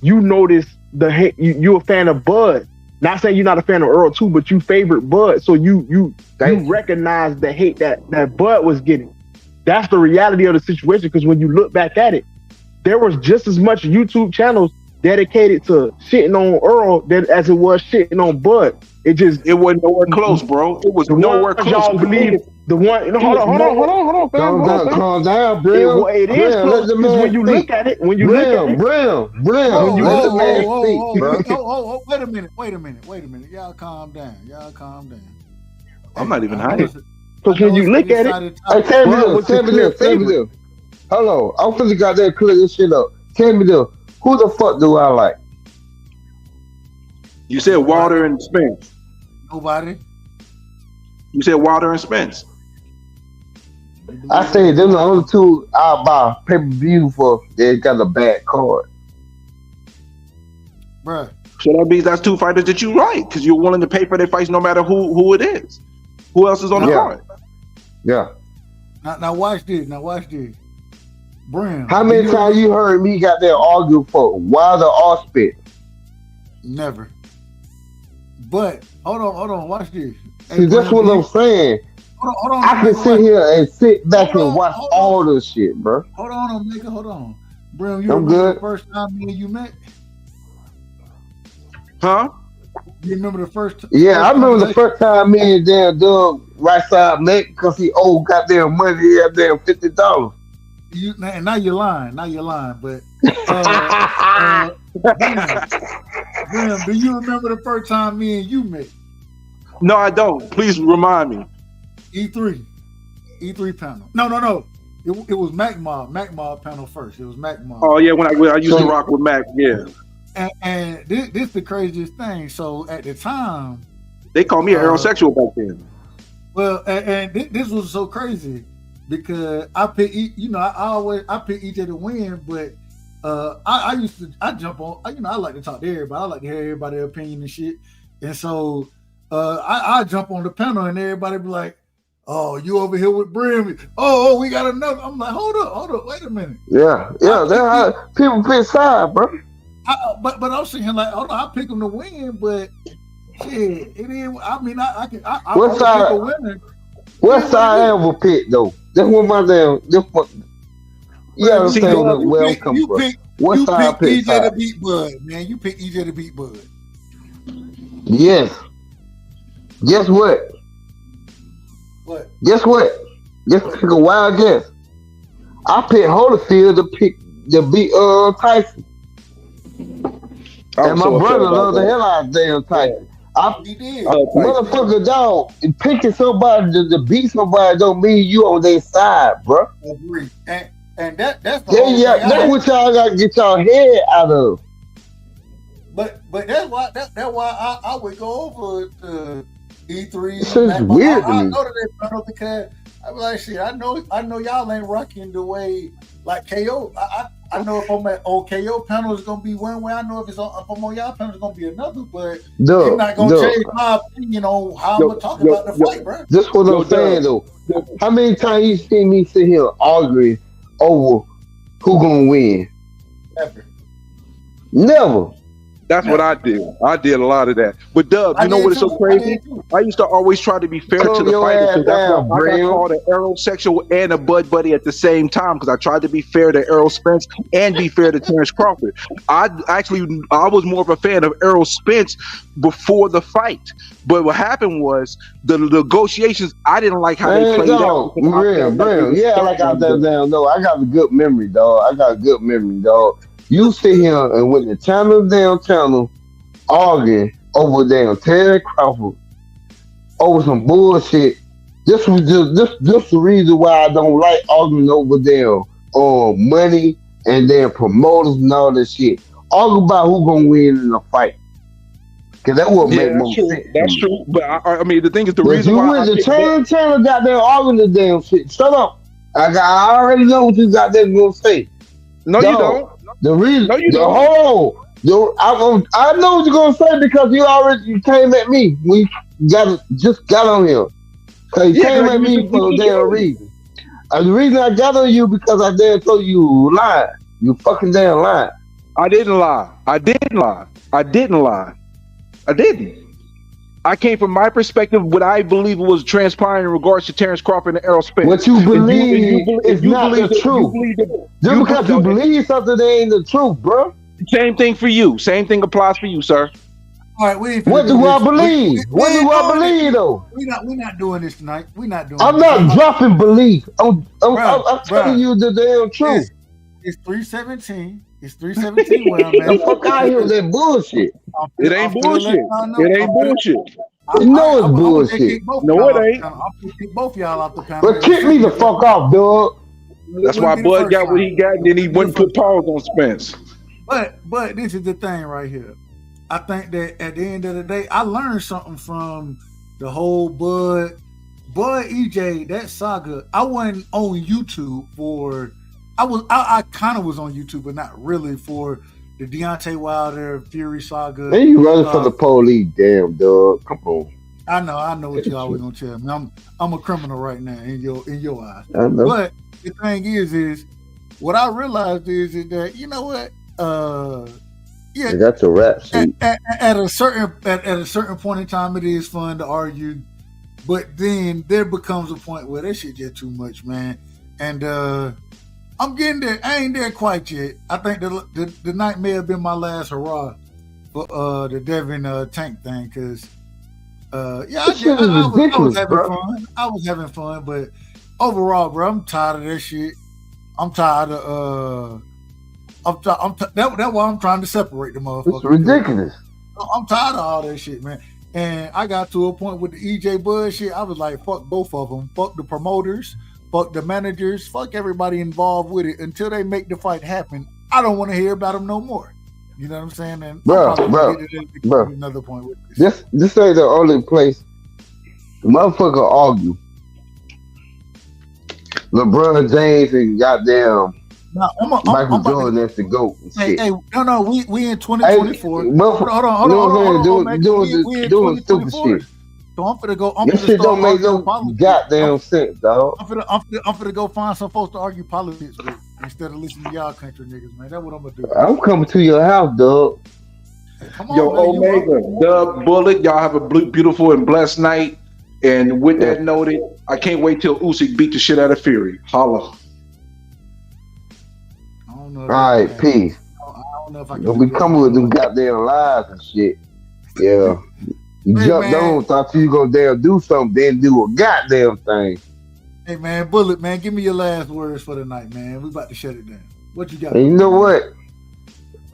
you notice the hate. You a fan of Bud. Not saying you're not a fan of Earl too, but you favorite Bud, so you recognize the hate that Bud was getting. That's the reality of the situation. Because when you look back at it, there was just as much YouTube channels dedicated to shitting on Earl as it was shitting on Bud. It wasn't nowhere close, bro. It was the nowhere ones close. y'all believe. The one. No, It was hold on, fam. Hold on, fam. Calm down, Brim. It is Brim, let close the because when man you speak. look at it, Brim, when you let the look at man it, speak, bro. Wait a minute. Y'all calm down. I'm not even I know hiding. it's a, because I know when you it's a look at it, decided Hey, topic. tell me Bud this. was the Tell me clear this. Tell me favorite. this. Hold on. I'm finna got that clear this shit up. Tell me this. Who the fuck do I like? You said Walter and Spence. Nobody. You said Walter and Spence. I say them the only two I buy pay-per-view for. They got a bad card. Bruh. So that means that's two fighters that you like because you're willing to pay for their fights no matter who it is. Who else is on the card? Yeah. Now watch this. Brim. How many times you heard me got there argue for Wilder or Spence? Never. But hold on. Watch this. See, that's what I'm saying. Hold on. I can sit here and sit back and watch all this shit, bro. Hold on, nigga. Hold on. Brim, you I'm remember good. the first time me and you met? Huh? You remember the first? Yeah, I remember the conversation? first time me and damn Doug right side met because he owed goddamn money. He had damn $50. Now you're lying. But Brim, do you remember the first time me and you met? No, I don't. Please remind me. E3 panel. No. It was Mac Mob panel first. It was Mac Mob. Oh yeah, when I used to rock with Mac. Yeah. And this the craziest thing. So at the time, They called me an aerosexual back then. well, and this was so crazy because I pick, I pick EJ to win, but I jump on, I like to talk to everybody. I like to hear everybody's opinion and shit. And so I jump on the panel and everybody be like, "Oh, you over here with Brim? Oh, we got another." I'm like, hold up, wait a minute. Yeah, that's how people pick side, bro. But I'm saying like, hold on, I pick them to win, but shit, it is. I mean, I can. I What side? pick a winner. What side I ever pick though? That's what my damn. You gotta understand where I'm coming from. What You side I pick pick EJ to side? beat Bud, man. You pick EJ to beat Bud. Yes. Guess what? What? Guess what? Just take a wild guess. I picked Holyfield to beat Tyson. And my brother loved the hell out of damn Tyson. He did. Motherfucker, dog, picking somebody to beat somebody don't mean you on their side, bro. Agree. And that's the whole thing. That's what y'all got to get y'all head out of. But that's why I would go over to E3. This is weird to I me. go to that panel because I was like, shit, I know y'all ain't rocking the way like KO. I know if I'm at OKO panel, it's gonna be one way. I know if I'm on y'all panel, it's gonna be another. But it's not gonna change my opinion on how I'm gonna talk about the fight, bro. This what I'm saying though. How many times you see me sit here arguing over who gonna win? Never. That's what I did. I did a lot of that. But Dub, you know what is so crazy? I used to always try to be fair to the fighters. So that's why I got called an aerosexual and a Bud Buddy at the same time, because I tried to be fair to Errol Spence and be fair to Terrence Crawford. I was more of a fan of Errol Spence before the fight. But what happened was the negotiations, I didn't like how they played out. Real. Yeah, like I got down. No, I got a good memory, dog. You sit here and when the channel arguing over damn Terry Crawford over some bullshit. This was just the reason why I don't like arguing over them money and then promoters and all that shit. Argue about who gonna win in a fight. Cause that would make more sense. That's true. But I mean, the thing is, the reason why the channel got there arguing the damn shit. Shut up. I already know what you got there gonna say. No, you don't. The reason, no, you the don't. whole, I know what you're gonna say because you came at me. We just got on here. Cause you came at me for a damn reason. The reason I got on you because I damn told you lying. You fucking damn lying. I didn't lie. I didn't. I came from my perspective, what I believe was transpiring in regards to Terrence Crawford and Errol Spence. What you believe is not the truth. Just because you believe something, that ain't the truth, bro. Same thing for you. Same thing applies for you, sir. All right, what do I believe? What do I believe, though? We're not doing this tonight. We're not doing. I'm not dropping belief. I'm telling you the damn truth. It's 317. It's 317 where I'm at. The fuck out here with that bullshit. It ain't bullshit. It ain't bullshit. You know it's bullshit. No, it ain't. I'll kick both y'all off the panel. But kick me the fuck off, dog. That's why Bud got what he got, and then he wouldn't put pause on Spence. But this is the thing right here. I think that at the end of the day, I learned something from the whole Bud EJ, that saga. I wasn't on YouTube for. I kind of was on YouTube, but not really for the Deontay Wilder Fury saga. Man, you running for the police, damn dog. Come on. I know what you always gonna tell me. I'm a criminal right now in your eyes. I know. But the thing is what I realized is that you know what? Yeah, that's a rap sheet. At a certain point in time, it is fun to argue, but then there becomes a point where that shit just too much, man. And I'm getting there. I ain't there quite yet. I think the night may have been my last hurrah for the Devin Tank thing, because I was having fun. I was having fun, but overall, bro, I'm tired of that shit. I'm tired of that's why I'm trying to separate the motherfuckers. It's ridiculous. I'm tired of all that shit, man. And I got to a point with the EJ Bud shit. I was like, fuck both of them. Fuck the promoters. Fuck the managers. Fuck everybody involved with it until they make the fight happen. I don't want to hear about them no more. You know what I'm saying? And bro. Another point with this. This ain't the only place the motherfucker argue. LeBron James and goddamn Michael Jordan has to go. Hey, no, we in 2024. Hey, hold on. Doing stupid shit. So I'm finna go. This shit don't make no goddamn sense, dog. I'm finna go find some folks to argue politics with instead of listening to y'all country niggas, man. That's what I'm gonna do. I'm coming to your house, dog. Hey, come on, Yo, man, Omega, Dub, Bullet, y'all have a beautiful and blessed night. And with that noted, I can't wait till Usyk beat the shit out of Fury. Holla. All right, peace. I don't know if I can. Don't be coming with them goddamn lies and shit. Yeah. You jumped on, thought you gonna damn do something, then do a goddamn thing. Hey man, Bullet, man, give me your last words for the night, man. We about to shut it down. What you got? And you know what?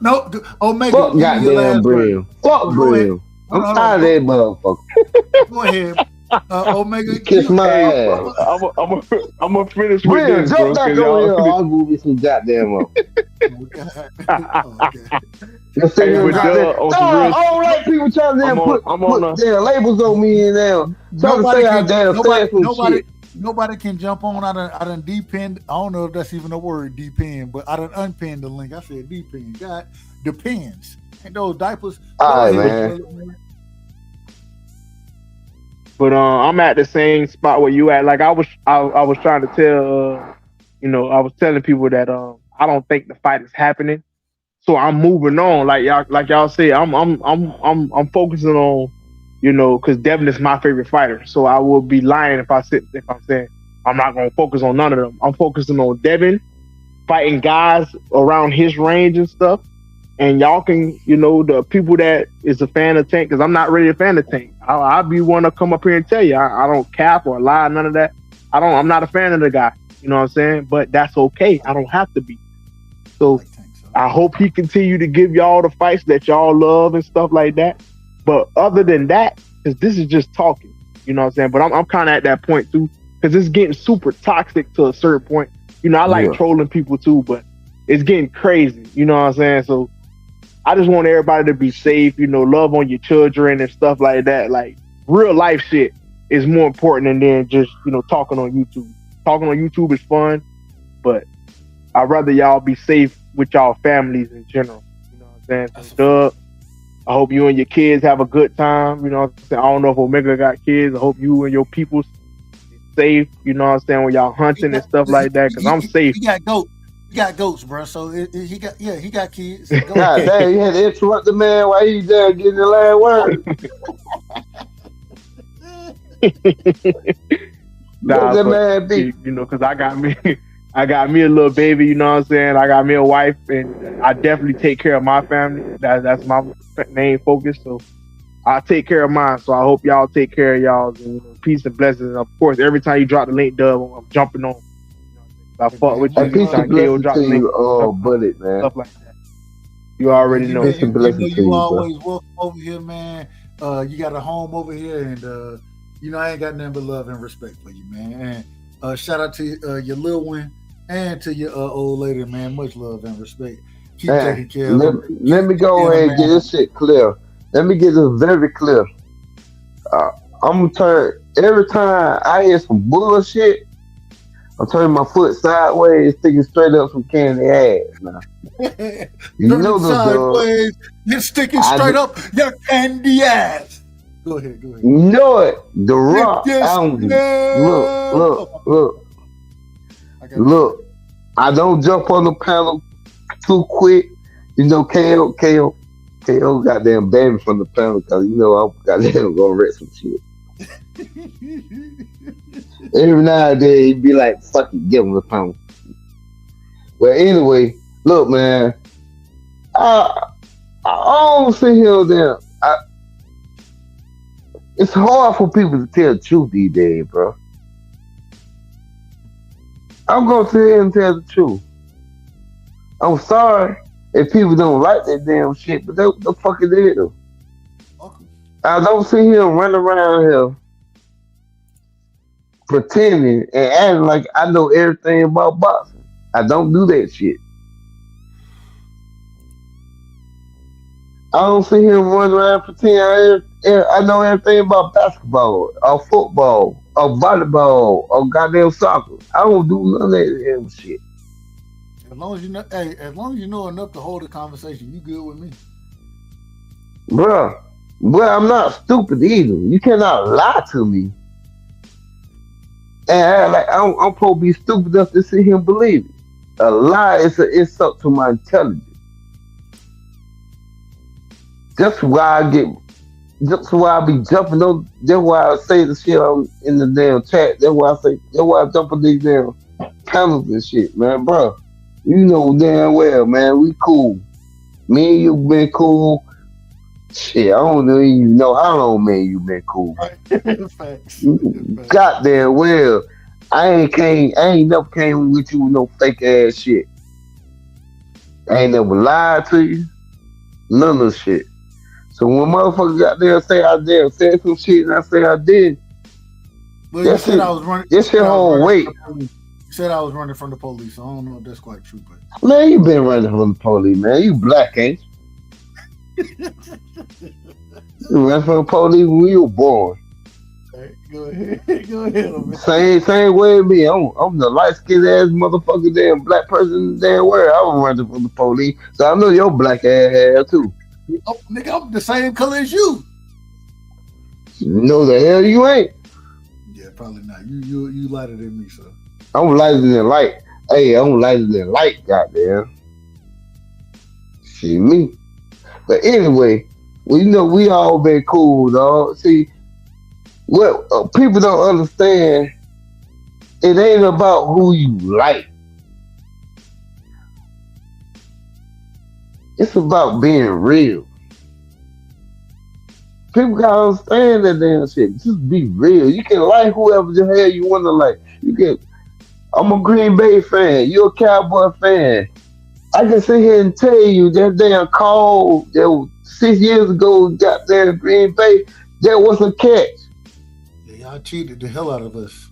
No, Omega. Fuck goddamn Brill. Fuck Brill. I'm tired of that motherfucker. Go ahead. Omega, kiss my ass. I'm gonna finish with Brill, this, jump bro. back over here. I'll move you some goddamn up. Hey, I don't like people trying to put damn labels on me and now. Trying to say I damn stand some shit. Nobody can jump on. I done depend. I don't know if that's even a word, depend, but I done unpinned the link. I said depend. God depends. And those diapers. Go All right, ahead, man. man. But I'm at the same spot where you at. Like I was trying to tell, I was telling people that I don't think the fight is happening. So I'm moving on. Like y'all say, I'm focusing on, because Devin is my favorite fighter. So I will be lying if I'm saying I'm not gonna focus on none of them. I'm focusing on Devin fighting guys around his range and stuff. And y'all can, the people that is a fan of Tank, because I'm not really a fan of Tank. I'll be one to come up here and tell you I don't cap or lie, none of that. I'm not a fan of the guy. You know what I'm saying? But that's okay. I don't have to be. So I hope he continue to give y'all the fights that y'all love and stuff like that. But other than that, because this is just talking, you know what I'm saying? But I'm kind of at that point too, because it's getting super toxic to a certain point. I like trolling people too, but it's getting crazy. You know what I'm saying? So I just want everybody to be safe, love on your children and stuff like that. Like real life shit is more important than just, talking on YouTube. Talking on YouTube is fun, but I'd rather y'all be safe with y'all families in general. You know what I'm saying? So, Doug, I hope you and your kids have a good time. You know what I'm saying? I don't know if Omega got kids. I hope you and your people safe. You know what I'm saying? When y'all hunting and stuff like that, because I'm safe. He got goats. He got goats, bro. So he got kids. God damn, you had to interrupt the man while he there getting the last word. Nah, that man be? Because I got me a little baby. You know what I'm saying? I got me a wife, and I definitely take care of my family. That's my main focus. So I take care of mine. So I hope y'all take care of y'all's. And, peace and blessings. And of course, every time you drop the link, Dub, I'm jumping on. I fought with you. Peace and blessings to you, buddy, man. Stuff like that. You already know. Peace and blessings to You you, always bro. welcome over here, man. You got a home over here, and I ain't got nothing but love and respect for you, man. And shout out to your little one and to your old lady, man. Much love and respect. Keep taking care of them. Let me go ahead and get this shit clear. Let me get this very clear. I'm gonna turn every time I hear some bullshit. I'm turning my foot sideways, sticking straight up some candy ass now. You know the sideways, you're sticking straight up your candy ass. Go ahead. You know it. The Rock. Look. I don't jump on the panel too quick. KO goddamn banned me from the panel because I'm goddamn gonna wreck some shit. Every now and then he'd be like, fuck it, give him the panel. Well, anyway, look, man, I don't sit here there. It's hard for people to tell the truth these days, bro. I'm gonna sit here and tell the truth. I'm sorry if people don't like that damn shit, but the fuck it is though. I don't sit here and run around here pretending and acting like I know everything about boxing. I don't do that shit. I don't sit here and run around pretending I know everything about basketball or football or volleyball or goddamn soccer. I don't do none of that damn shit. As long as you know enough to hold a conversation, you good with me. Bruh, I'm not stupid either. You cannot lie to me. And I'm supposed to be stupid enough to sit here and believe it. A lie is an insult to my intelligence. That's why I be jumping on. That's why I say the shit in the damn chat. That's why I jump on these damn panels and shit, man, bro. You know damn well, man, we cool. Me and you been cool. Shit, I don't even know how long me and you been cool. Facts. Goddamn well. I ain't never came with you with no fake ass shit. I ain't never lied to you. None of the shit. So when motherfuckers got there and said some shit and I say I did. Well, you said I was running. This shit whole weight. You said I was running from the police. So I don't know if that's quite true, but man, you been running from the police, man. You black, ain't you? You ran from the police when you were born. Go ahead. Go ahead, man. Same way as me. I'm the light skinned ass motherfucker, damn black person in the damn world. I was running from the police, so I know your black ass hair too. Oh, nigga, I'm the same color as you. No, the hell you ain't. Yeah, probably not. You lighter than me, so. I'm lighter than light. Hey, I'm lighter than light. Goddamn. See me. But anyway, well, you know we all been cool, dog. See, what people don't understand, it ain't about who you like. It's about being real. People gotta understand that damn shit. Just be real. You can like whoever the hell you want to like. You can. I'm a Green Bay fan. You're a Cowboy fan. I can sit here and tell you that damn call that was 6 years ago, goddamn Green Bay, that was a catch. Yeah, y'all cheated the hell out of us.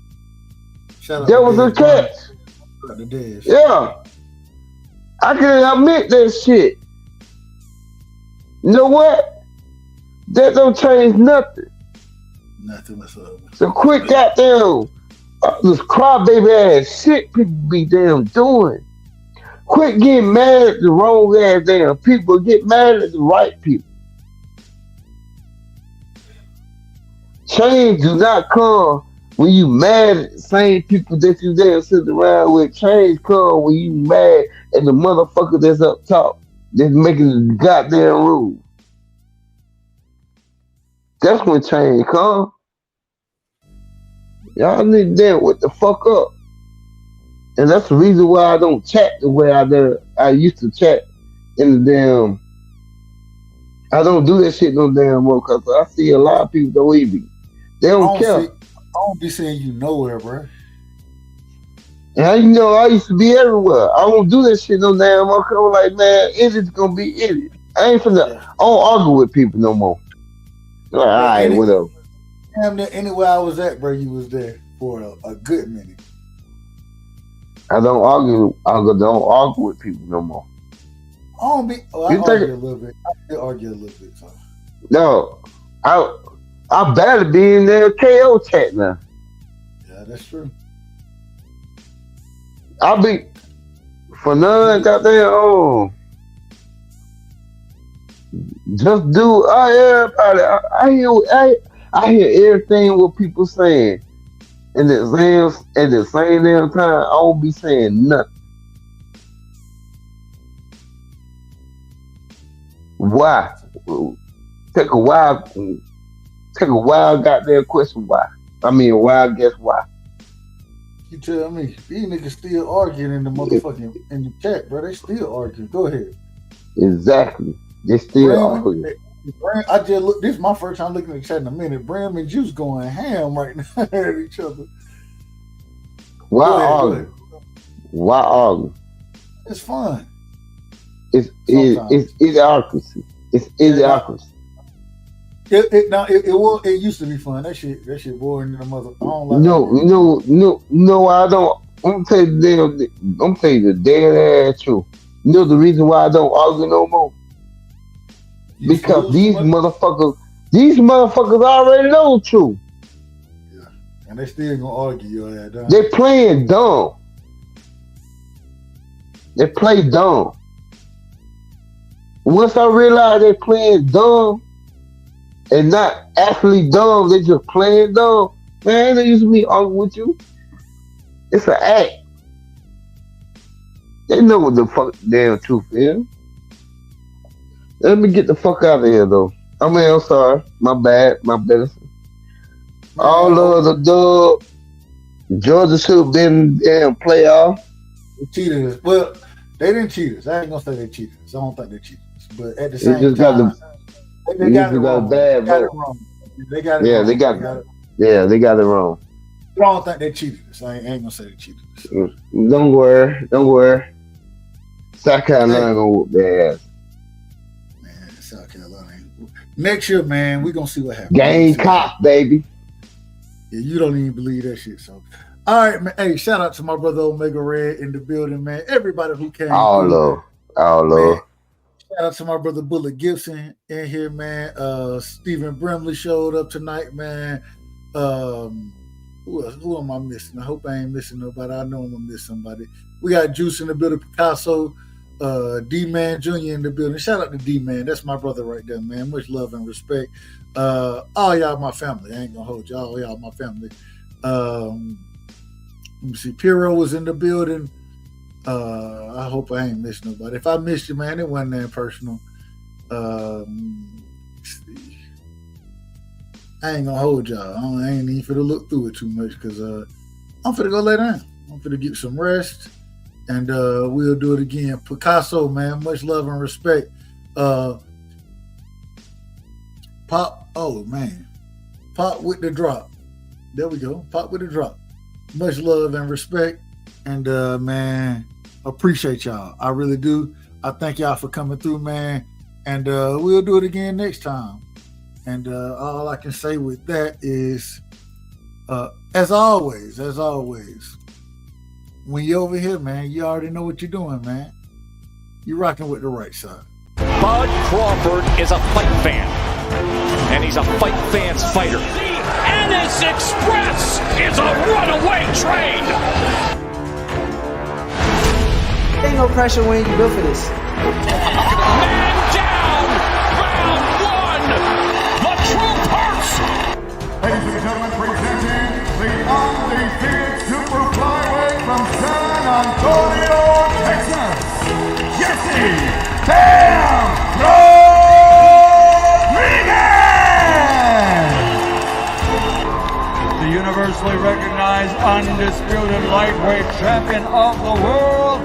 Shout out That to was a Dez catch. Shout out to Dez. Yeah. I can admit that shit. You know what? That don't change nothing. Nothing whatsoever. So quit goddamn this crybaby ass shit people be damn doing. Quit getting mad at the wrong ass damn people. Get mad at the right people. Change do not come when you mad at the same people that you damn sit around with. Change come when you mad at the motherfucker that's up top that's making the goddamn rules. That's when change come. Y'all need to damn what the fuck up. And that's the reason why I don't chat the way I used to chat in the damn. I don't do that shit no damn more because I see a lot of people don't even. They don't care. I don't be saying you nowhere, bro. And how you know I used to be everywhere. I don't do that shit no damn more. I'm like, man, idiot's gonna be idiot. I ain't finna. I don't argue with people no more. Like, all right, whatever. Damn near anywhere I was at, bro, you was there for a good minute. I don't argue with people no more. I don't be. Oh, I argue a little bit. I still argue a little bit. So. No, I better be in there KO chat now. Yeah, that's true. I'll be for none goddamn. Just do everybody. I hear everything what people saying. And at the same damn time, I won't be saying nothing. Why? Take a wild goddamn question. Why? I mean, wild guess why? You tell me, these niggas still arguing in the motherfucking in the chat, bro. They still arguing. Go ahead. Exactly. They still arguing. I just look. This is my first time looking at the chat in a minute. Bram and Juice going ham right now at each other. Why argue? Why argue? It's fun. It's idiocracy. It's idiocracy. It used to be fun. That shit boring in the mother. I don't like No, I don't. I'm tell you the dead ass truth. You know the reason why I don't argue no more? Because these motherfuckers already know the truth. Yeah, and they still gonna argue your ass down. They playing dumb. They play dumb. Once I realized they playing dumb and not actually dumb, they just playing dumb. Man, they used to be arguing with you. It's an act. They know what the fuck damn truth is. Let me get the fuck out of here, though. I'm sorry. My bad. My medicine. All of the dub. Georgia should have been damn playoff. They cheated us. Well, they didn't cheat us. I ain't gonna say they cheated us. I don't think they cheated us. But at the same time, they got it wrong. They got it wrong. They got it wrong. They got it wrong. I don't think they cheated us. I ain't gonna say they cheated us. Don't worry. South Carolina gonna whoop their ass. South Carolina. Next year, man, we're gonna see what happens. Gamecock, baby. Yeah, you don't even believe that shit. So, all right, man. Hey, shout out to my brother Omega Red in the building, man. Everybody who came. All love. Shout out to my brother Bullet Gibson in here, man. Stephen Brimley showed up tonight, man. Who else? Who am I missing? I hope I ain't missing nobody. I know I'm gonna miss somebody. We got Juice in the building, Picasso, D-Man Jr. in the building. Shout out to D-Man. That's my brother right there, man. Much love and respect. All y'all my family. I ain't gonna hold y'all. All y'all my family. Let me see. Piro was in the building. I hope I ain't missed nobody. If I missed you, man, it wasn't that personal. I ain't gonna hold y'all. I ain't even finna look through it too much because I'm finna go lay down. I'm finna get some rest, and we'll do it again. Picasso, man, much love and respect. Pop, oh man, Pop with the drop. There we go. Pop with the drop. Much love and respect, and man, appreciate y'all. I really do. I thank y'all for coming through, man, and we'll do it again next time. And all I can say with that is, as always, when you're over here, man, you already know what you're doing, man. You're rocking with the right side. Bud Crawford is a fight fan, and he's a fight fan's fighter. The Ennis Express is a runaway train. Ain't no pressure when you built for this. Man down, round one. The truth hurts. Ladies and gentlemen, presenting the undefeated super flyweight from San Antonio, Texas, Jesse Bam Rodriguez! The universally recognized undisputed lightweight champion of the world,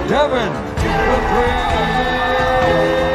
Devin the Prince